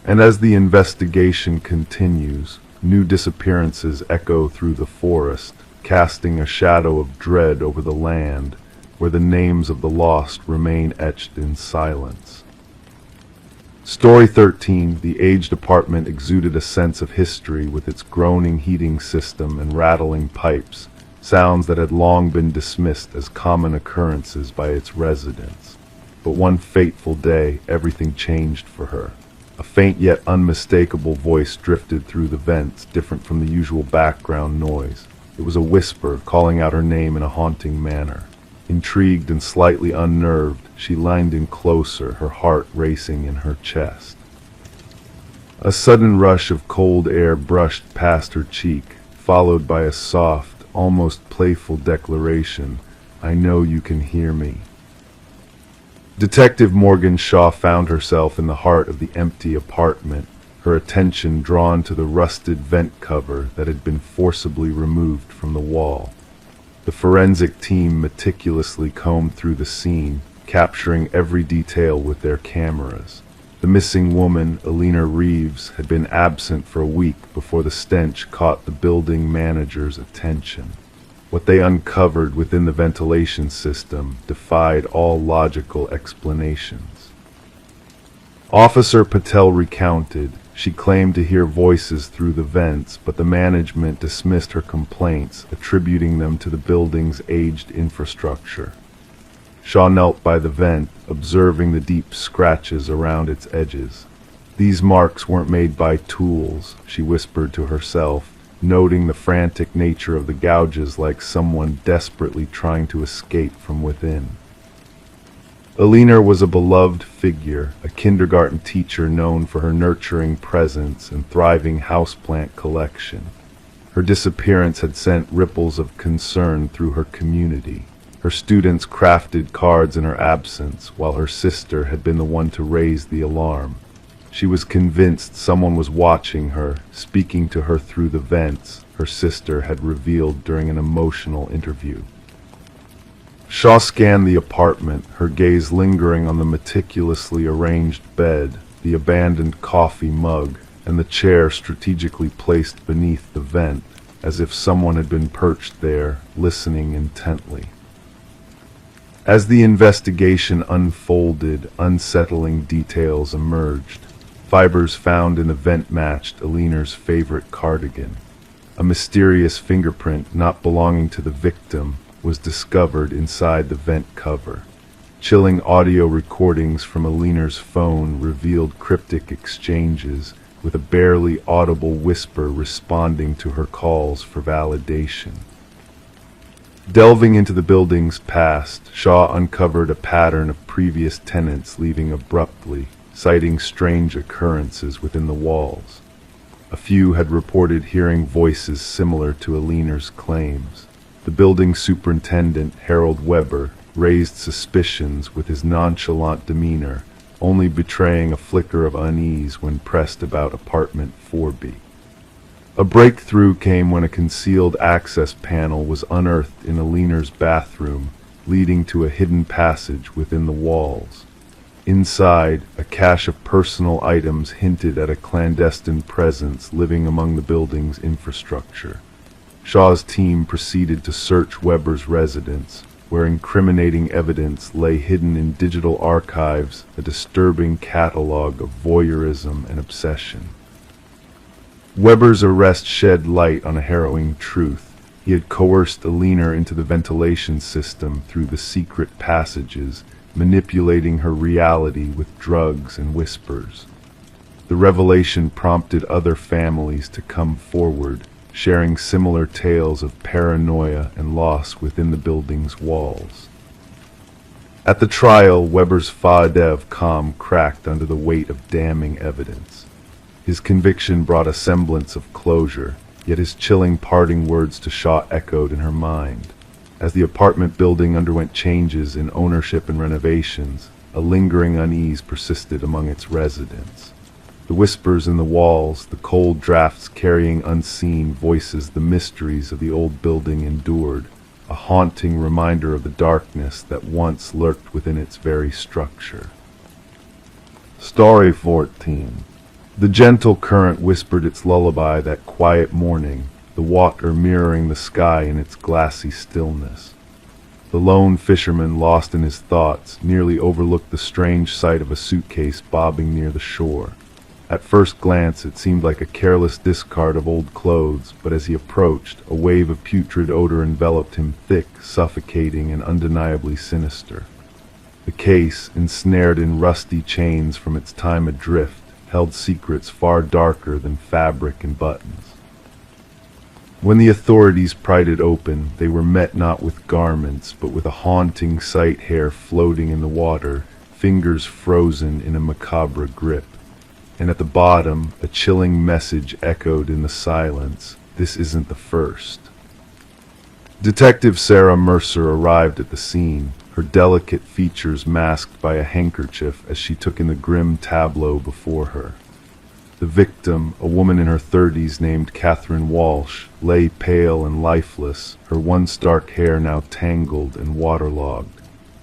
Speaker 1: And as the investigation continues, new disappearances echo through the forest, casting a shadow of dread over the land, where the names of the lost remain etched in silence. Story 13, the aged apartment exuded a sense of history with its groaning heating system and rattling pipes, sounds that had long been dismissed as common occurrences by its residents. But one fateful day, everything changed for her. A faint yet unmistakable voice drifted through the vents, different from the usual background noise. It was a whisper, calling out her name in a haunting manner. Intrigued and slightly unnerved, she leaned in closer, her heart racing in her chest. A sudden rush of cold air brushed past her cheek, followed by a soft, almost playful declaration, "I know you can hear me." Detective Morgan Shaw found herself in the heart of the empty apartment, her attention drawn to the rusted vent cover that had been forcibly removed from the wall. The forensic team meticulously combed through the scene, capturing every detail with their cameras. The missing woman, Alina Reeves, had been absent for a week before the stench caught the building manager's attention. What they uncovered within the ventilation system defied all logical explanations. Officer Patel recounted. She claimed to hear voices through the vents, but the management dismissed her complaints, attributing them to the building's aged infrastructure. Shaw knelt by the vent, observing the deep scratches around its edges. "These marks weren't made by tools," she whispered to herself, noting the frantic nature of the gouges like someone desperately trying to escape from within. Alina was a beloved figure, a kindergarten teacher known for her nurturing presence and thriving houseplant collection. Her disappearance had sent ripples of concern through her community. Her students crafted cards in her absence, while her sister had been the one to raise the alarm. She was convinced someone was watching her, speaking to her through the vents her sister had revealed during an emotional interview. Shaw scanned the apartment, her gaze lingering on the meticulously arranged bed, the abandoned coffee mug, and the chair strategically placed beneath the vent, as if someone had been perched there, listening intently. As the investigation unfolded, unsettling details emerged. Fibers found in the vent matched Alina's favorite cardigan. A mysterious fingerprint not belonging to the victim was discovered inside the vent cover. Chilling audio recordings from Alina's phone revealed cryptic exchanges, with a barely audible whisper responding to her calls for validation. Delving into the building's past, Shaw uncovered a pattern of previous tenants leaving abruptly, citing strange occurrences within the walls. A few had reported hearing voices similar to Alina's claims. The building superintendent, Harold Weber, raised suspicions with his nonchalant demeanor, only betraying a flicker of unease when pressed about apartment 4B. A breakthrough came when a concealed access panel was unearthed in Alina's bathroom, leading to a hidden passage within the walls. Inside, a cache of personal items hinted at a clandestine presence living among the building's infrastructure. Shaw's team proceeded to search Weber's residence, where incriminating evidence lay hidden in digital archives, a disturbing catalog of voyeurism and obsession. Weber's arrest shed light on a harrowing truth. He had coerced Alina into the ventilation system through the secret passages, manipulating her reality with drugs and whispers. The revelation prompted other families to come forward, sharing similar tales of paranoia and loss within the building's walls. At the trial, Weber's fa-dev calm cracked under the weight of damning evidence. His conviction brought a semblance of closure, yet his chilling parting words to Shaw echoed in her mind. As the apartment building underwent changes in ownership and renovations, a lingering unease persisted among its residents. The whispers in the walls, the cold drafts carrying unseen voices, the mysteries of the old building endured, a haunting reminder of the darkness that once lurked within its very structure. Story 14. The gentle current whispered its lullaby that quiet morning, the water mirroring the sky in its glassy stillness. The lone fisherman, lost in his thoughts, nearly overlooked the strange sight of a suitcase bobbing near the shore. At first glance, it seemed like a careless discard of old clothes, but as he approached, a wave of putrid odor enveloped him, thick, suffocating, and undeniably sinister. The case, ensnared in rusty chains from its time adrift, held secrets far darker than fabric and buttons. When the authorities pried it open, they were met not with garments, but with a haunting sight, hair floating in the water, fingers frozen in a macabre grip. And at the bottom, a chilling message echoed in the silence: "This isn't the first." Detective Sarah Mercer arrived at the scene, her delicate features masked by a handkerchief as she took in the grim tableau before her. The victim, a woman in her 30s named Catherine Walsh, lay pale and lifeless, her once dark hair now tangled and waterlogged.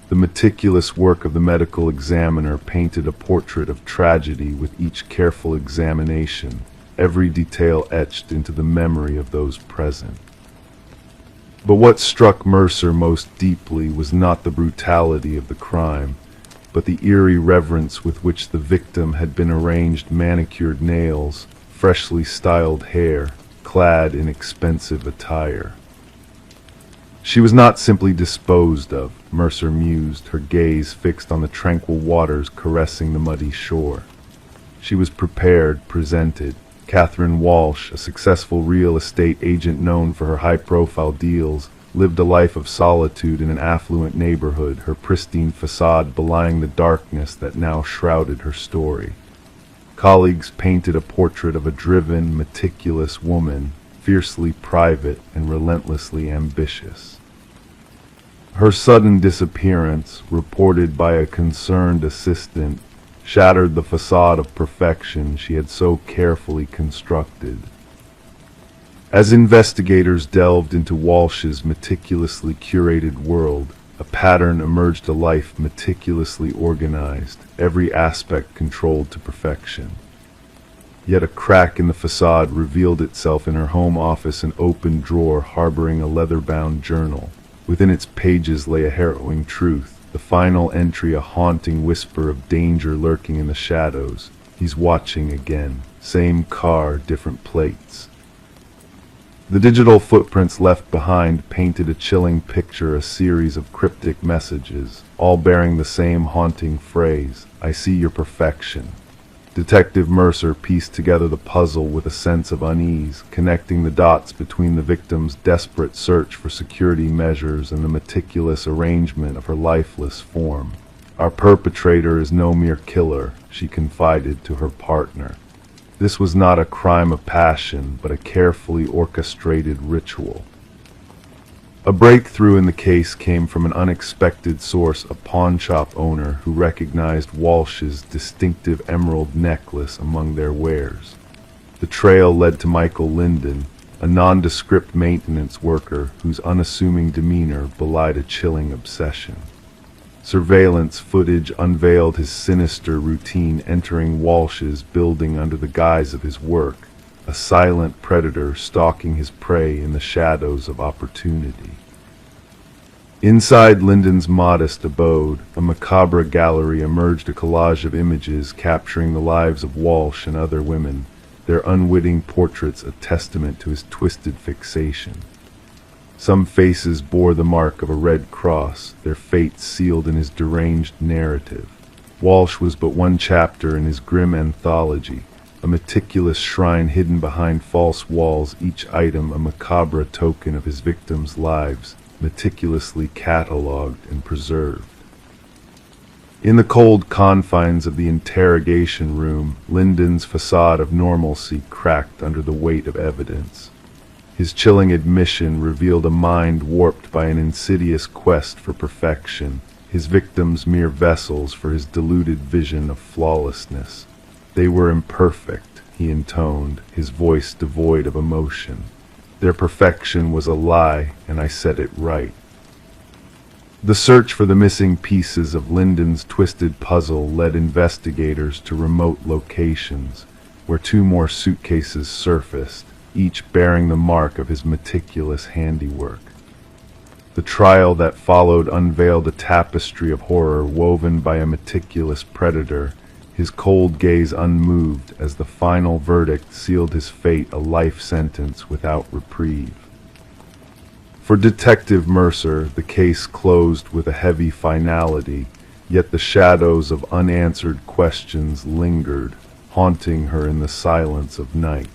Speaker 1: The meticulous work of the medical examiner painted a portrait of tragedy with each careful examination, every detail etched into the memory of those present. But what struck Mercer most deeply was not the brutality of the crime, but the eerie reverence with which the victim had been arranged: manicured nails, freshly styled hair, clad in expensive attire. She was not simply disposed of, Mercer mused, her gaze fixed on the tranquil waters caressing the muddy shore. She was prepared, presented. Catherine Walsh, a successful real estate agent known for her high-profile deals, lived a life of solitude in an affluent neighborhood, her pristine facade belying the darkness that now shrouded her story. Colleagues painted a portrait of a driven, meticulous woman, fiercely private and relentlessly ambitious. Her sudden disappearance, reported by a concerned assistant, shattered the facade of perfection she had so carefully constructed. As investigators delved into Walsh's meticulously curated world, a pattern emerged to life, meticulously organized, every aspect controlled to perfection. Yet a crack in the facade revealed itself in her home office, an open drawer harboring a leather-bound journal. Within its pages lay a harrowing truth, the final entry a haunting whisper of danger lurking in the shadows. He's watching again. Same car, different plates. The digital footprints left behind painted a chilling picture, a series of cryptic messages, all bearing the same haunting phrase, "I see your perfection." Detective Mercer pieced together the puzzle with a sense of unease, connecting the dots between the victim's desperate search for security measures and the meticulous arrangement of her lifeless form. "Our perpetrator is no mere killer," she confided to her partner. "This was not a crime of passion, but a carefully orchestrated ritual." A breakthrough in the case came from an unexpected source, a pawnshop owner who recognized Walsh's distinctive emerald necklace among their wares. The trail led to Michael Linden, a nondescript maintenance worker whose unassuming demeanor belied a chilling obsession. Surveillance footage unveiled his sinister routine, entering Walsh's building under the guise of his work, a silent predator stalking his prey in the shadows of opportunity. Inside Linden's modest abode, a macabre gallery emerged, a collage of images capturing the lives of Walsh and other women, their unwitting portraits a testament to his twisted fixation. Some faces bore the mark of a red cross, their fates sealed in his deranged narrative. Walsh was but one chapter in his grim anthology, a meticulous shrine hidden behind false walls, each item a macabre token of his victims' lives, meticulously catalogued and preserved. In the cold confines of the interrogation room, Linden's facade of normalcy cracked under the weight of evidence. His chilling admission revealed a mind warped by an insidious quest for perfection, his victims mere vessels for his deluded vision of flawlessness. "They were imperfect," he intoned, his voice devoid of emotion. "Their perfection was a lie, and I set it right." The search for the missing pieces of Linden's twisted puzzle led investigators to remote locations, where two more suitcases surfaced, each bearing the mark of his meticulous handiwork. The trial that followed unveiled a tapestry of horror woven by a meticulous predator, his cold gaze unmoved as the final verdict sealed his fate, a life sentence without reprieve. For Detective Mercer, the case closed with a heavy finality, yet the shadows of unanswered questions lingered, haunting her in the silence of night.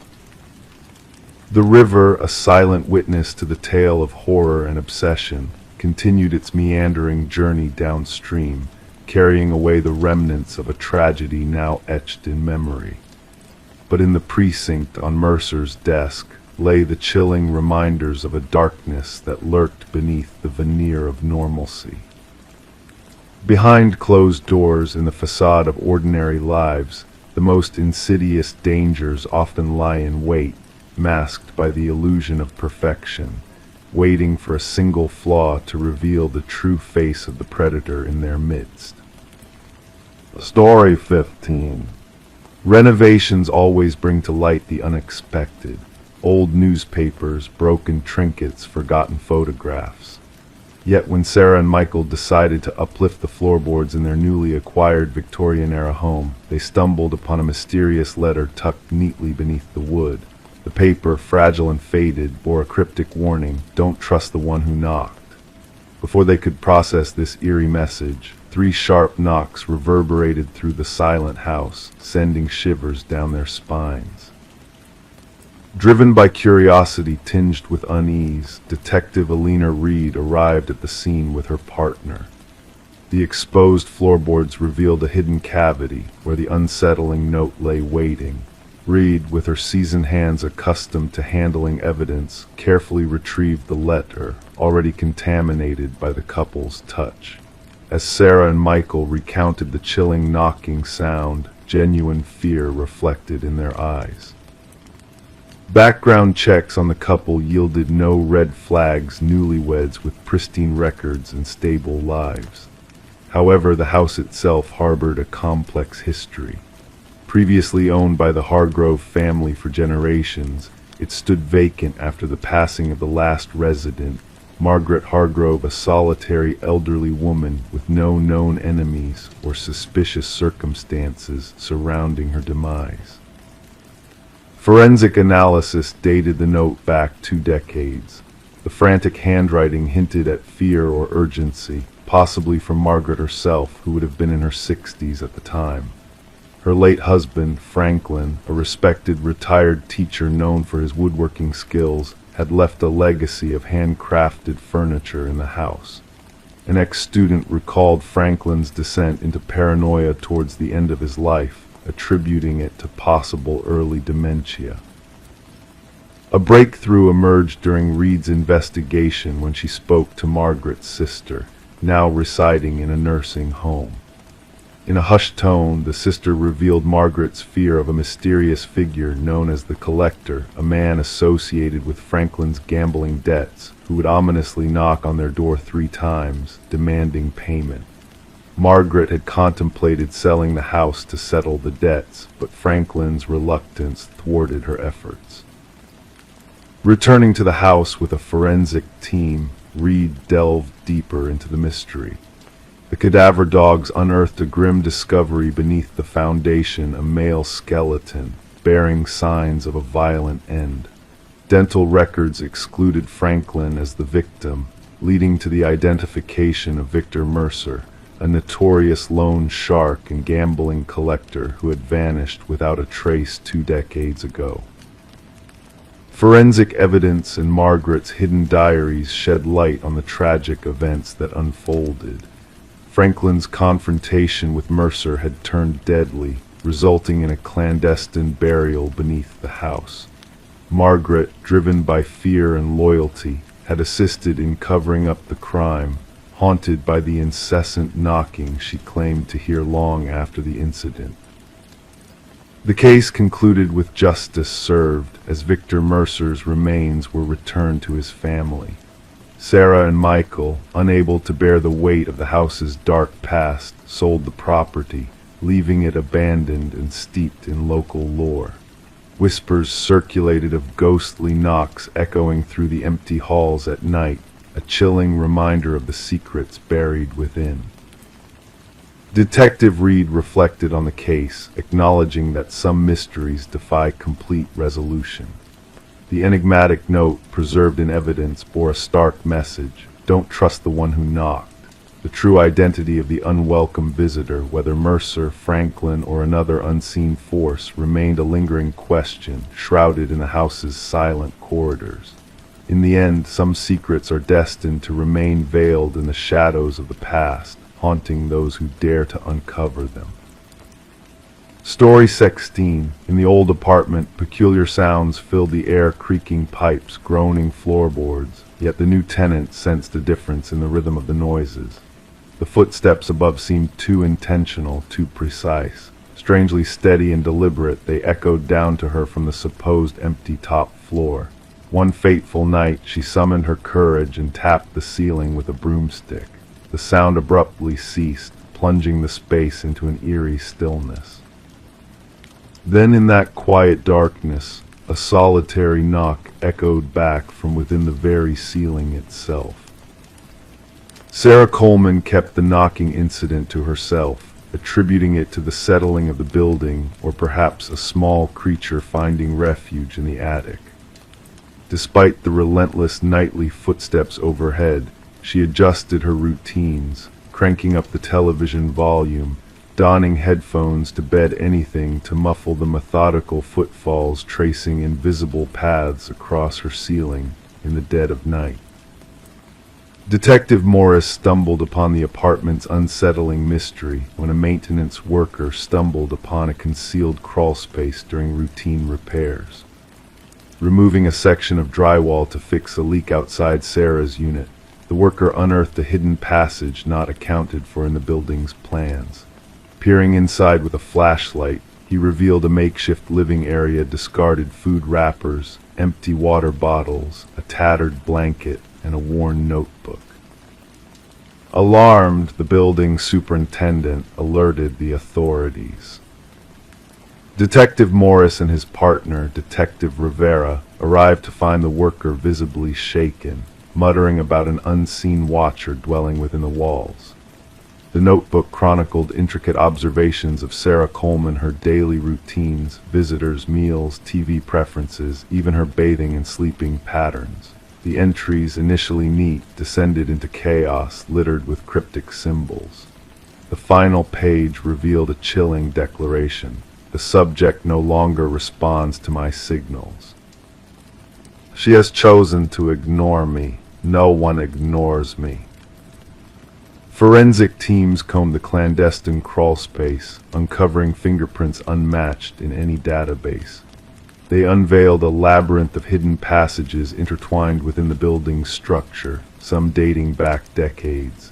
Speaker 1: The river, a silent witness to the tale of horror and obsession, continued its meandering journey downstream, carrying away the remnants of a tragedy now etched in memory. But in the precinct on Mercer's desk lay the chilling reminders of a darkness that lurked beneath the veneer of normalcy. Behind closed doors in the facade of ordinary lives, the most insidious dangers often lie in wait, masked by the illusion of perfection, waiting for a single flaw to reveal the true face of the predator in their midst. Story 15. Renovations always bring to light the unexpected. Old newspapers, broken trinkets, forgotten photographs. Yet when Sarah and Michael decided to uplift the floorboards in their newly acquired Victorian-era home, they stumbled upon a mysterious letter tucked neatly beneath the wood. The paper, fragile and faded, bore a cryptic warning, "Don't trust the one who knocked." Before they could process this eerie message, 3 sharp knocks reverberated through the silent house, sending shivers down their spines. Driven by curiosity tinged with unease, Detective Alina Reed arrived at the scene with her partner. The exposed floorboards revealed a hidden cavity where the unsettling note lay waiting, Reed, with her seasoned hands accustomed to handling evidence, carefully retrieved the letter, already contaminated by the couple's touch. As Sarah and Michael recounted the chilling knocking sound, genuine fear reflected in their eyes. Background checks on the couple yielded no red flags, newlyweds with pristine records and stable lives. However, the house itself harbored a complex history. Previously owned by the Hargrove family for generations, it stood vacant after the passing of the last resident, Margaret Hargrove, a solitary elderly woman with no known enemies or suspicious circumstances surrounding her demise. Forensic analysis dated the note back 2 decades. The frantic handwriting hinted at fear or urgency, possibly from Margaret herself, who would have been in her 60s at the time. Her late husband, Franklin, a respected retired teacher known for his woodworking skills, had left a legacy of handcrafted furniture in the house. An ex-student recalled Franklin's descent into paranoia towards the end of his life, attributing it to possible early dementia. A breakthrough emerged during Reed's investigation when she spoke to Margaret's sister, now residing in a nursing home. In a hushed tone, the sister revealed Margaret's fear of a mysterious figure known as the Collector, a man associated with Franklin's gambling debts, who would ominously knock on their door 3 times, demanding payment. Margaret had contemplated selling the house to settle the debts, but Franklin's reluctance thwarted her efforts. Returning to the house with a forensic team, Reed delved deeper into the mystery. The cadaver dogs unearthed a grim discovery beneath the foundation, a male skeleton, bearing signs of a violent end. Dental records excluded Franklin as the victim, leading to the identification of Victor Mercer, a notorious loan shark and gambling collector who had vanished without a trace 2 decades ago. Forensic evidence in Margaret's hidden diaries shed light on the tragic events that unfolded. Franklin's confrontation with Mercer had turned deadly, resulting in a clandestine burial beneath the house. Margaret, driven by fear and loyalty, had assisted in covering up the crime, haunted by the incessant knocking she claimed to hear long after the incident. The case concluded with justice served, as Victor Mercer's remains were returned to his family. Sarah and Michael, unable to bear the weight of the house's dark past, sold the property, leaving it abandoned and steeped in local lore. Whispers circulated of ghostly knocks echoing through the empty halls at night, a chilling reminder of the secrets buried within. Detective Reed reflected on the case, acknowledging that some mysteries defy complete resolution. The enigmatic note, preserved in evidence, bore a stark message: don't trust the one who knocked. The true identity of the unwelcome visitor, whether Mercer, Franklin, or another unseen force, remained a lingering question, shrouded in the house's silent corridors. In the end, some secrets are destined to remain veiled in the shadows of the past, haunting those who dare to uncover them. Story 16. In the old apartment, peculiar sounds filled the air, creaking pipes, groaning floorboards, yet the new tenant sensed a difference in the rhythm of the noises. The footsteps above seemed too intentional, too precise. Strangely steady and deliberate, they echoed down to her from the supposed empty top floor. One fateful night, she summoned her courage and tapped the ceiling with a broomstick. The sound abruptly ceased, plunging the space into an eerie stillness. Then in that quiet darkness, a solitary knock echoed back from within the very ceiling itself. Sarah Coleman kept the knocking incident to herself, attributing it to the settling of the building, or perhaps a small creature finding refuge in the attic. Despite the relentless nightly footsteps overhead, she adjusted her routines, cranking up the television volume, donning headphones to bed anything to muffle the methodical footfalls tracing invisible paths across her ceiling in the dead of night. Detective Morris stumbled upon the apartment's unsettling mystery when a maintenance worker stumbled upon a concealed crawlspace during routine repairs. Removing a section of drywall to fix a leak outside Sarah's unit, the worker unearthed a hidden passage not accounted for in the building's plans. Peering inside with a flashlight, he revealed a makeshift living area, discarded food wrappers, empty water bottles, a tattered blanket, and a worn notebook. Alarmed, the building superintendent alerted the authorities. Detective Morris and his partner, Detective Rivera, arrived to find the worker visibly shaken, muttering about an unseen watcher dwelling within the walls. The notebook chronicled intricate observations of Sarah Coleman, her daily routines, visitors, meals, TV preferences, even her bathing and sleeping patterns. The entries, initially neat, descended into chaos, littered with cryptic symbols. The final page revealed a chilling declaration. The subject no longer responds to my signals. She has chosen to ignore me. No one ignores me. Forensic teams combed the clandestine crawlspace, uncovering fingerprints unmatched in any database. They unveiled a labyrinth of hidden passages intertwined within the building's structure, some dating back decades.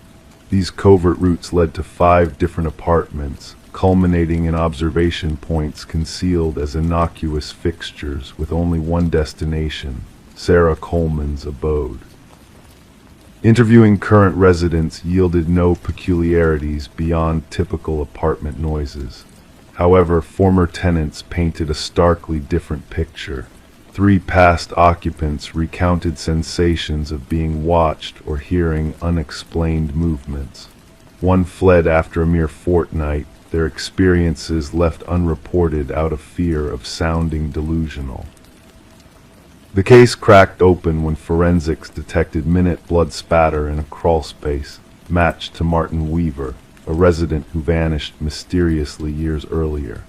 Speaker 1: These covert routes led to 5 different apartments, culminating in observation points concealed as innocuous fixtures with only one destination, Sarah Coleman's abode. Interviewing current residents yielded no peculiarities beyond typical apartment noises. However, former tenants painted a starkly different picture. 3 past occupants recounted sensations of being watched or hearing unexplained movements. One fled after a mere fortnight, their experiences left unreported out of fear of sounding delusional. The case cracked open when forensics detected minute blood spatter in a crawlspace, matched to Martin Weaver, a resident who vanished mysteriously years earlier.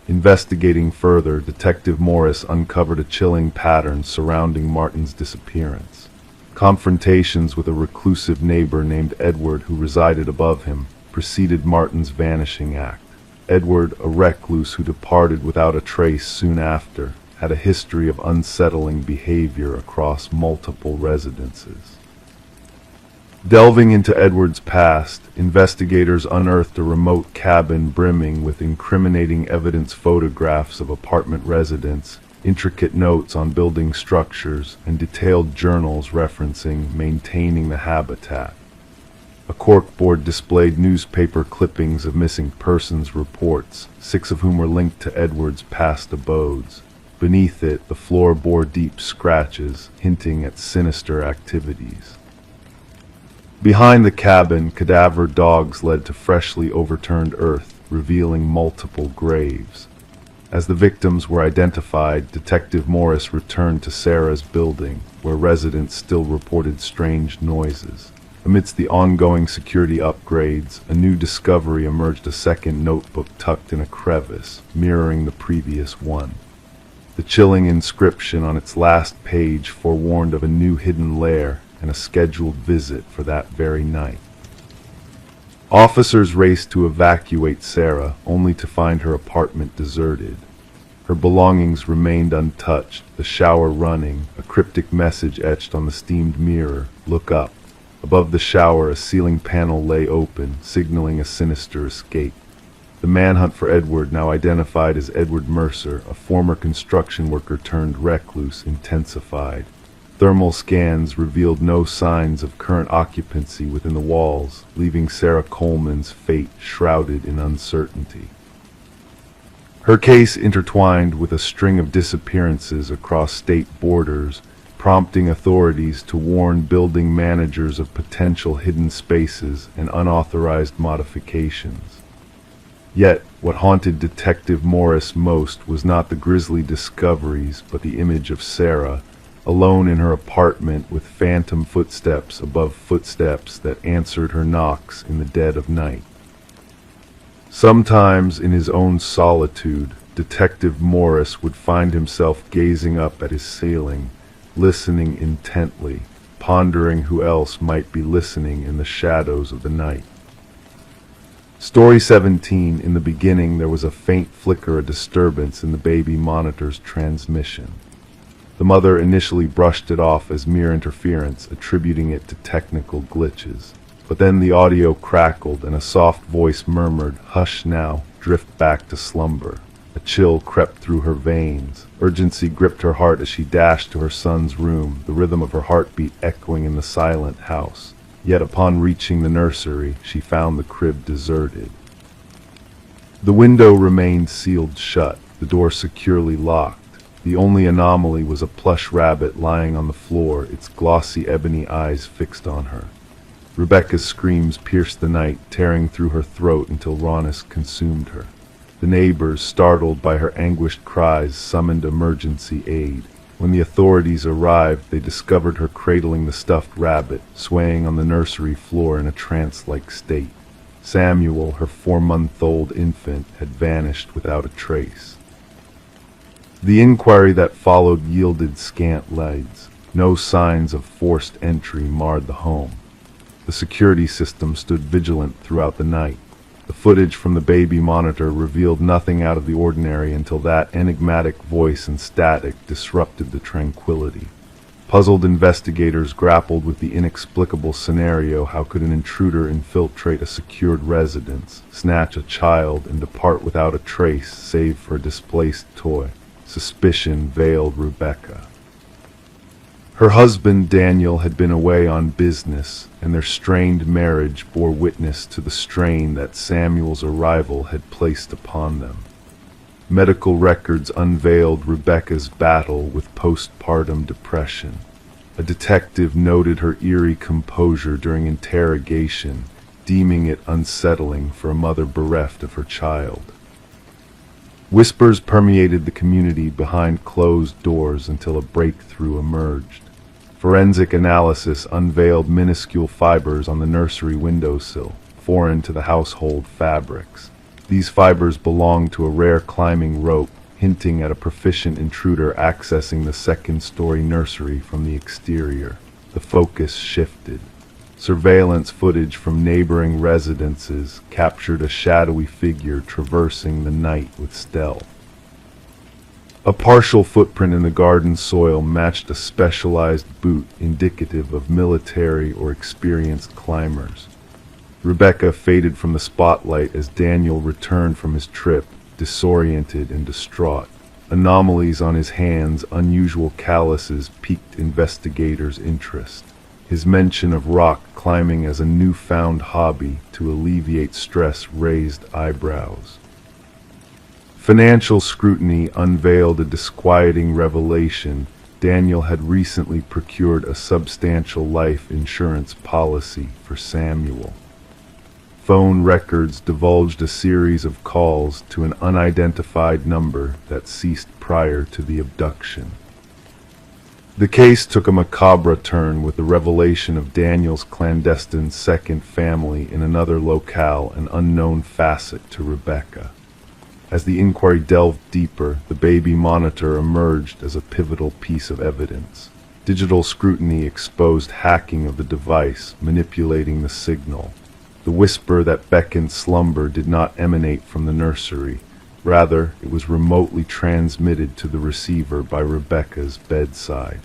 Speaker 1: Investigating further, Detective Morris uncovered a chilling pattern surrounding Martin's disappearance. Confrontations with a reclusive neighbor named Edward who resided above him preceded Martin's vanishing act. Edward, a recluse who departed without a trace soon after, had a history of unsettling behavior across multiple residences. Delving into Edward's past, investigators unearthed a remote cabin brimming with incriminating evidence, photographs of apartment residents, intricate notes on building structures, and detailed journals referencing maintaining the habitat. A corkboard displayed newspaper clippings of missing persons reports, 6 of whom were linked to Edward's past abodes. Beneath it, the floor bore deep scratches, hinting at sinister activities. Behind the cabin, cadaver dogs led to freshly overturned earth, revealing multiple graves. As the victims were identified, Detective Morris returned to Sarah's building, where residents still reported strange noises. Amidst the ongoing security upgrades, a new discovery emerged: a second notebook tucked in a crevice, mirroring the previous one. The chilling inscription on its last page forewarned of a new hidden lair and a scheduled visit for that very night. Officers raced to evacuate Sarah, only to find her apartment deserted. Her belongings remained untouched, the shower running, a cryptic message etched on the steamed mirror, "Look up." Above the shower, a ceiling panel lay open, signaling a sinister escape. The manhunt for Edward, now identified as Edward Mercer, a former construction worker turned recluse, intensified. Thermal scans revealed no signs of current occupancy within the walls, leaving Sarah Coleman's fate shrouded in uncertainty. Her case intertwined with a string of disappearances across state borders, prompting authorities to warn building managers of potential hidden spaces and unauthorized modifications. Yet, what haunted Detective Morris most was not the grisly discoveries, but the image of Sarah, alone in her apartment with phantom footsteps above footsteps that answered her knocks in the dead of night. Sometimes, in his own solitude, Detective Morris would find himself gazing up at his ceiling, listening intently, pondering who else might be listening in the shadows of the night. Story 17. In the beginning, there was a faint flicker of disturbance in the baby monitor's transmission. The mother initially brushed it off as mere interference, attributing it to technical glitches. But then the audio crackled and a soft voice murmured, "Hush now, drift back to slumber." A chill crept through her veins. Urgency gripped her heart as she dashed to her son's room, the rhythm of her heartbeat echoing in the silent house. Yet upon reaching the nursery, she found the crib deserted. The window remained sealed shut, the door securely locked. The only anomaly was a plush rabbit lying on the floor, its glossy ebony eyes fixed on her. Rebecca's screams pierced the night, tearing through her throat until rawness consumed her. The neighbors, startled by her anguished cries, summoned emergency aid. When the authorities arrived, they discovered her cradling the stuffed rabbit, swaying on the nursery floor in a trance-like state. Samuel, her 4-month-old infant, had vanished without a trace. The inquiry that followed yielded scant leads. No signs of forced entry marred the home. The security system stood vigilant throughout the night. The footage from the baby monitor revealed nothing out of the ordinary until that enigmatic voice and static disrupted the tranquility. Puzzled investigators grappled with the inexplicable scenario. How could an intruder infiltrate a secured residence, snatch a child, and depart without a trace save for a displaced toy? Suspicion veiled Rebecca. Her husband, Daniel, had been away on business, and their strained marriage bore witness to the strain that Samuel's arrival had placed upon them. Medical records unveiled Rebecca's battle with postpartum depression. A detective noted her eerie composure during interrogation, deeming it unsettling for a mother bereft of her child. Whispers permeated the community behind closed doors until a breakthrough emerged. Forensic analysis unveiled minuscule fibers on the nursery windowsill, foreign to the household fabrics. These fibers belonged to a rare climbing rope, hinting at a proficient intruder accessing the second-story nursery from the exterior. The focus shifted. Surveillance footage from neighboring residences captured a shadowy figure traversing the night with stealth. A partial footprint in the garden soil matched a specialized boot indicative of military or experienced climbers. Rebecca faded from the spotlight as Daniel returned from his trip, disoriented and distraught. Anomalies on his hands, unusual calluses, piqued investigators' interest. His mention of rock climbing as a newfound hobby to alleviate stress raised eyebrows. Financial scrutiny unveiled a disquieting revelation. Daniel had recently procured a substantial life insurance policy for Samuel. Phone records divulged a series of calls to an unidentified number that ceased prior to the abduction. The case took a macabre turn with the revelation of Daniel's clandestine second family in another locale, an unknown facet to Rebecca. As the inquiry delved deeper, the baby monitor emerged as a pivotal piece of evidence. Digital scrutiny exposed hacking of the device, manipulating the signal. The whisper that beckoned slumber did not emanate from the nursery. Rather, it was remotely transmitted to the receiver by Rebecca's bedside.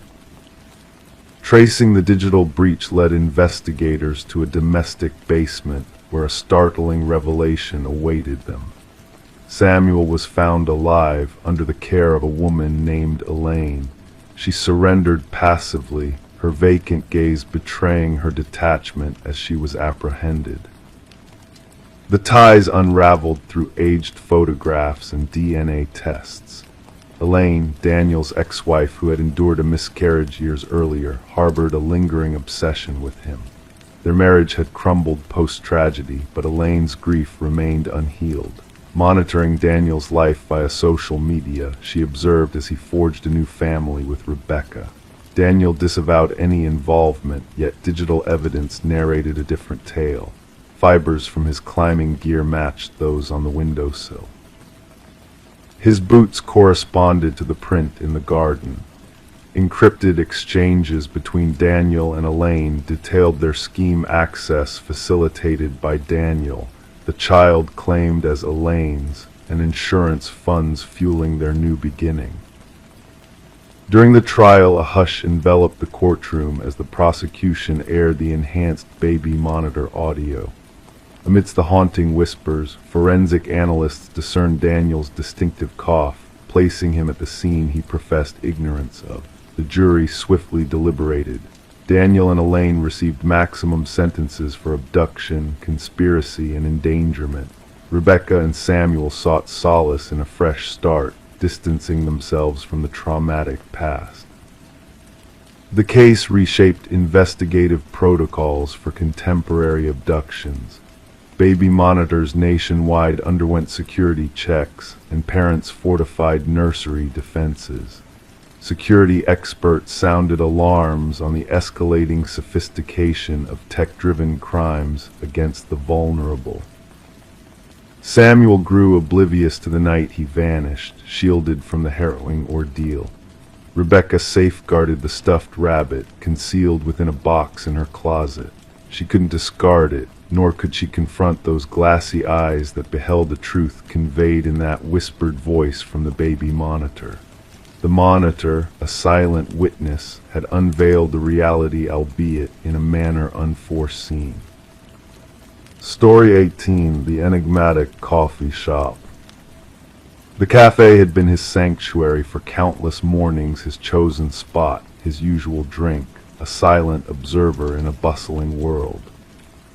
Speaker 1: Tracing the digital breach led investigators to a domestic basement where a startling revelation awaited them. Samuel was found alive under the care of a woman named Elaine. She surrendered passively, her vacant gaze betraying her detachment as she was apprehended. The ties unraveled through aged photographs and DNA tests. Elaine, Daniel's ex-wife who had endured a miscarriage years earlier, harbored a lingering obsession with him. Their marriage had crumbled post-tragedy, but Elaine's grief remained unhealed. Monitoring Daniel's life via social media, she observed as he forged a new family with Rebecca. Daniel disavowed any involvement, yet digital evidence narrated a different tale. Fibers from his climbing gear matched those on the windowsill. His boots corresponded to the print in the garden. Encrypted exchanges between Daniel and Elaine detailed their scheme, access facilitated by Daniel, the child claimed as Elaine's, and insurance funds fueling their new beginning. During the trial, a hush enveloped the courtroom as the prosecution aired the enhanced baby monitor audio. Amidst the haunting whispers, forensic analysts discerned Daniel's distinctive cough, placing him at the scene he professed ignorance of. The jury swiftly deliberated. Daniel and Elaine received maximum sentences for abduction, conspiracy, and endangerment. Rebecca and Samuel sought solace in a fresh start, distancing themselves from the traumatic past. The case reshaped investigative protocols for contemporary abductions. Baby monitors nationwide underwent security checks, and parents fortified nursery defenses. Security experts sounded alarms on the escalating sophistication of tech-driven crimes against the vulnerable. Samuel grew oblivious to the night he vanished, shielded from the harrowing ordeal. Rebecca safeguarded the stuffed rabbit, concealed within a box in her closet. She couldn't discard it, nor could she confront those glassy eyes that beheld the truth conveyed in that whispered voice from the baby monitor. The monitor, a silent witness, had unveiled the reality, albeit in a manner unforeseen. Story 18, The Enigmatic Coffee Shop. The cafe had been his sanctuary for countless mornings, his chosen spot, his usual drink, a silent observer in a bustling world.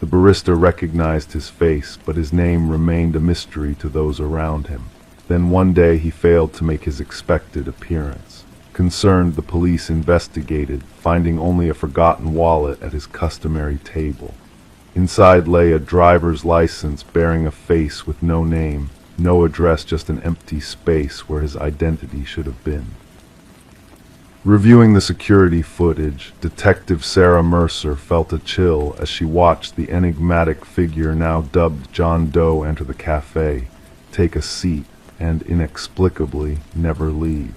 Speaker 1: The barista recognized his face, but his name remained a mystery to those around him. Then one day he failed to make his expected appearance. Concerned, the police investigated, finding only a forgotten wallet at his customary table. Inside lay a driver's license bearing a face with no name, no address, just an empty space where his identity should have been. Reviewing the security footage, Detective Sarah Mercer felt a chill as she watched the enigmatic figure now dubbed John Doe enter the cafe, take a seat, and inexplicably never leave.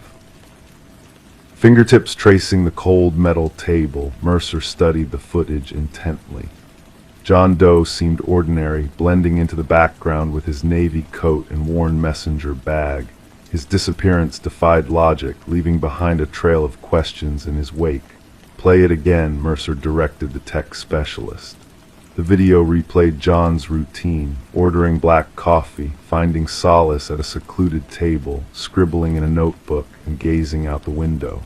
Speaker 1: Fingertips tracing the cold metal table, Mercer studied the footage intently. John Doe seemed ordinary, blending into the background with his navy coat and worn messenger bag. His disappearance defied logic, leaving behind a trail of questions in his wake. "Play it again," Mercer directed the tech specialist. The video replayed John's routine, ordering black coffee, finding solace at a secluded table, scribbling in a notebook, and gazing out the window.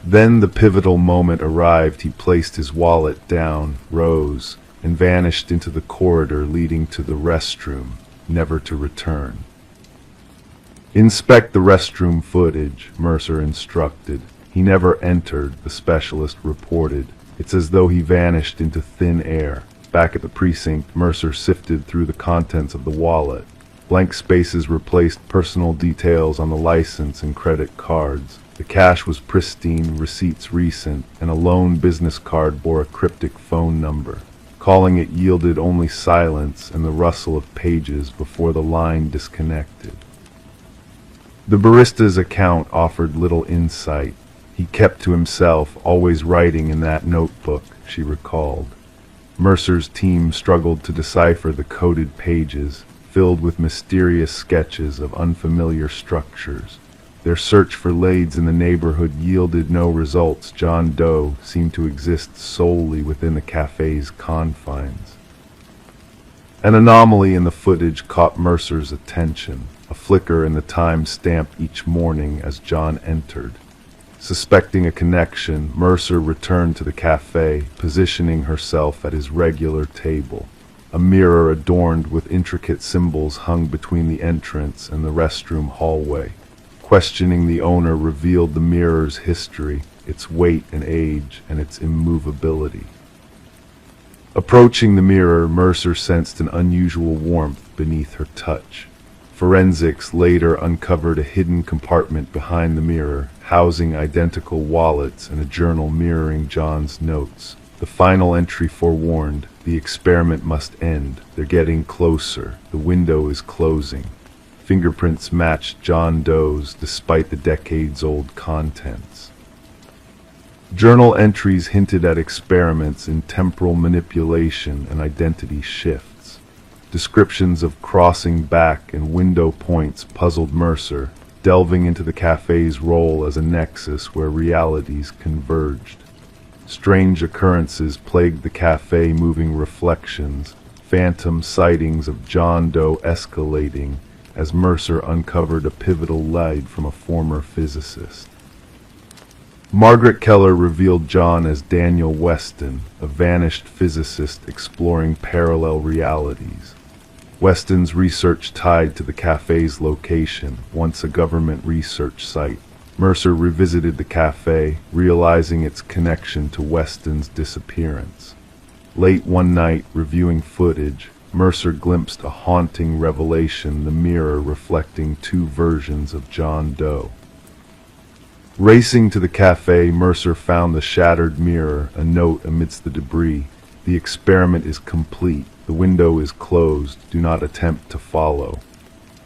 Speaker 1: Then the pivotal moment arrived. He placed his wallet down, rose, and vanished into the corridor leading to the restroom, never to return. "Inspect the restroom footage," Mercer instructed. "He never entered," the specialist reported. "It's as though he vanished into thin air." Back at the precinct, Mercer sifted through the contents of the wallet. Blank spaces replaced personal details on the license and credit cards. The cash was pristine, receipts recent, and a lone business card bore a cryptic phone number. Calling it yielded only silence and the rustle of pages before the line disconnected. The barista's account offered little insight. He kept to himself, always writing in that notebook, she recalled. Mercer's team struggled to decipher the coded pages, filled with mysterious sketches of unfamiliar structures. Their search for leads in the neighborhood yielded no results. John Doe seemed to exist solely within the cafe's confines. An anomaly in the footage caught Mercer's attention, a flicker in the time stamp each morning as John entered. Suspecting a connection, Mercer returned to the cafe, positioning herself at his regular table. A mirror adorned with intricate symbols hung between the entrance and the restroom hallway. Questioning the owner revealed the mirror's history, its weight and age, and its immovability. Approaching the mirror, Mercer sensed an unusual warmth beneath her touch. Forensics later uncovered a hidden compartment behind the mirror, housing identical wallets and a journal mirroring John's notes. The final entry forewarned, "The experiment must end. They're getting closer. The window is closing." Fingerprints matched John Doe's despite the decades-old contents. Journal entries hinted at experiments in temporal manipulation and identity shifts. Descriptions of crossing back and window points puzzled Mercer, delving into the cafe's role as a nexus where realities converged. Strange occurrences plagued the cafe, moving reflections, phantom sightings of John Doe escalating as Mercer uncovered a pivotal lead from a former physicist. Margaret Keller revealed John as Daniel Weston, a vanished physicist exploring parallel realities. Weston's research tied to the cafe's location, once a government research site. Mercer revisited the cafe, realizing its connection to Weston's disappearance. Late one night, reviewing footage, Mercer glimpsed a haunting revelation, the mirror reflecting two versions of John Doe. Racing to the cafe, Mercer found the shattered mirror, a note amidst the debris. "The experiment is complete. The window is closed. Do not attempt to follow."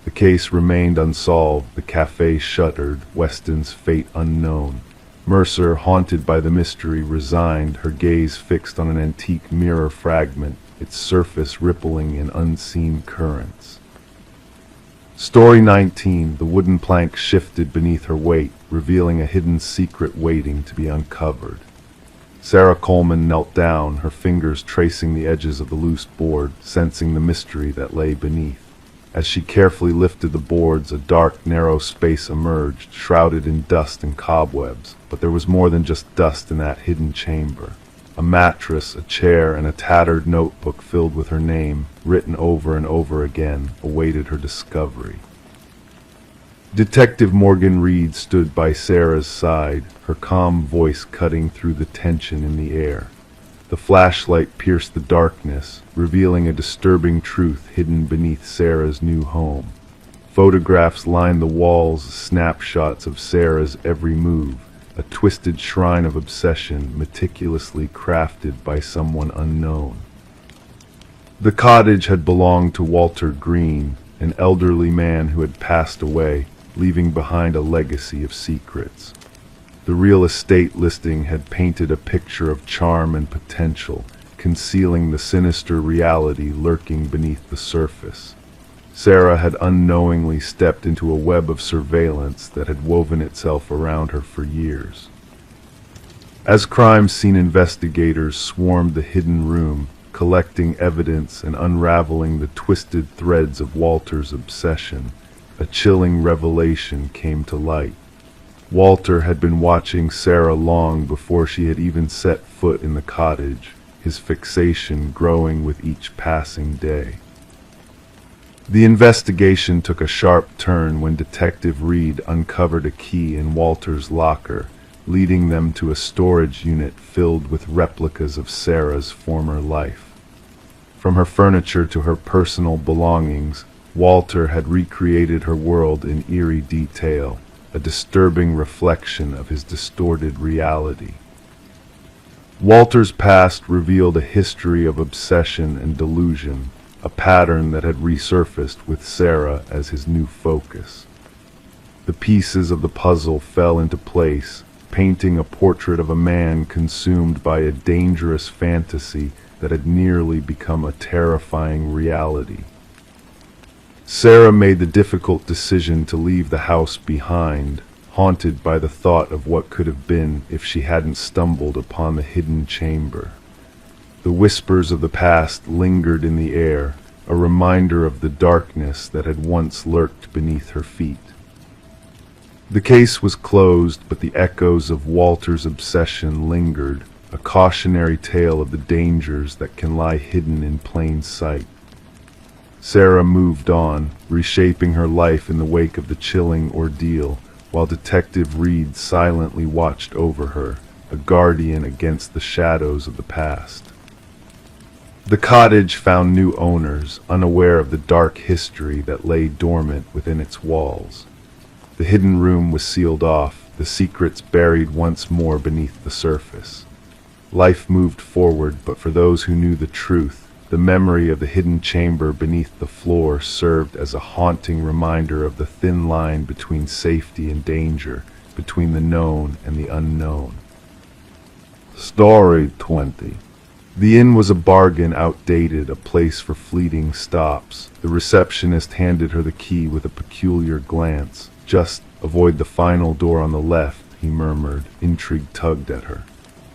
Speaker 1: The case remained unsolved, the cafe shuttered, Weston's fate unknown. Mercer, haunted by the mystery, resigned, her gaze fixed on an antique mirror fragment, its surface rippling in unseen currents. Story 19. The wooden plank shifted beneath her weight, revealing a hidden secret waiting to be uncovered. Sarah Coleman knelt down, her fingers tracing the edges of the loose board, sensing the mystery that lay beneath. As she carefully lifted the boards, a dark, narrow space emerged, shrouded in dust and cobwebs. But there was more than just dust in that hidden chamber. A mattress, a chair, and a tattered notebook filled with her name, written over and over again, awaited her discovery. Detective Morgan Reed stood by Sarah's side, her calm voice cutting through the tension in the air. The flashlight pierced the darkness, revealing a disturbing truth hidden beneath Sarah's new home. Photographs lined the walls, snapshots of Sarah's every move, a twisted shrine of obsession meticulously crafted by someone unknown. The cottage had belonged to Walter Green, an elderly man who had passed away, leaving behind a legacy of secrets. The real estate listing had painted a picture of charm and potential, concealing the sinister reality lurking beneath the surface. Sarah had unknowingly stepped into a web of surveillance that had woven itself around her for years. As crime scene investigators swarmed the hidden room, collecting evidence and unraveling the twisted threads of Walter's obsession, a chilling revelation came to light. Walter had been watching Sarah long before she had even set foot in the cottage, his fixation growing with each passing day. The investigation took a sharp turn when Detective Reed uncovered a key in Walter's locker, leading them to a storage unit filled with replicas of Sarah's former life. From her furniture to her personal belongings, Walter had recreated her world in eerie detail, a disturbing reflection of his distorted reality. Walter's past revealed a history of obsession and delusion, a pattern that had resurfaced with Sarah as his new focus. The pieces of the puzzle fell into place, painting a portrait of a man consumed by a dangerous fantasy that had nearly become a terrifying reality. Sarah made the difficult decision to leave the house behind, haunted by the thought of what could have been if she hadn't stumbled upon the hidden chamber. The whispers of the past lingered in the air, a reminder of the darkness that had once lurked beneath her feet. The case was closed, but the echoes of Walter's obsession lingered, a cautionary tale of the dangers that can lie hidden in plain sight. Sarah moved on, reshaping her life in the wake of the chilling ordeal, while Detective Reed silently watched over her, a guardian against the shadows of the past. The cottage found new owners, unaware of the dark history that lay dormant within its walls. The hidden room was sealed off, the secrets buried once more beneath the surface. Life moved forward, but for those who knew the truth, The memory of the hidden chamber beneath the floor served as a haunting reminder of the thin line between safety and danger, between the known and the unknown. Story 20. The inn was a bargain, outdated, a place for fleeting stops. The receptionist handed her the key with a peculiar glance. "Just avoid the final door on the left," he murmured. Intrigue tugged at her.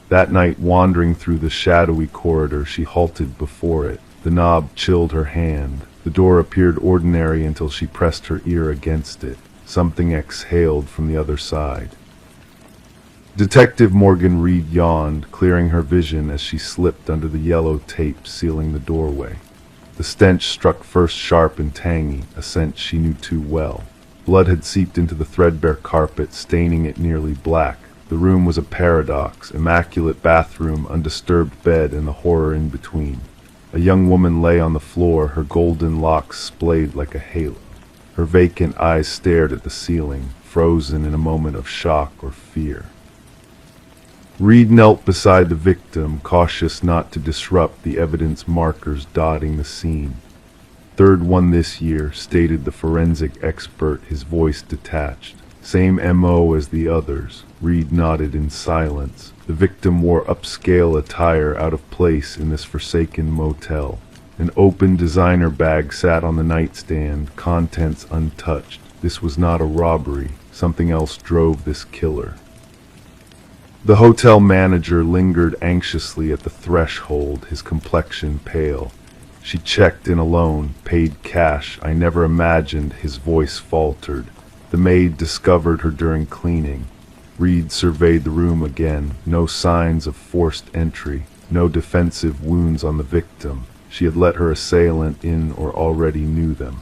Speaker 1: That night, wandering through the shadowy corridor, she halted before it. The knob chilled her hand. The door appeared ordinary until she pressed her ear against it. Something exhaled from the other side. Detective Morgan Reed yawned, clearing her vision as she slipped under the yellow tape sealing the doorway. The stench struck first sharp and tangy, a scent she knew too well. Blood had seeped into the threadbare carpet, staining it nearly black. The room was a paradox: immaculate bathroom, undisturbed bed, and the horror in between. A young woman lay on the floor, her golden locks splayed like a halo. Her vacant eyes stared at the ceiling, frozen in a moment of shock or fear. Reed knelt beside the victim, cautious not to disrupt the evidence markers dotting the scene. "Third one this year," stated the forensic expert, his voice detached. "Same MO as the others." Reed nodded in silence. The victim wore upscale attire, out of place in this forsaken motel. An open designer bag sat on the nightstand, contents untouched. This was not a robbery. Something else drove this killer. The hotel manager lingered anxiously at the threshold, his complexion pale. "She checked in alone, paid cash. I never imagined," his voice faltered. "The maid discovered her during cleaning." Reed surveyed the room again. No signs of forced entry, no defensive wounds on the victim. She had let her assailant in or already knew them.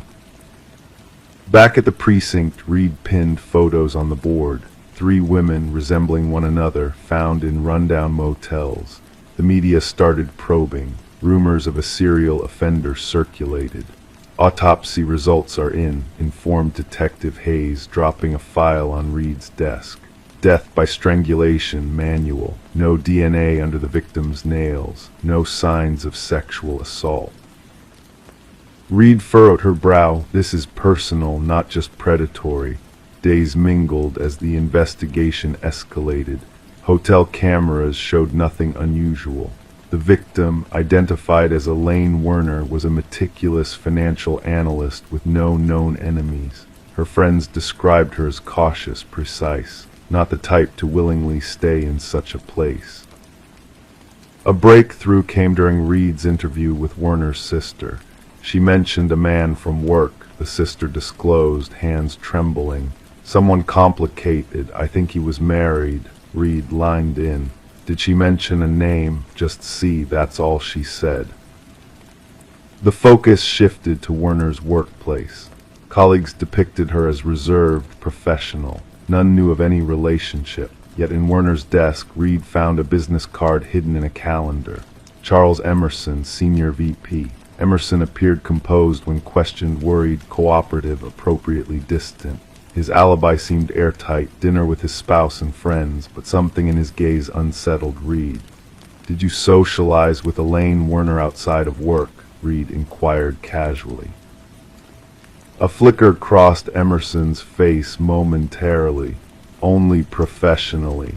Speaker 1: Back at the precinct, Reed pinned photos on the board. 3 women resembling one another, found in rundown motels. The media started probing. Rumors of a serial offender circulated. "Autopsy results are in," informed Detective Hayes, dropping a file on Reed's desk. "Death by strangulation manual. No DNA under the victim's nails. No signs of sexual assault." Reed furrowed her brow. "This is personal, not just predatory." Days mingled as the investigation escalated. Hotel cameras showed nothing unusual. The victim, identified as Elaine Werner, was a meticulous financial analyst with no known enemies. Her friends described her as cautious, precise, not the type to willingly stay in such a place. A breakthrough came during Reed's interview with Werner's sister. She mentioned a man from work, the sister disclosed, hands trembling. "Someone complicated. I think he was married." Reed lined in. "Did she mention a name?" "Just C, that's all she said." The focus shifted to Werner's workplace. Colleagues depicted her as reserved, professional. None knew of any relationship. Yet in Werner's desk, Reed found a business card hidden in a calendar. Charles Emerson, Senior VP. Emerson appeared composed when questioned, worried, cooperative, appropriately distant. His alibi seemed airtight, dinner with his spouse and friends, but something in his gaze unsettled Reed. "Did you socialize with Elaine Werner outside of work?" Reed inquired casually. A flicker crossed Emerson's face momentarily. "Only professionally."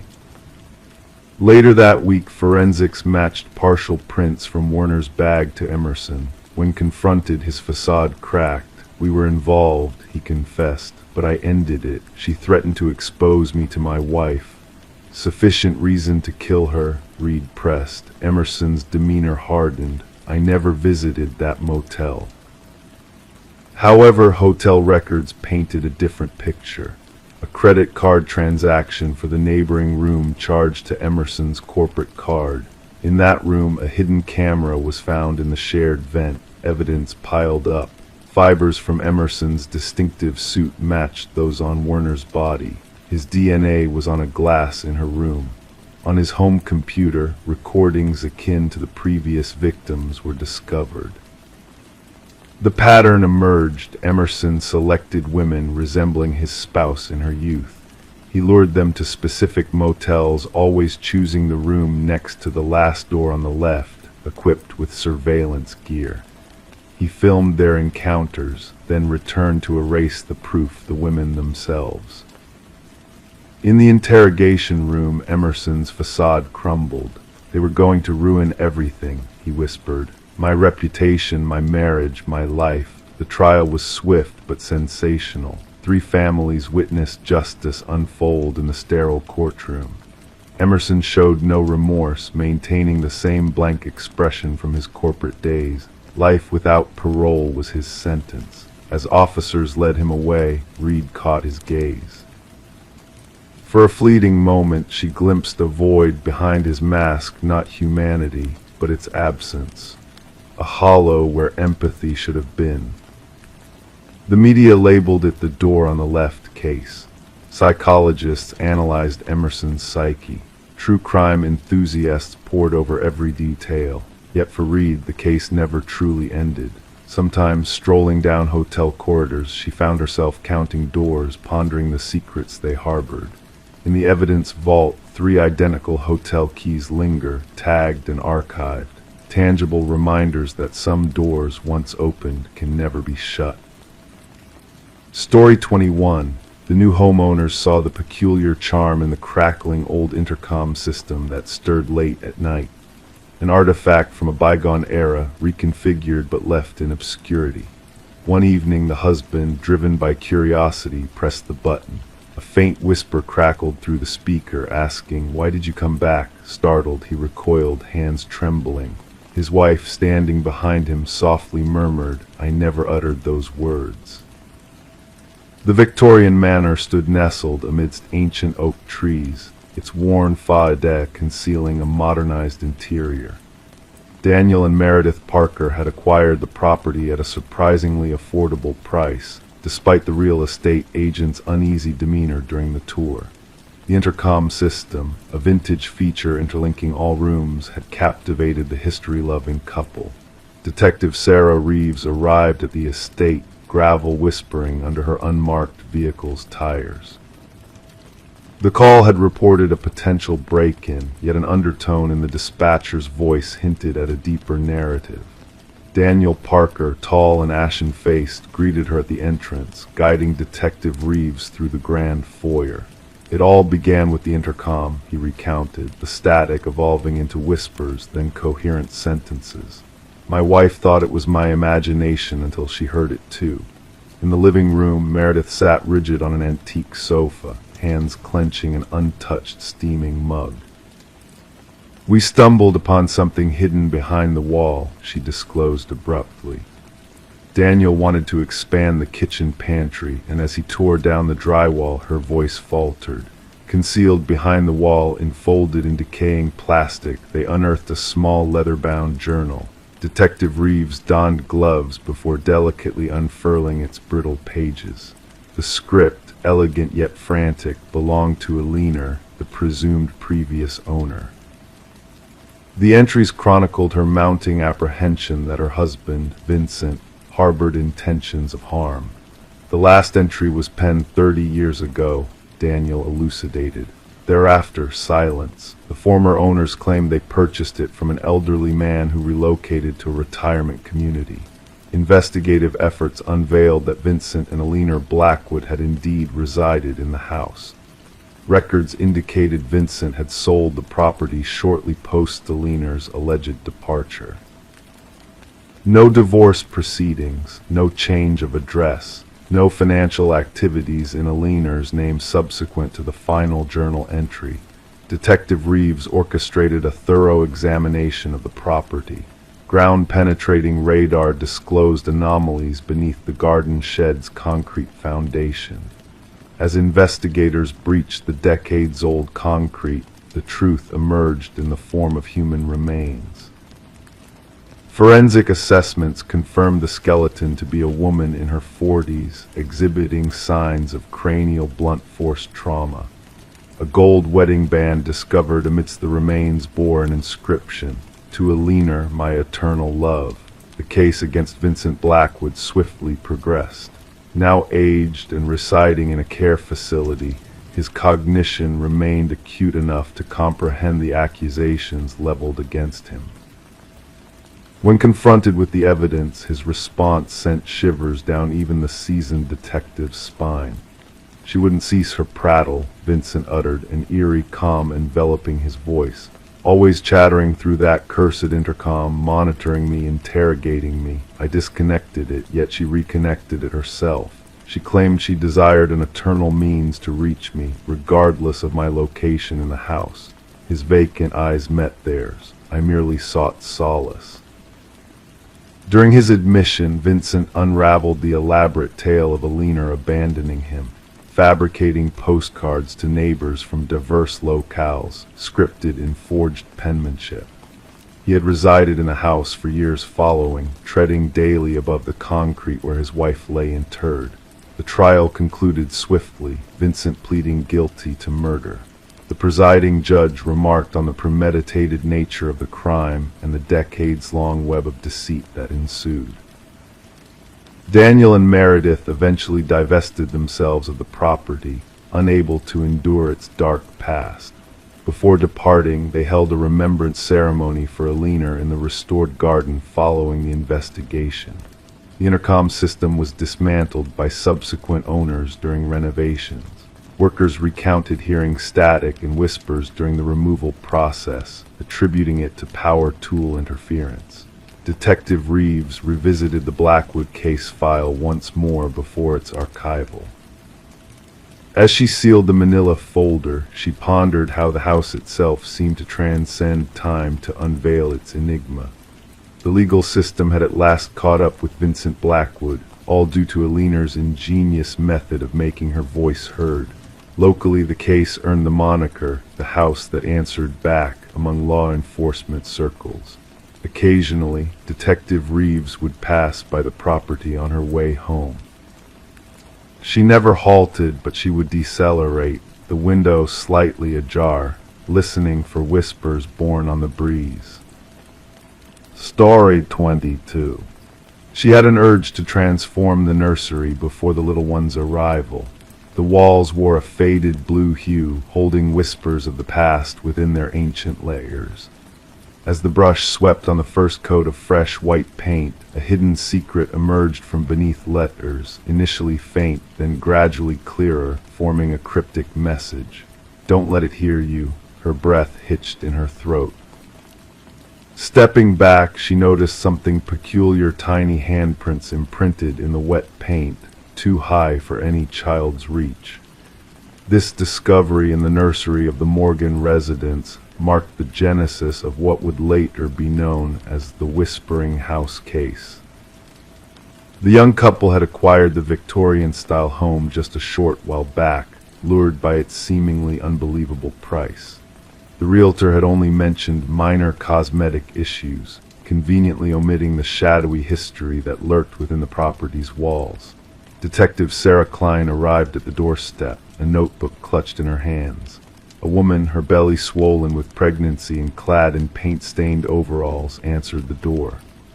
Speaker 1: Later that week, forensics matched partial prints from Werner's bag to Emerson. When confronted, his facade cracked. "We were involved," he confessed, "but I ended it. She threatened to expose me to my wife." "Sufficient reason to kill her," Reed pressed. Emerson's demeanor hardened. "I never visited that motel." However, hotel records painted a different picture. A credit card transaction for the neighboring room charged to Emerson's corporate card. In that room, a hidden camera was found in the shared vent. Evidence piled up. Fibers from Emerson's distinctive suit matched those on Werner's body. His DNA was on a glass in her room. On his home computer, recordings akin to the previous victims were discovered. The pattern emerged. Emerson selected women resembling his spouse in her youth. He lured them to specific motels, always choosing the room next to the last door on the left. equipped with surveillance gear. He filmed their encounters, then returned to erase the proof, the women themselves. In the interrogation room, Emerson's facade crumbled. They were going to ruin everything, he whispered. My reputation, my marriage, my life. The trial was swift but sensational. 3 families witnessed justice unfold in the sterile courtroom. Emerson showed no remorse, maintaining the same blank expression from his corporate days. Life without parole was his sentence. As officers led him away, Reed caught his gaze. For a fleeting moment, she glimpsed a void behind his mask, not humanity, but its absence. A hollow where empathy should have been. The media labeled it the door on the left case. Psychologists analyzed Emerson's psyche. True crime enthusiasts pored over every detail. Yet for Reed, the case never truly ended. Sometimes, strolling down hotel corridors, she found herself counting doors, pondering the secrets they harbored. In the evidence vault, 3 identical hotel keys linger, tagged and archived, tangible reminders that some doors, once opened, can never be shut. Story 21. The new homeowners saw the peculiar charm in the crackling old intercom system that stirred late at night. An artifact from a bygone era, reconfigured but left in obscurity. One evening, the husband, driven by curiosity, pressed the button. A faint whisper crackled through the speaker, asking, "Why did you come back?" Startled, he recoiled, hands trembling. His wife, standing behind him, softly murmured, "I never uttered those words." The Victorian manor stood nestled amidst ancient oak trees, its worn façade concealing a modernized interior. Daniel and Meredith Parker had acquired the property at a surprisingly affordable price, despite the real estate agent's uneasy demeanor during the tour. The intercom system, a vintage feature interlinking all rooms, had captivated the history-loving couple. Detective Sarah Reeves arrived at the estate, gravel whispering under her unmarked vehicle's tires. The call had reported a potential break-in, yet an undertone in the dispatcher's voice hinted at a deeper narrative. Daniel Parker, tall and ashen-faced, greeted her at the entrance, guiding Detective Reeves through the grand foyer. It all began with the intercom, he recounted, the static evolving into whispers, then coherent sentences. My wife thought it was my imagination until she heard it too. In the living room, Meredith sat rigid on an antique sofa, hands clenching an untouched steaming mug. "We stumbled upon something hidden behind the wall," she disclosed abruptly. Daniel wanted to expand the kitchen pantry, and as he tore down the drywall, her voice faltered. Concealed behind the wall, enfolded in decaying plastic, they unearthed a small leather-bound journal. Detective Reeves donned gloves before delicately unfurling its brittle pages. The script, elegant yet frantic, belonged to Alina, the presumed previous owner. The entries chronicled her mounting apprehension that her husband, Vincent, harbored intentions of harm. The last entry was penned 30 years ago, Daniel elucidated. Thereafter, silence. The former owners claimed they purchased it from an elderly man who relocated to a retirement community. Investigative efforts unveiled that Vincent and Alina Blackwood had indeed resided in the house. Records indicated Vincent had sold the property shortly post Alina's alleged departure. No divorce proceedings, no change of address, no financial activities in Alina's name subsequent to the final journal entry. Detective Reeves orchestrated a thorough examination of the property. Ground-penetrating radar disclosed anomalies beneath the garden shed's concrete foundation. As investigators breached the decades-old concrete, the truth emerged in the form of human remains. Forensic assessments confirmed the skeleton to be a woman in her 40s, exhibiting signs of cranial blunt force trauma. A gold wedding band discovered amidst the remains bore an inscription, "To Alina, my eternal love." The case against Vincent Blackwood swiftly progressed. Now aged and residing in a care facility, his cognition remained acute enough to comprehend the accusations leveled against him. When confronted with the evidence, his response sent shivers down even the seasoned detective's spine. "She wouldn't cease her prattle," Vincent uttered, an eerie calm enveloping his voice. "Always chattering through that cursed intercom, monitoring me, interrogating me. I disconnected it, yet she reconnected it herself. She claimed she desired an eternal means to reach me, regardless of my location in the house." His vacant eyes met theirs. "I merely sought solace." During his admission, Vincent unraveled the elaborate tale of Alina abandoning him, fabricating postcards to neighbors from diverse locales, scripted in forged penmanship. He had resided in the house for years following, treading daily above the concrete where his wife lay interred. The trial concluded swiftly, Vincent pleading guilty to murder. The presiding judge remarked on the premeditated nature of the crime and the decades-long web of deceit that ensued. Daniel and Meredith eventually divested themselves of the property, unable to endure its dark past. Before departing, they held a remembrance ceremony for Alina in the restored garden following the investigation. The intercom system was dismantled by subsequent owners during renovations. Workers recounted hearing static and whispers during the removal process, attributing it to power tool interference. Detective Reeves revisited the Blackwood case file once more before its archival. As she sealed the manila folder, she pondered how the house itself seemed to transcend time to unveil its enigma. The legal system had at last caught up with Vincent Blackwood, all due to Alina's ingenious method of making her voice heard. Locally, the case earned the moniker, "the house that answered back," among law enforcement circles. Occasionally, Detective Reeves would pass by the property on her way home. She never halted, but she would decelerate, the window slightly ajar, listening for whispers borne on the breeze. Story 22. She had an urge to transform the nursery before the little one's arrival. The walls wore a faded blue hue, holding whispers of the past within their ancient layers. As the brush swept on the first coat of fresh white paint, a hidden secret emerged from beneath letters, initially faint, then gradually clearer, forming a cryptic message. "Don't let it hear you," her breath hitched in her throat. Stepping back, she noticed something peculiar, tiny handprints imprinted in the wet paint, too high for any child's reach. This discovery in the nursery of the Morgan residence marked the genesis of what would later be known as the Whispering House case. The young couple had acquired the Victorian-style home just a short while back, lured by its seemingly unbelievable price. The realtor had only mentioned minor cosmetic issues, conveniently omitting the shadowy history that lurked within the property's walls. Detective Sarah Klein arrived at the doorstep, a notebook clutched in her hands. A woman, her belly swollen with pregnancy and clad in paint-stained overalls, answered the door.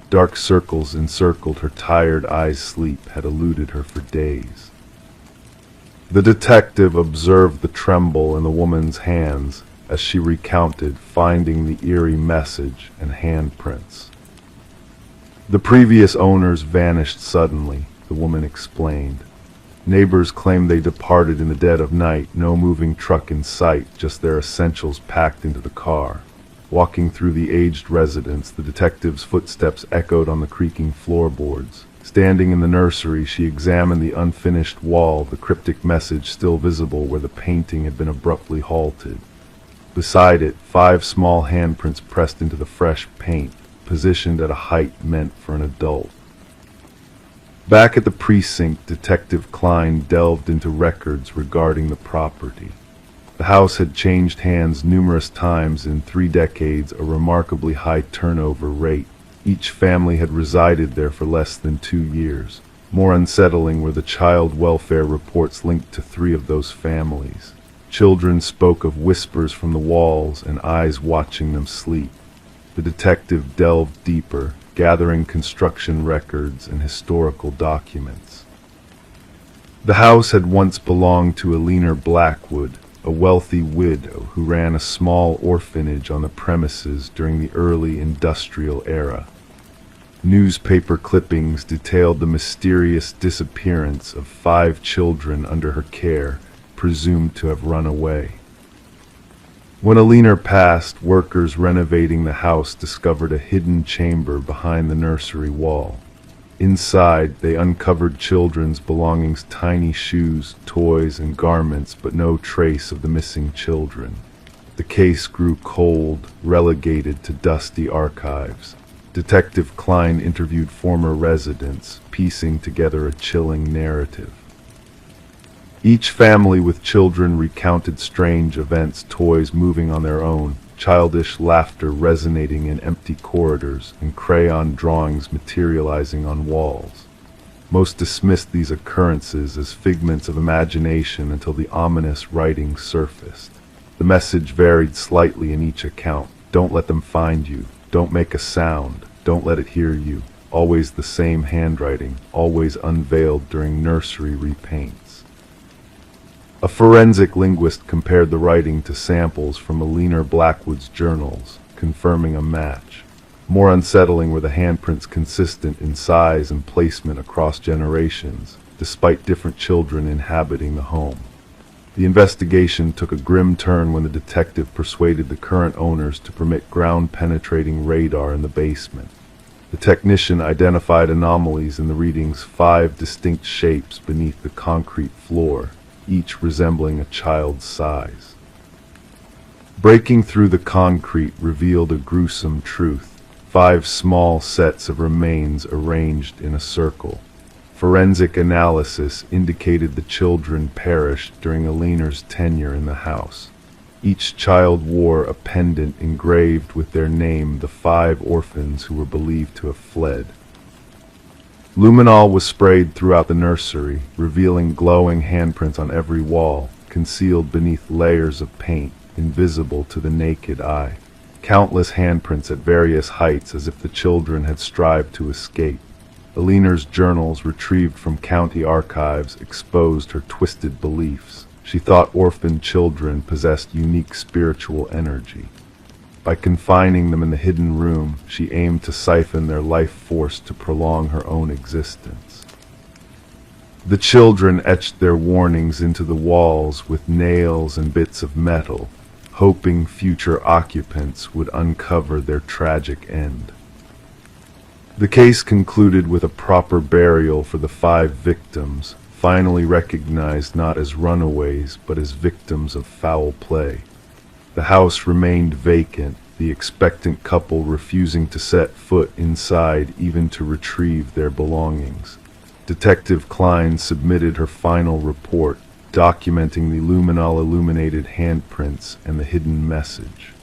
Speaker 1: Dark circles encircled her tired eyes. Sleep had eluded her for days. The detective observed the tremble in the woman's hands as she recounted finding the eerie message and handprints. "The previous owners vanished suddenly," the woman explained. "Neighbors claimed they departed in the dead of night, no moving truck in sight, just their essentials packed into the car." Walking through the aged residence, the detective's footsteps echoed on the creaking floorboards. Standing in the nursery, she examined the unfinished wall, the cryptic message still visible where the painting had been abruptly halted. Beside it, 5 small handprints pressed into the fresh paint, positioned at a height meant for an adult. Back at the precinct, Detective Klein delved into records regarding the property. The house had changed hands numerous times in 3 decades, a remarkably high turnover rate. Each family had resided there for less than 2 years. More unsettling were the child welfare reports linked to 3 of those families. Children spoke of whispers from the walls and eyes watching them sleep. The detective delved deeper, gathering construction records and historical documents. The house had once belonged to Alina Blackwood, a wealthy widow who ran a small orphanage on the premises during the early industrial era. Newspaper clippings detailed the mysterious disappearance of 5 children under her care, presumed to have run away. When a leaner passed, workers renovating the house discovered a hidden chamber behind the nursery wall. Inside, they uncovered children's belongings, tiny shoes, toys, and garments, but no trace of the missing children. The case grew cold, relegated to dusty archives. Detective Klein interviewed former residents, piecing together a chilling narrative. Each family with children recounted strange events, toys moving on their own, childish laughter resonating in empty corridors, and crayon drawings materializing on walls. Most dismissed these occurrences as figments of imagination until the ominous writing surfaced. The message varied slightly in each account. Don't let them find you. Don't make a sound. Don't let it hear you. Always the same handwriting, always unveiled during nursery repaints. A forensic linguist compared the writing to samples from a leaner Blackwood's journals, confirming a match. More unsettling were the handprints, consistent in size and placement across generations, despite different children inhabiting the home. The investigation took a grim turn when the detective persuaded the current owners to permit ground-penetrating radar in the basement. The technician identified anomalies in the readings, 5 distinct shapes beneath the concrete floor, each resembling a child's size. Breaking through the concrete revealed a gruesome truth: 5 small sets of remains arranged in a circle. Forensic analysis indicated the children perished during Alina's tenure in the house. Each child wore a pendant engraved with their name, the 5 orphans who were believed to have fled. Luminol was sprayed throughout the nursery, revealing glowing handprints on every wall, concealed beneath layers of paint, invisible to the naked eye. Countless handprints at various heights, as if the children had strived to escape. Alina's journals, retrieved from county archives, exposed her twisted beliefs. She thought orphaned children possessed unique spiritual energy. By confining them in the hidden room, she aimed to siphon their life force to prolong her own existence. The children etched their warnings into the walls with nails and bits of metal, hoping future occupants would uncover their tragic end. The case concluded with a proper burial for the 5 victims, finally recognized not as runaways but as victims of foul play. The house remained vacant, the expectant couple refusing to set foot inside even to retrieve their belongings. Detective Klein submitted her final report, documenting the luminol illuminated handprints and the hidden message.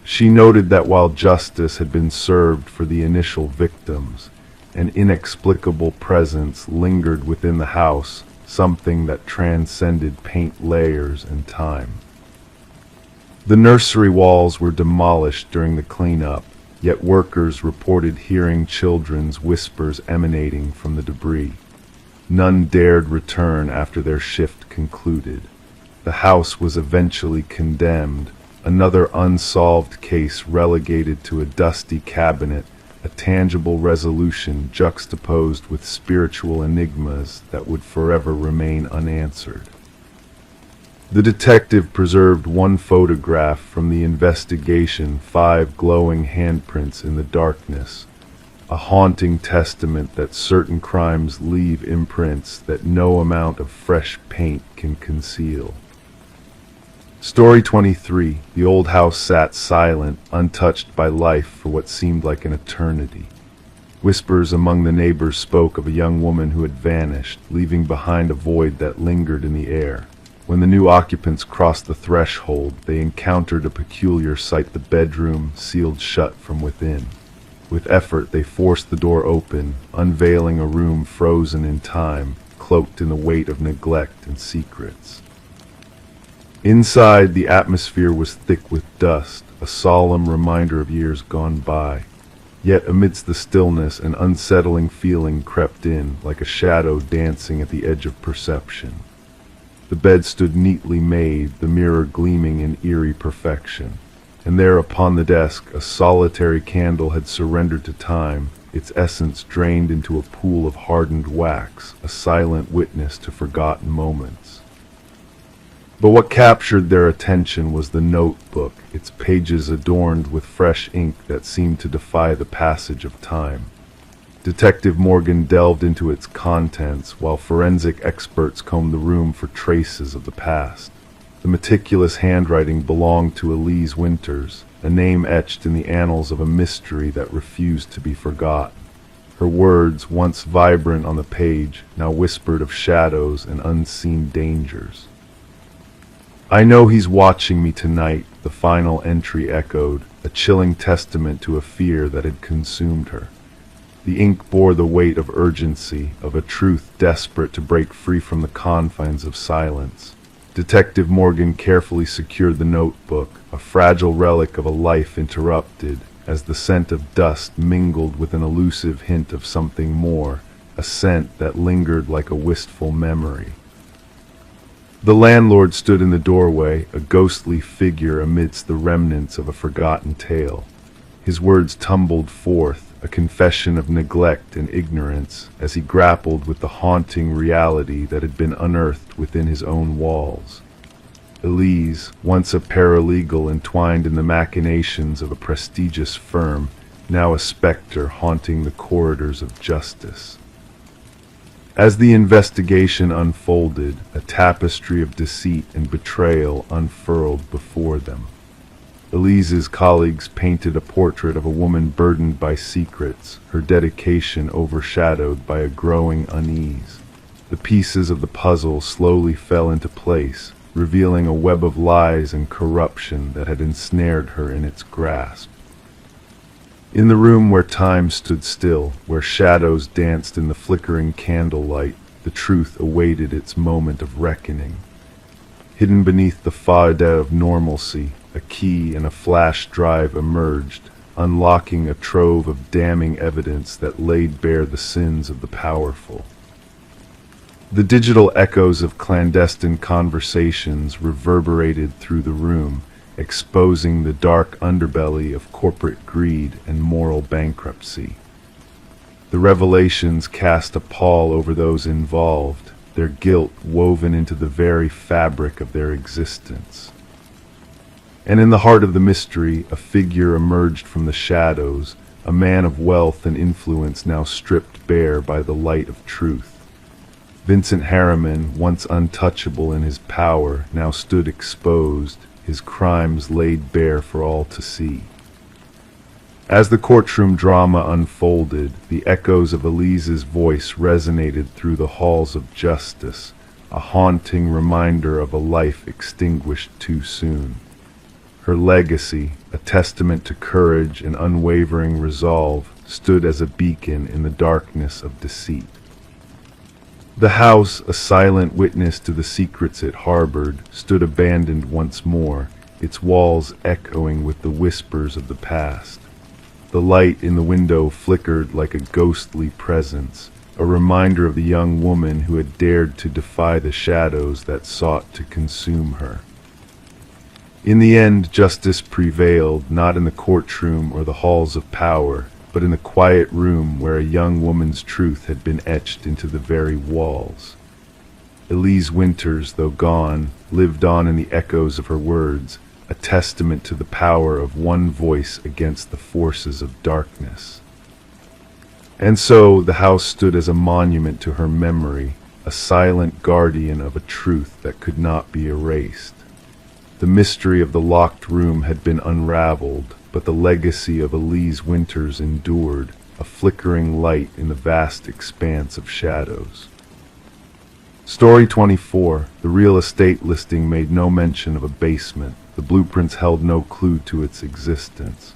Speaker 1: She noted that while justice had been served for the initial victims, an inexplicable presence lingered within the house, something that transcended paint layers and time. The nursery walls were demolished during the cleanup, yet workers reported hearing children's whispers emanating from the debris. None dared return after their shift concluded. The house was eventually condemned, another unsolved case relegated to a dusty cabinet, a tangible resolution juxtaposed with spiritual enigmas that would forever remain unanswered. The detective preserved one photograph from the investigation, 5 glowing handprints in the darkness, a haunting testament that certain crimes leave imprints that no amount of fresh paint can conceal. Story 23. The old house sat silent, untouched by life for what seemed like an eternity. Whispers among the neighbors spoke of a young woman who had vanished, leaving behind a void that lingered in the air. When the new occupants crossed the threshold, they encountered a peculiar sight: the bedroom sealed shut from within. With effort, they forced the door open, unveiling a room frozen in time, cloaked in the weight of neglect and secrets. Inside, the atmosphere was thick with dust, a solemn reminder of years gone by. Yet amidst the stillness, an unsettling feeling crept in, like a shadow dancing at the edge of perception. The bed stood neatly made, the mirror gleaming in eerie perfection, and there upon the desk a solitary candle had surrendered to time, its essence drained into a pool of hardened wax, a silent witness to forgotten moments. But what captured their attention was the notebook, its pages adorned with fresh ink that seemed to defy the passage of time. Detective Morgan delved into its contents, while forensic experts combed the room for traces of the past. The meticulous handwriting belonged to Elise Winters, a name etched in the annals of a mystery that refused to be forgotten. Her words, once vibrant on the page, now whispered of shadows and unseen dangers. "I know he's watching me tonight," the final entry echoed, a chilling testament to a fear that had consumed her. The ink bore the weight of urgency, of a truth desperate to break free from the confines of silence. Detective Morgan carefully secured the notebook, a fragile relic of a life interrupted, as the scent of dust mingled with an elusive hint of something more, a scent that lingered like a wistful memory. The landlord stood in the doorway, a ghostly figure amidst the remnants of a forgotten tale. His words tumbled forth, a confession of neglect and ignorance, as he grappled with the haunting reality that had been unearthed within his own walls. Elise, once a paralegal entwined in the machinations of a prestigious firm, now a specter haunting the corridors of justice. As the investigation unfolded, a tapestry of deceit and betrayal unfurled before them. Elise's colleagues painted a portrait of a woman burdened by secrets, her dedication overshadowed by a growing unease. The pieces of the puzzle slowly fell into place, revealing a web of lies and corruption that had ensnared her in its grasp. In the room where time stood still, where shadows danced in the flickering candlelight, the truth awaited its moment of reckoning. Hidden beneath the façade of normalcy, a key and a flash drive emerged, unlocking a trove of damning evidence that laid bare the sins of the powerful. The digital echoes of clandestine conversations reverberated through the room, exposing the dark underbelly of corporate greed and moral bankruptcy. The revelations cast a pall over those involved, their guilt woven into the very fabric of their existence. And in the heart of the mystery, a figure emerged from the shadows, a man of wealth and influence now stripped bare by the light of truth. Vincent Harriman, once untouchable in his power, now stood exposed, his crimes laid bare for all to see. As the courtroom drama unfolded, the echoes of Elise's voice resonated through the halls of justice, a haunting reminder of a life extinguished too soon. Her legacy, a testament to courage and unwavering resolve, stood as a beacon in the darkness of deceit. The house, a silent witness to the secrets it harbored, stood abandoned once more, its walls echoing with the whispers of the past. The light in the window flickered like a ghostly presence, a reminder of the young woman who had dared to defy the shadows that sought to consume her. In the end, justice prevailed, not in the courtroom or the halls of power, but in the quiet room where a young woman's truth had been etched into the very walls. Elise Winters, though gone, lived on in the echoes of her words, a testament to the power of one voice against the forces of darkness. And so the house stood as a monument to her memory, a silent guardian of a truth that could not be erased. The mystery of the locked room had been unraveled, but the legacy of Elise Winters endured, a flickering light in the vast expanse of shadows. Story 24. The real estate listing made no mention of a basement. The blueprints held no clue to its existence.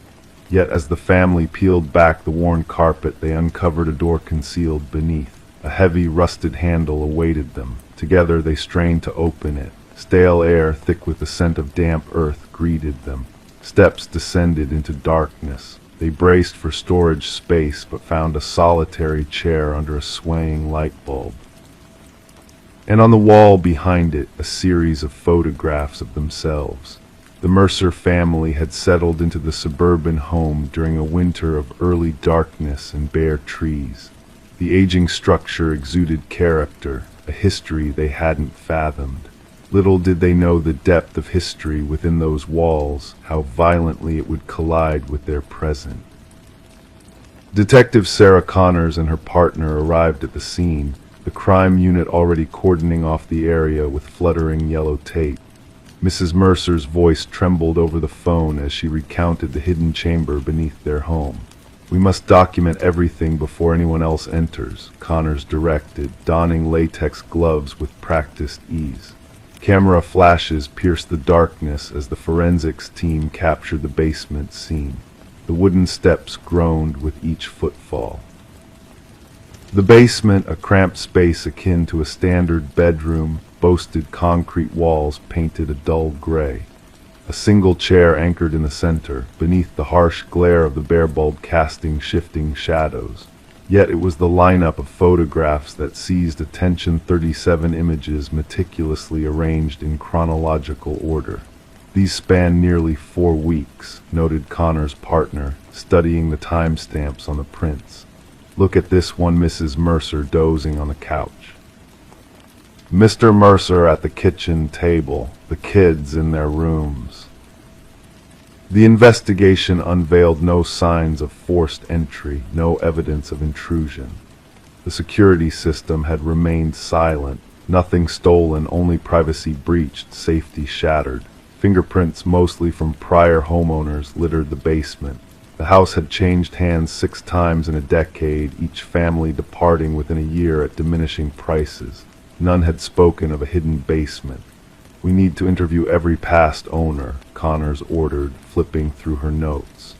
Speaker 1: Yet as the family peeled back the worn carpet, they uncovered a door concealed beneath. A heavy, rusted handle awaited them. Together they strained to open it. Stale air, thick with the scent of damp earth, greeted them. Steps descended into darkness. They braced for storage space, but found a solitary chair under a swaying light bulb. And on the wall behind it, a series of photographs of themselves. The Mercer family had settled into the suburban home during a winter of early darkness and bare trees. The aging structure exuded character, a history they hadn't fathomed. Little did they know the depth of history within those walls, how violently it would collide with their present. Detective Sarah Connors and her partner arrived at the scene, the crime unit already cordoning off the area with fluttering yellow tape. Mrs. Mercer's voice trembled over the phone as she recounted the hidden chamber beneath their home. "We must document everything before anyone else enters," Connors directed, donning latex gloves with practiced ease. Camera flashes pierced the darkness as the forensics team captured the basement scene. The wooden steps groaned with each footfall. The basement, a cramped space akin to a standard bedroom, boasted concrete walls painted a dull gray. A single chair anchored in the center, beneath the harsh glare of the bare bulb casting shifting shadows. Yet it was the lineup of photographs that seized attention, 37 images meticulously arranged in chronological order. "These span nearly 4 weeks," noted Connor's partner, studying the timestamps on the prints. "Look at this one, Mrs. Mercer dozing on the couch. Mr. Mercer at the kitchen table, the kids in their rooms." The investigation unveiled no signs of forced entry, no evidence of intrusion. The security system had remained silent, nothing stolen, only privacy breached, safety shattered. Fingerprints, mostly from prior homeowners, littered the basement. The house had changed hands 6 times in a decade, each family departing within a year at diminishing prices. None had spoken of a hidden basement. "We need to interview every past owner," Connors ordered, flipping through her notes.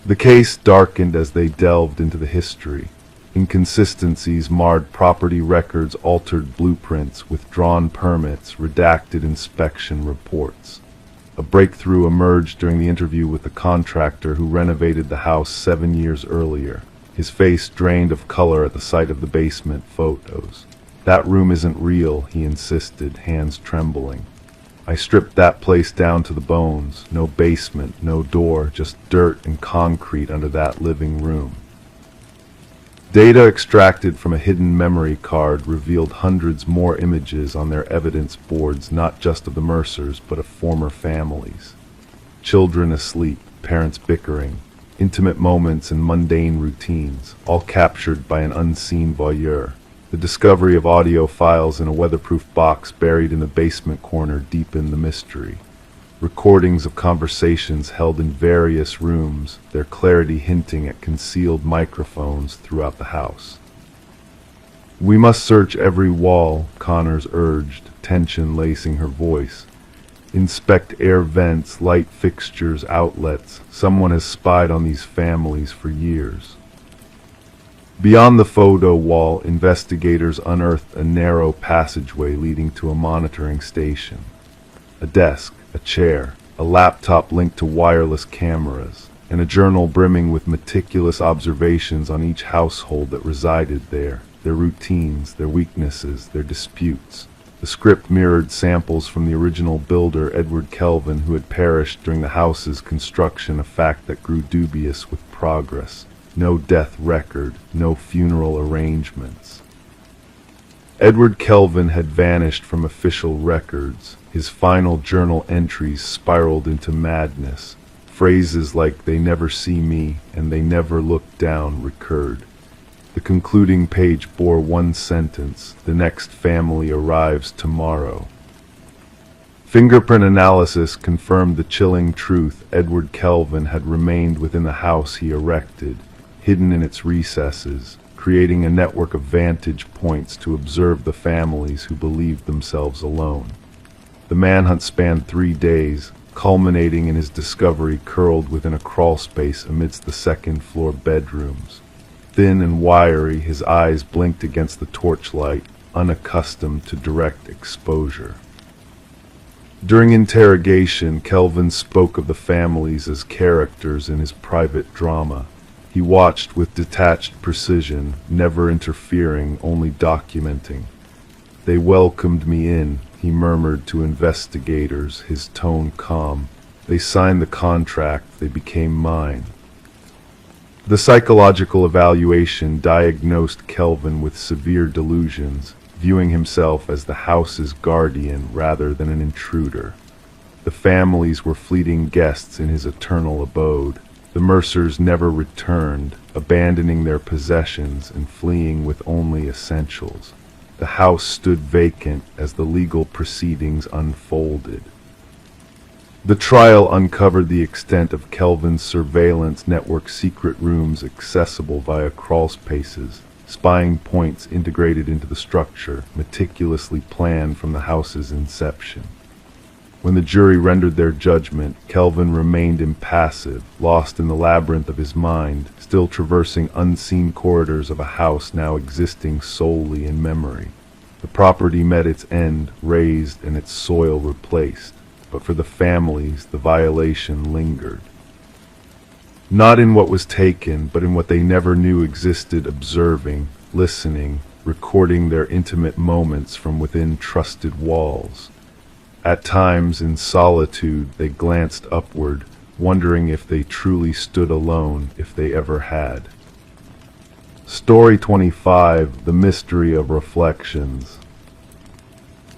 Speaker 1: The case darkened as they delved into the history. Inconsistencies marred property records, altered blueprints, withdrawn permits, redacted inspection reports. A breakthrough emerged during the interview with the contractor who renovated the house 7 years earlier. His face drained of color at the sight of the basement photos. "That room isn't real," he insisted, hands trembling. "I stripped that place down to the bones. No basement, no door, just dirt and concrete under that living room." Data extracted from a hidden memory card revealed hundreds more images on their evidence boards, not just of the Mercers, but of former families. Children asleep, parents bickering, intimate moments and mundane routines, all captured by an unseen voyeur. The discovery of audio files in a weatherproof box buried in the basement corner deepened the mystery. Recordings of conversations held in various rooms, their clarity hinting at concealed microphones throughout the house. "We must search every wall," Connors urged, tension lacing her voice. "Inspect air vents, light fixtures, outlets. Someone has spied on these families for years." Beyond the photo wall, investigators unearthed a narrow passageway leading to a monitoring station. A desk, a chair, a laptop linked to wireless cameras, and a journal brimming with meticulous observations on each household that resided there, their routines, their weaknesses, their disputes. The script mirrored samples from the original builder, Edward Kelvin, who had perished during the house's construction, a fact that grew dubious with progress. No death record, no funeral arrangements. Edward Kelvin had vanished from official records. His final journal entries spiraled into madness. Phrases like "they never see me" and "they never look down" recurred. The concluding page bore one sentence: "The next family arrives tomorrow." Fingerprint analysis confirmed the chilling truth. Edward Kelvin had remained within the house he erected, hidden in its recesses, creating a network of vantage points to observe the families who believed themselves alone. The manhunt spanned 3 days, culminating in his discovery curled within a crawlspace amidst the second-floor bedrooms. Thin and wiry, his eyes blinked against the torchlight, unaccustomed to direct exposure. During interrogation, Kelvin spoke of the families as characters in his private drama. He watched with detached precision, never interfering, only documenting. "They welcomed me in," he murmured to investigators, his tone calm. They signed the contract, they became mine. The psychological evaluation diagnosed Kelvin with severe delusions, viewing himself as the house's guardian rather than an intruder. The families were fleeting guests in his eternal abode. The Mercers never returned, abandoning their possessions and fleeing with only essentials. The house stood vacant as the legal proceedings unfolded. The trial uncovered the extent of Kelvin's surveillance network, secret rooms accessible via crawl spaces, spying points integrated into the structure, meticulously planned from the house's inception. When the jury rendered their judgment, Kelvin remained impassive, lost in the labyrinth of his mind, still traversing unseen corridors of a house now existing solely in memory. The property met its end, razed and its soil replaced, but for the families, the violation lingered. Not in what was taken, but in what they never knew existed, observing, listening, recording their intimate moments from within trusted walls. At times, in solitude, they glanced upward, wondering if they truly stood alone, if they ever had. Story 25, The Mystery of Reflections.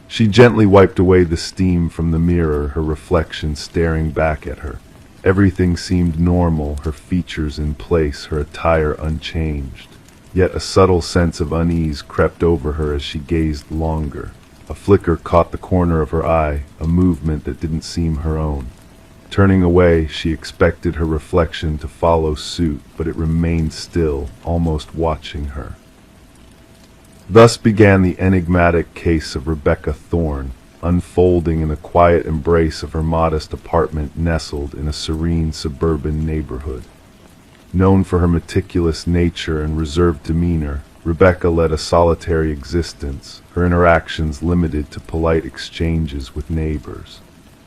Speaker 1: She gently wiped away the steam from the mirror, her reflection staring back at her. Everything seemed normal, her features in place, her attire unchanged. Yet a subtle sense of unease crept over her as she gazed longer. A flicker caught the corner of her eye, a movement that didn't seem her own. Turning away, she expected her reflection to follow suit, but it remained still, almost watching her. Thus began the enigmatic case of Rebecca Thorne, unfolding in the quiet embrace of her modest apartment nestled in a serene suburban neighborhood. Known for her meticulous nature and reserved demeanor, Rebecca led a solitary existence, her interactions limited to polite exchanges with neighbors.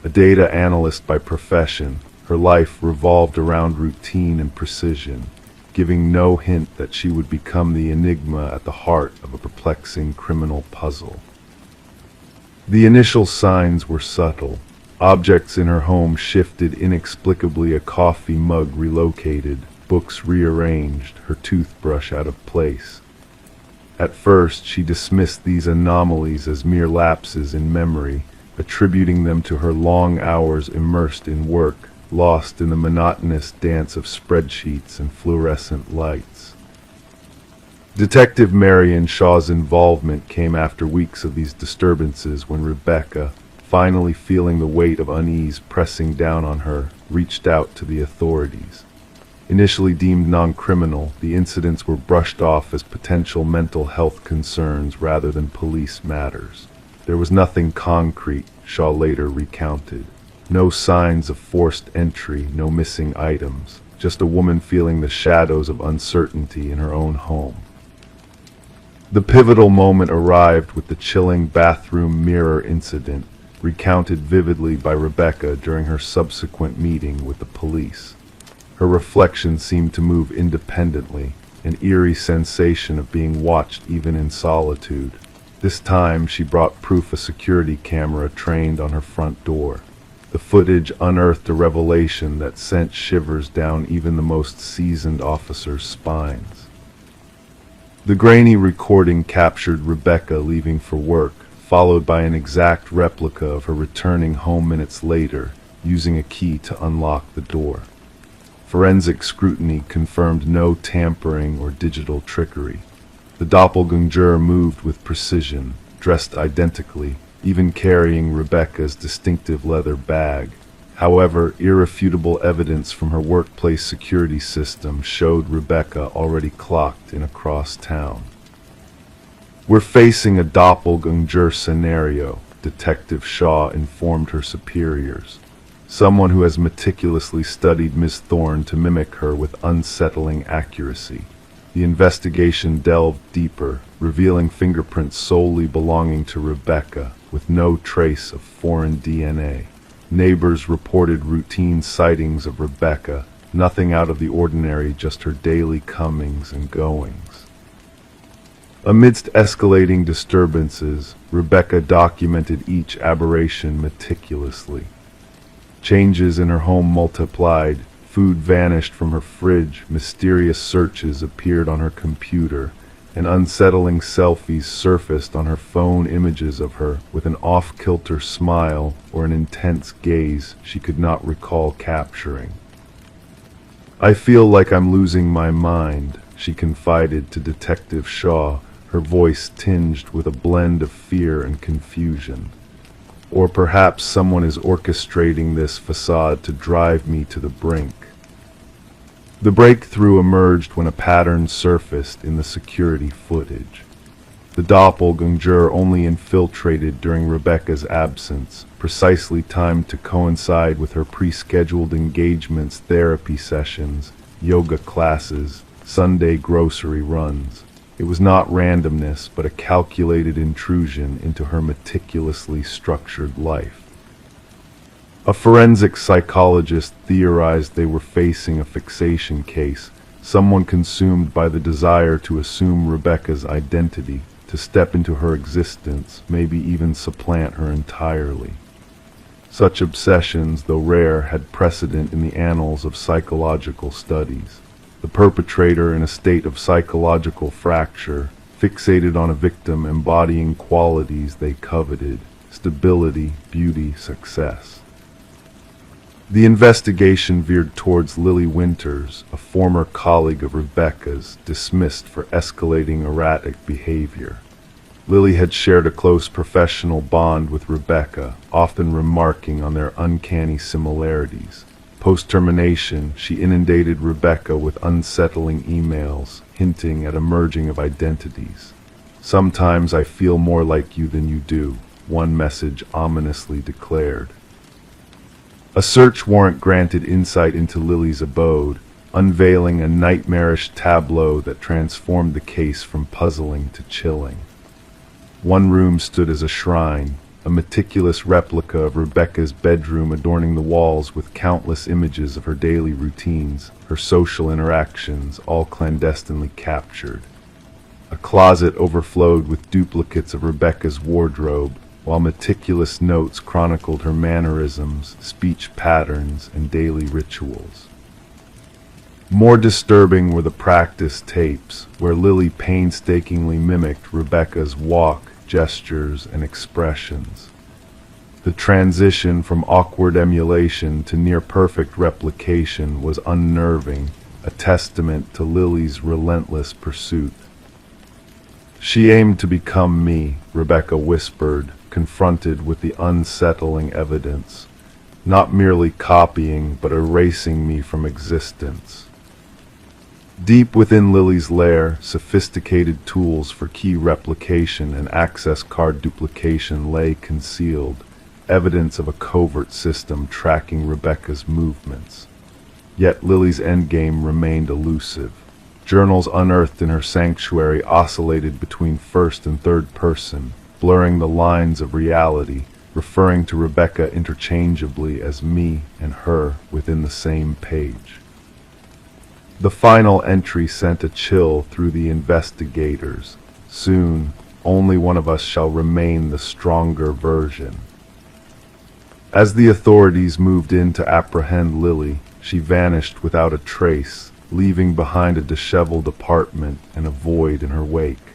Speaker 1: A data analyst by profession, her life revolved around routine and precision, giving no hint that she would become the enigma at the heart of a perplexing criminal puzzle. The initial signs were subtle. Objects in her home shifted inexplicably, a coffee mug relocated, books rearranged, her toothbrush out of place. At first, she dismissed these anomalies as mere lapses in memory, attributing them to her long hours immersed in work, lost in the monotonous dance of spreadsheets and fluorescent lights. Detective Marion Shaw's involvement came after weeks of these disturbances when Rebecca, finally feeling the weight of unease pressing down on her, reached out to the authorities. Initially deemed non-criminal, the incidents were brushed off as potential mental health concerns rather than police matters. There was nothing concrete, Shaw later recounted. No signs of forced entry, no missing items, just a woman feeling the shadows of uncertainty in her own home. The pivotal moment arrived with the chilling bathroom mirror incident, recounted vividly by Rebecca during her subsequent meeting with the police. Her reflection seemed to move independently, an eerie sensation of being watched even in solitude. This time she brought proof, a security camera trained on her front door. The footage unearthed a revelation that sent shivers down even the most seasoned officers' spines. The grainy recording captured Rebecca leaving for work, followed by an exact replica of her returning home minutes later, using a key to unlock the door. Forensic scrutiny confirmed no tampering or digital trickery. The doppelganger moved with precision, dressed identically, even carrying Rebecca's distinctive leather bag. However, irrefutable evidence from her workplace security system showed Rebecca already clocked in across town. "We're facing a doppelganger scenario," Detective Shaw informed her superiors. "Someone who has meticulously studied Miss Thorne to mimic her with unsettling accuracy." The investigation delved deeper, revealing fingerprints solely belonging to Rebecca, with no trace of foreign DNA. Neighbors reported routine sightings of Rebecca, nothing out of the ordinary, just her daily comings and goings. Amidst escalating disturbances, Rebecca documented each aberration meticulously. Changes in her home multiplied, food vanished from her fridge, mysterious searches appeared on her computer, and unsettling selfies surfaced on her phone, images of her with an off-kilter smile or an intense gaze she could not recall capturing. "I feel like I'm losing my mind," she confided to Detective Shaw, her voice tinged with a blend of fear and confusion. "Or perhaps someone is orchestrating this facade to drive me to the brink." The breakthrough emerged when a pattern surfaced in the security footage. The doppelganger only infiltrated during Rebecca's absence, precisely timed to coincide with her pre-scheduled engagements, therapy sessions, yoga classes, Sunday grocery runs. It was not randomness, but a calculated intrusion into her meticulously structured life. A forensic psychologist theorized they were facing a fixation case, someone consumed by the desire to assume Rebecca's identity, to step into her existence, maybe even supplant her entirely. Such obsessions, though rare, had precedent in the annals of psychological studies. The perpetrator, in a state of psychological fracture, fixated on a victim embodying qualities they coveted: stability, beauty, success. The investigation veered towards Lily Winters, a former colleague of Rebecca's, dismissed for escalating erratic behavior. Lily had shared a close professional bond with Rebecca, often remarking on their uncanny similarities. Post-termination, she inundated Rebecca with unsettling emails, hinting at a merging of identities. "Sometimes I feel more like you than you do," one message ominously declared. A search warrant granted insight into Lily's abode, unveiling a nightmarish tableau that transformed the case from puzzling to chilling. One room stood as a shrine, a meticulous replica of Rebecca's bedroom adorning the walls with countless images of her daily routines, her social interactions, all clandestinely captured. A closet overflowed with duplicates of Rebecca's wardrobe, while meticulous notes chronicled her mannerisms, speech patterns, and daily rituals. More disturbing were the practice tapes, where Lily painstakingly mimicked Rebecca's walk, gestures, and expressions. The transition from awkward emulation to near-perfect replication was unnerving, a testament to Lily's relentless pursuit. "She aimed to become me," Rebecca whispered, confronted with the unsettling evidence. "Not merely copying, but erasing me from existence." Deep within Lily's lair, sophisticated tools for key replication and access card duplication lay concealed, evidence of a covert system tracking Rebecca's movements. Yet Lily's endgame remained elusive. Journals unearthed in her sanctuary oscillated between first and third person, blurring the lines of reality, referring to Rebecca interchangeably as me and her within the same page. The final entry sent a chill through the investigators. "Soon, only one of us shall remain the stronger version." As the authorities moved in to apprehend Lily, she vanished without a trace, leaving behind a disheveled apartment and a void in her wake.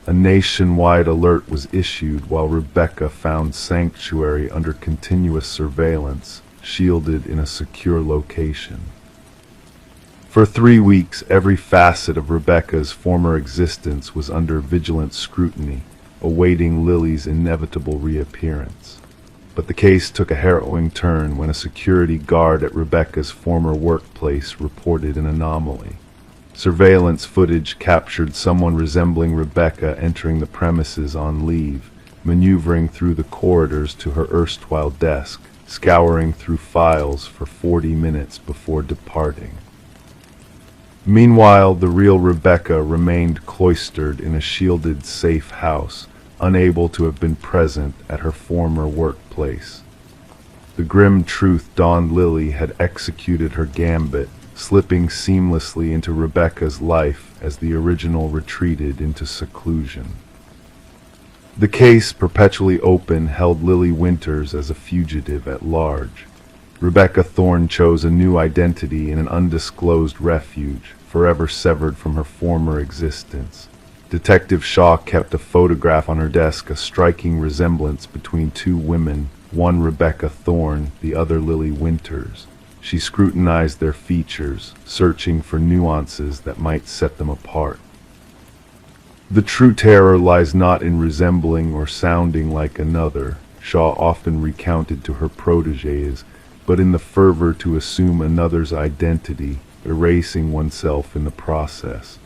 Speaker 1: A nationwide alert was issued while Rebecca found sanctuary under continuous surveillance, shielded in a secure location. For 3 weeks, every facet of Rebecca's former existence was under vigilant scrutiny, awaiting Lily's inevitable reappearance. But the case took a harrowing turn when a security guard at Rebecca's former workplace reported an anomaly. Surveillance footage captured someone resembling Rebecca entering the premises on leave, maneuvering through the corridors to her erstwhile desk, scouring through files for 40 minutes before departing. Meanwhile, the real Rebecca remained cloistered in a shielded safe house, unable to have been present at her former workplace. The grim truth dawned: Lily had executed her gambit, slipping seamlessly into Rebecca's life, as the original retreated into seclusion. The case, perpetually open, held Lily Winters as a fugitive at large. Rebecca Thorne chose a new identity in an undisclosed refuge, forever severed from her former existence. Detective Shaw kept a photograph on her desk, a striking resemblance between two women, one Rebecca Thorne, the other Lily Winters. She scrutinized their features, searching for nuances that might set them apart. The true terror lies not in resembling or sounding like another, Shaw often recounted to her protégés, but in the fervor to assume another's identity, erasing oneself in the process.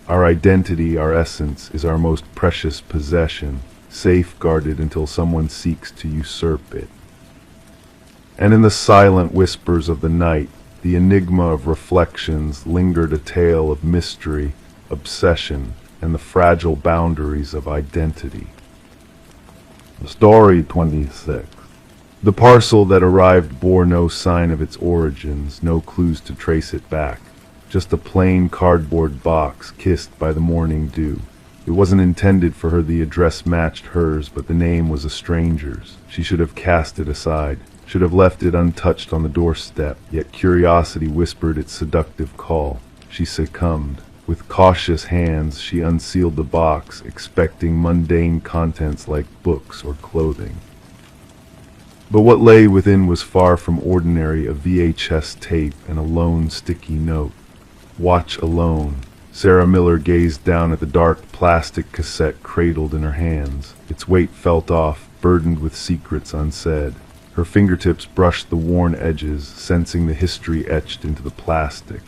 Speaker 1: Our identity, our essence, is our most precious possession, safeguarded until someone seeks to usurp it. And in the silent whispers of the night, the enigma of reflections lingered a tale of mystery, obsession, and the fragile boundaries of identity. Story 26. The parcel that arrived bore no sign of its origins, no clues to trace it back. Just a plain cardboard box kissed by the morning dew. It wasn't intended for her, the address matched hers, but the name was a stranger's. She should have cast it aside, should have left it untouched on the doorstep, yet curiosity whispered its seductive call. She succumbed. With cautious hands, she unsealed the box, expecting mundane contents like books or clothing. But what lay within was far from ordinary, a VHS tape and a lone sticky note. Watch alone. Sarah Miller gazed down at the dark plastic cassette cradled in her hands. Its weight felt off, burdened with secrets unsaid. Her fingertips brushed the worn edges, sensing the history etched into the plastic.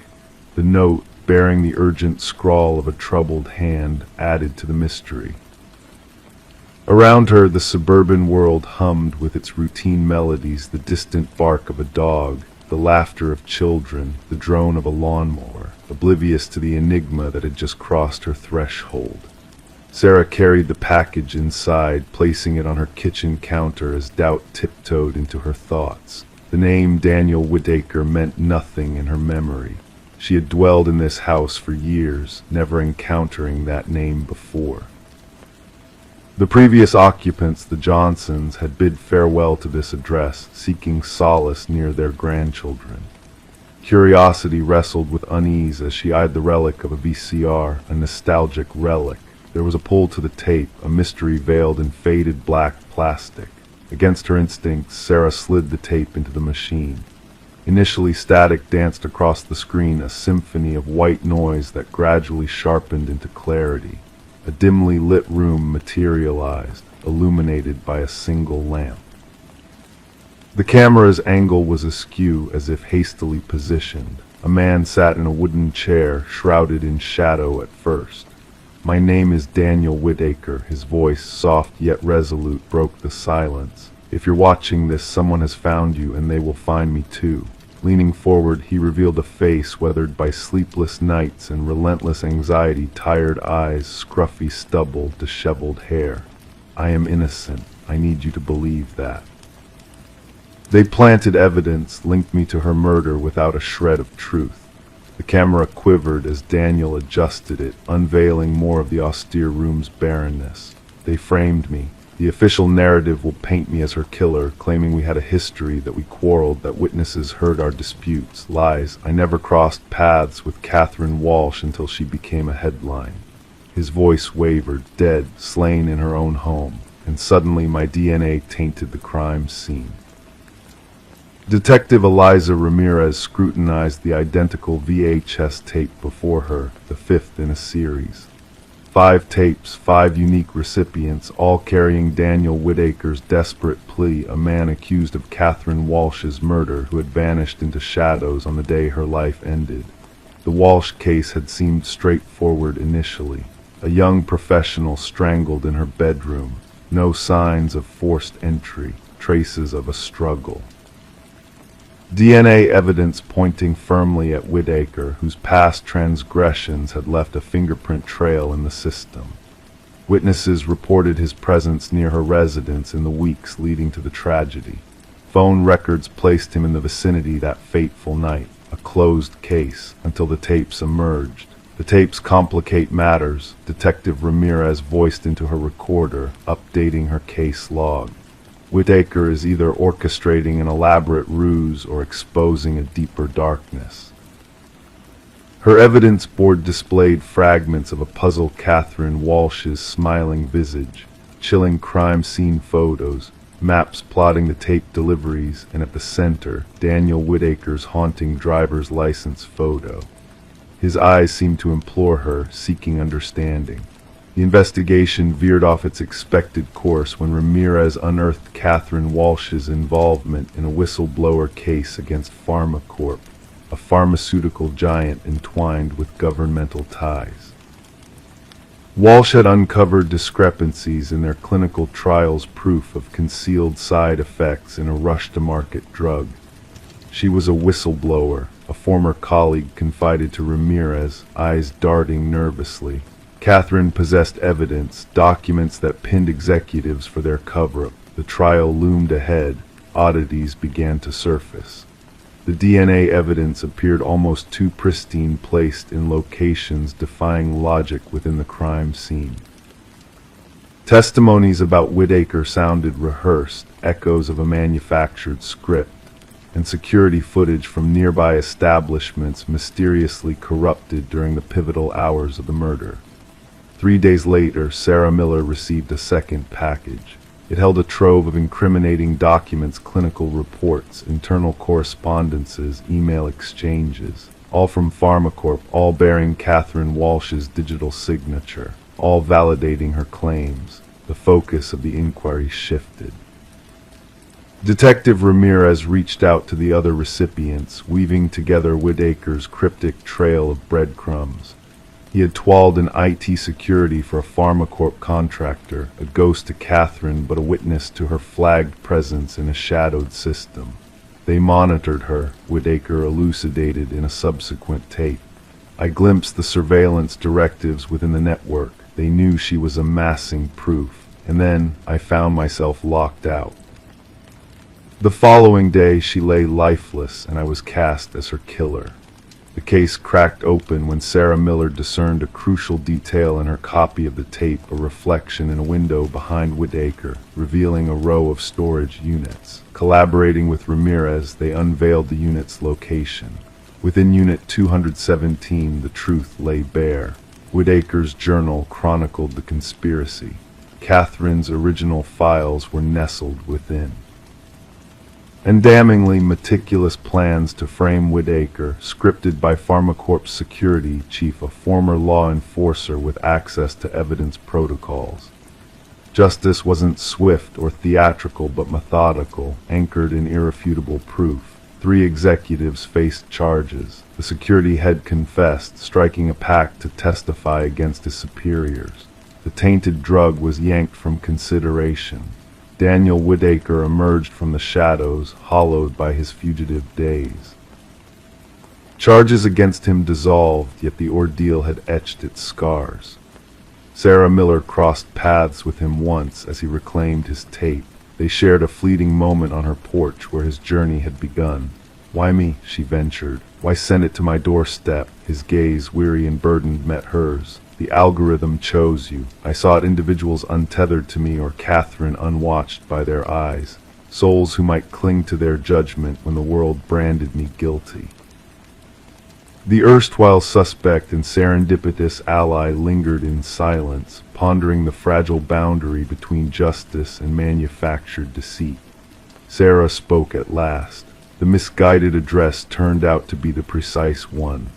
Speaker 1: The note, bearing the urgent scrawl of a troubled hand, added to the mystery. Around her, the suburban world hummed with its routine melodies, the distant bark of a dog, the laughter of children, the drone of a lawnmower, oblivious to the enigma that had just crossed her threshold. Sarah carried the package inside, placing it on her kitchen counter as doubt tiptoed into her thoughts. The name Daniel Whitaker meant nothing in her memory. She had dwelled in this house for years, never encountering that name before. The previous occupants, the Johnsons, had bid farewell to this address, seeking solace near their grandchildren. Curiosity wrestled with unease as she eyed the relic of a VCR, a nostalgic relic. There was a pull to the tape, a mystery veiled in faded black plastic. Against her instincts, Sarah slid the tape into the machine. Initially, static danced across the screen, a symphony of white noise that gradually sharpened into clarity. A dimly lit room materialized, illuminated by a single lamp. The camera's angle was askew, as if hastily positioned. A man sat in a wooden chair, shrouded in shadow at first. "My name is Daniel Whitaker." His voice, soft yet resolute, broke the silence. "If you're watching this, someone has found you, and they will find me too." Leaning forward, he revealed a face weathered by sleepless nights and relentless anxiety, tired eyes, scruffy stubble, disheveled hair. "I am innocent. I need you to believe that." They planted evidence, linked me to her murder without a shred of truth. The camera quivered as Daniel adjusted it, unveiling more of the austere room's barrenness. "They framed me. The official narrative will paint me as her killer, claiming we had a history, that we quarreled, that witnesses heard our disputes. Lies. I never crossed paths with Catherine Walsh until she became a headline." His voice wavered, dead, slain in her own home, and suddenly my DNA tainted the crime scene. Detective Eliza Ramirez scrutinized the identical VHS tape before her, the fifth in a series. 5 tapes, 5 unique recipients, all carrying Daniel Whitaker's desperate plea, a man accused of Catherine Walsh's murder who had vanished into shadows on the day her life ended. The Walsh case had seemed straightforward initially. A young professional strangled in her bedroom. No signs of forced entry, traces of a struggle. DNA evidence pointing firmly at Whitaker, whose past transgressions had left a fingerprint trail in the system. Witnesses reported his presence near her residence in the weeks leading to the tragedy. Phone records placed him in the vicinity that fateful night, a closed case until the tapes emerged. The tapes complicate matters, Detective Ramirez voiced into her recorder, updating her case log. Whitaker is either orchestrating an elaborate ruse or exposing a deeper darkness. Her evidence board displayed fragments of a puzzle Catherine Walsh's smiling visage, chilling crime scene photos, maps plotting the tape deliveries, and at the center, Daniel Whitaker's haunting driver's license photo. His eyes seemed to implore her, seeking understanding. The investigation veered off its expected course when Ramirez unearthed Catherine Walsh's involvement in a whistleblower case against PharmaCorp, a pharmaceutical giant entwined with governmental ties. Walsh had uncovered discrepancies in their clinical trials' proof of concealed side effects in a rush-to-market drug. She was a whistleblower, a former colleague confided to Ramirez, eyes darting nervously. Catherine possessed evidence, documents that pinned executives for their cover-up. The trial loomed ahead. Oddities began to surface. The DNA evidence appeared almost too pristine, placed in locations defying logic within the crime scene. Testimonies about Whitaker sounded rehearsed, echoes of a manufactured script, and security footage from nearby establishments mysteriously corrupted during the pivotal hours of the murder. 3 days later, Sarah Miller received a second package. It held a trove of incriminating documents, clinical reports, internal correspondences, email exchanges, all from PharmaCorp, all bearing Catherine Walsh's digital signature, all validating her claims. The focus of the inquiry shifted. Detective Ramirez reached out to the other recipients, weaving together Whitaker's cryptic trail of breadcrumbs. He had twalled in IT security for a PharmaCorp contractor, a ghost to Catherine but a witness to her flagged presence in a shadowed system. They monitored her, Whitaker elucidated in a subsequent tape. I glimpsed the surveillance directives within the network. They knew she was amassing proof, and then I found myself locked out. The following day she lay lifeless, and I was cast as her killer. The case cracked open when Sarah Miller discerned a crucial detail in her copy of the tape, a reflection in a window behind Whitaker, revealing a row of storage units. Collaborating with Ramirez, they unveiled the unit's location. Within Unit 217, the truth lay bare. Whitaker's journal chronicled the conspiracy. Catherine's original files were nestled within. And damningly meticulous plans to frame Whitaker, scripted by PharmaCorp's security chief, a former law enforcer with access to evidence protocols. Justice wasn't swift or theatrical but methodical, anchored in irrefutable proof. 3 executives faced charges. The security head confessed, striking a pact to testify against his superiors. The tainted drug was yanked from consideration. Daniel Whitaker emerged from the shadows, hollowed by his fugitive days. Charges against him dissolved, yet the ordeal had etched its scars. Sarah Miller crossed paths with him once as he reclaimed his tape. They shared a fleeting moment on her porch where his journey had begun. "Why me?" she ventured. "Why send it to my doorstep?" His gaze, weary and burdened, met hers. "The algorithm chose you. I sought individuals untethered to me or Catherine unwatched by their eyes, souls who might cling to their judgment when the world branded me guilty." The erstwhile suspect and serendipitous ally lingered in silence, pondering the fragile boundary between justice and manufactured deceit. Sarah spoke at last. The misguided address turned out to be the precise one.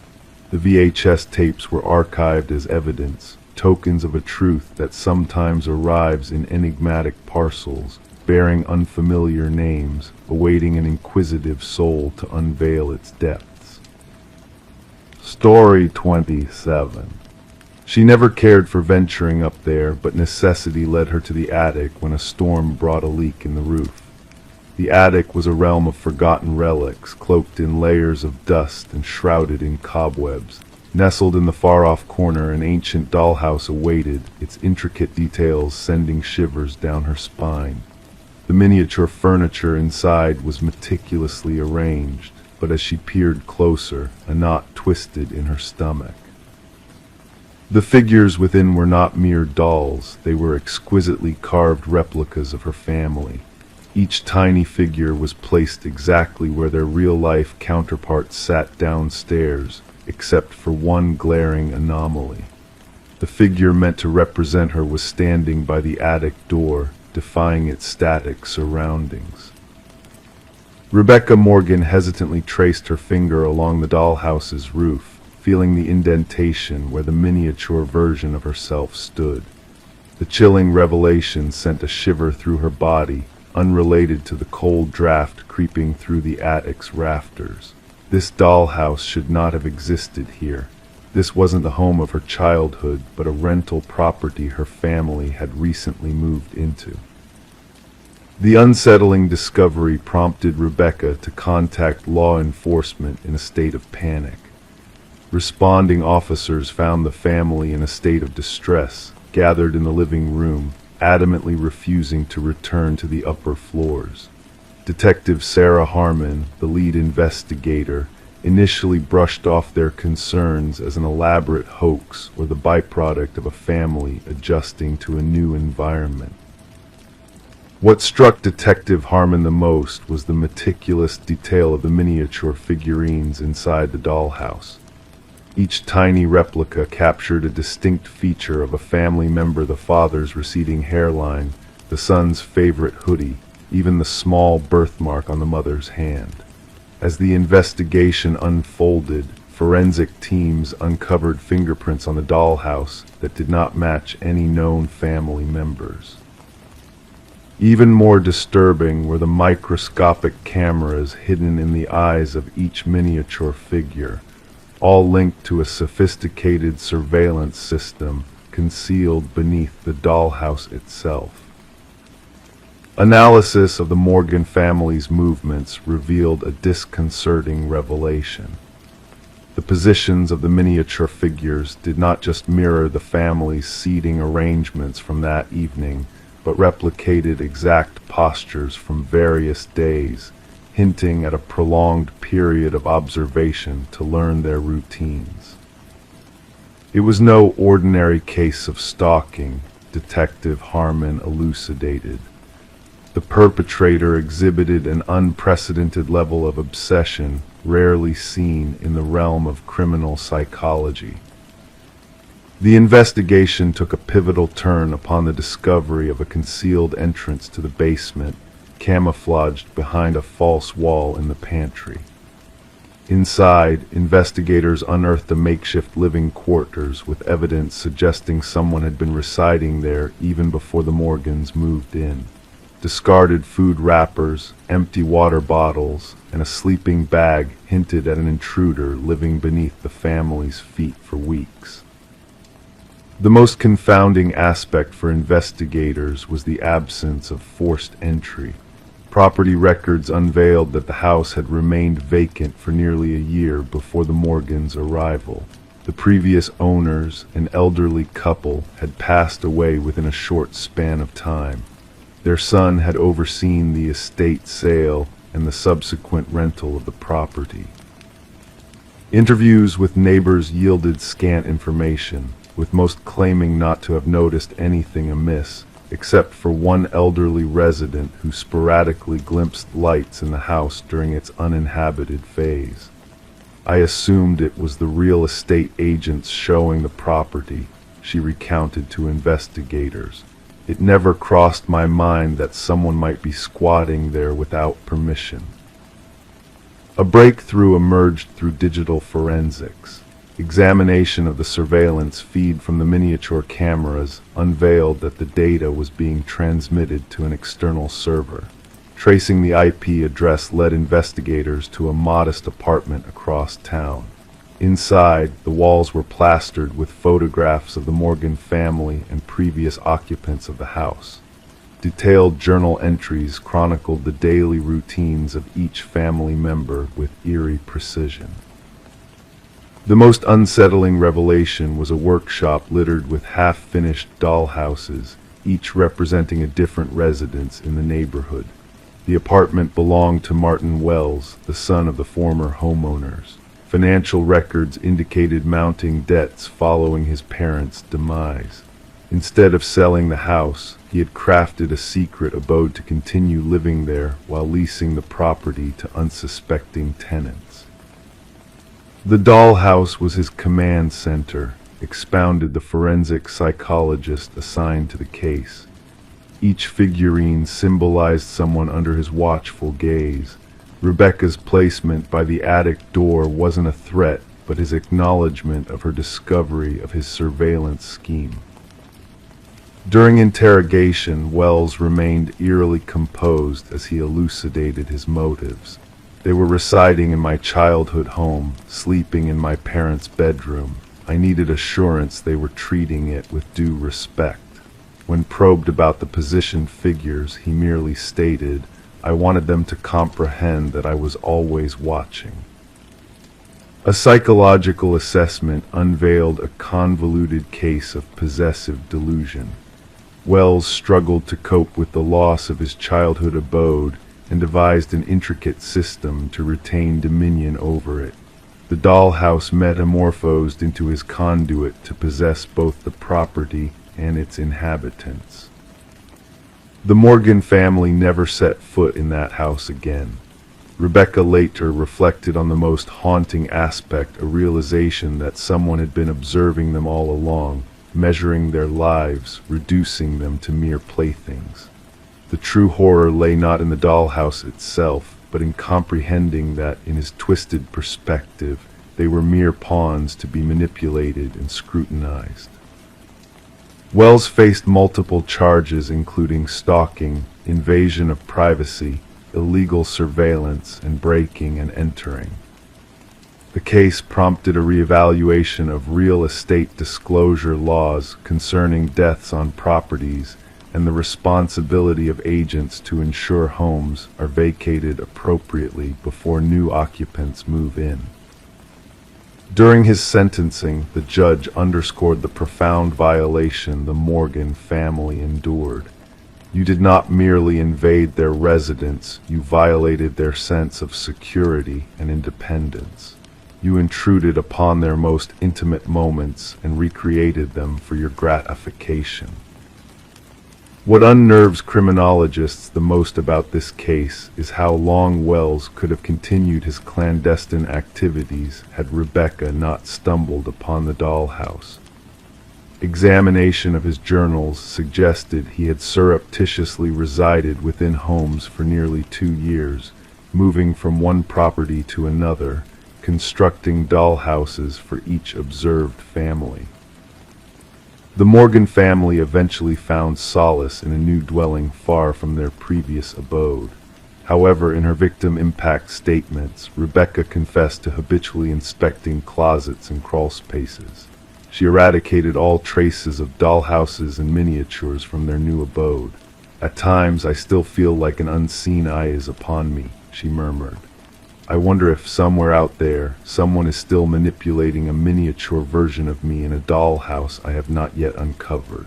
Speaker 1: The VHS tapes were archived as evidence, tokens of a truth that sometimes arrives in enigmatic parcels, bearing unfamiliar names, awaiting an inquisitive soul to unveil its depths. Story 27. She never cared for venturing up there, but necessity led her to the attic when a storm brought a leak in the roof. The attic was a realm of forgotten relics, cloaked in layers of dust and shrouded in cobwebs. Nestled in the far-off corner, an ancient dollhouse awaited, its intricate details sending shivers down her spine. The miniature furniture inside was meticulously arranged, but as she peered closer, a knot twisted in her stomach. The figures within were not mere dolls, they were exquisitely carved replicas of her family. Each tiny figure was placed exactly where their real-life counterparts sat downstairs, except for one glaring anomaly. The figure meant to represent her was standing by the attic door, defying its static surroundings. Rebecca Morgan hesitantly traced her finger along the dollhouse's roof, feeling the indentation where the miniature version of herself stood. The chilling revelation sent a shiver through her body, unrelated to the cold draft creeping through the attic's rafters. This dollhouse should not have existed here. This wasn't the home of her childhood, but a rental property her family had recently moved into. The unsettling discovery prompted Rebecca to contact law enforcement in a state of panic. Responding officers found the family in a state of distress, gathered in the living room, adamantly refusing to return to the upper floors. Detective Sarah Harmon, the lead investigator, initially brushed off their concerns as an elaborate hoax or the byproduct of a family adjusting to a new environment. What struck Detective Harmon the most was the meticulous detail of the miniature figurines inside the dollhouse. Each tiny replica captured a distinct feature of a family member: the father's receding hairline, the son's favorite hoodie, even the small birthmark on the mother's hand. As the investigation unfolded, forensic teams uncovered fingerprints on the dollhouse that did not match any known family members. Even more disturbing were the microscopic cameras hidden in the eyes of each miniature figure, all linked to a sophisticated surveillance system concealed beneath the dollhouse itself. Analysis of the Morgan family's movements revealed a disconcerting revelation. The positions of the miniature figures did not just mirror the family's seating arrangements from that evening, but replicated exact postures from various days, hinting at a prolonged period of observation to learn their routines. It was no ordinary case of stalking, Detective Harmon elucidated. The perpetrator exhibited an unprecedented level of obsession rarely seen in the realm of criminal psychology. The investigation took a pivotal turn upon the discovery of a concealed entrance to the basement, camouflaged behind a false wall in the pantry. Inside, investigators unearthed a makeshift living quarters with evidence suggesting someone had been residing there even before the Morgans moved in. Discarded food wrappers, empty water bottles, and a sleeping bag hinted at an intruder living beneath the family's feet for weeks. The most confounding aspect for investigators was the absence of forced entry. Property records unveiled that the house had remained vacant for nearly a year before the Morgans' arrival. The previous owners, an elderly couple, had passed away within a short span of time. Their son had overseen the estate sale and the subsequent rental of the property. Interviews with neighbors yielded scant information, with most claiming not to have noticed anything amiss, except for one elderly resident who sporadically glimpsed lights in the house during its uninhabited phase. I assumed it was the real estate agents showing the property, she recounted to investigators. It never crossed my mind that someone might be squatting there without permission. A breakthrough emerged through digital forensics. Examination of the surveillance feed from the miniature cameras unveiled that the data was being transmitted to an external server. Tracing the IP address led investigators to a modest apartment across town. Inside, the walls were plastered with photographs of the Morgan family and previous occupants of the house. Detailed journal entries chronicled the daily routines of each family member with eerie precision. The most unsettling revelation was a workshop littered with half-finished dollhouses, each representing a different residence in the neighborhood. The apartment belonged to Martin Wells, the son of the former homeowners. Financial records indicated mounting debts following his parents' demise. Instead of selling the house, he had crafted a secret abode to continue living there while leasing the property to unsuspecting tenants. The dollhouse was his command center, expounded the forensic psychologist assigned to the case. Each figurine symbolized someone under his watchful gaze. Rebecca's placement by the attic door wasn't a threat, but his acknowledgement of her discovery of his surveillance scheme. During interrogation, Wells remained eerily composed as he elucidated his motives. They were residing in my childhood home, sleeping in my parents' bedroom. I needed assurance they were treating it with due respect. When probed about the positioned figures, he merely stated, "I wanted them to comprehend that I was always watching." A psychological assessment unveiled a convoluted case of possessive delusion. Wells struggled to cope with the loss of his childhood abode and devised an intricate system to retain dominion over it. The dollhouse metamorphosed into his conduit to possess both the property and its inhabitants. The Morgan family never set foot in that house again. Rebecca later reflected on the most haunting aspect, a realization that someone had been observing them all along, measuring their lives, reducing them to mere playthings. The true horror lay not in the dollhouse itself, but in comprehending that, in his twisted perspective, they were mere pawns to be manipulated and scrutinized. Wells faced multiple charges including stalking, invasion of privacy, illegal surveillance, and breaking and entering. The case prompted a reevaluation of real estate disclosure laws concerning deaths on properties and the responsibility of agents to ensure homes are vacated appropriately before new occupants move in. During his sentencing, the judge underscored the profound violation the Morgan family endured. You did not merely invade their residence, you violated their sense of security and independence. You intruded upon their most intimate moments and recreated them for your gratification. What unnerves criminologists the most about this case is how long Wells could have continued his clandestine activities had Rebecca not stumbled upon the dollhouse. Examination of his journals suggested he had surreptitiously resided within homes for nearly 2 years, moving from one property to another, constructing dollhouses for each observed family. The Morgan family eventually found solace in a new dwelling far from their previous abode. However, in her victim impact statements, Rebecca confessed to habitually inspecting closets and crawl spaces. She eradicated all traces of dollhouses and miniatures from their new abode. "At times I still feel like an unseen eye is upon me," she murmured. "I wonder if somewhere out there, someone is still manipulating a miniature version of me in a dollhouse I have not yet uncovered."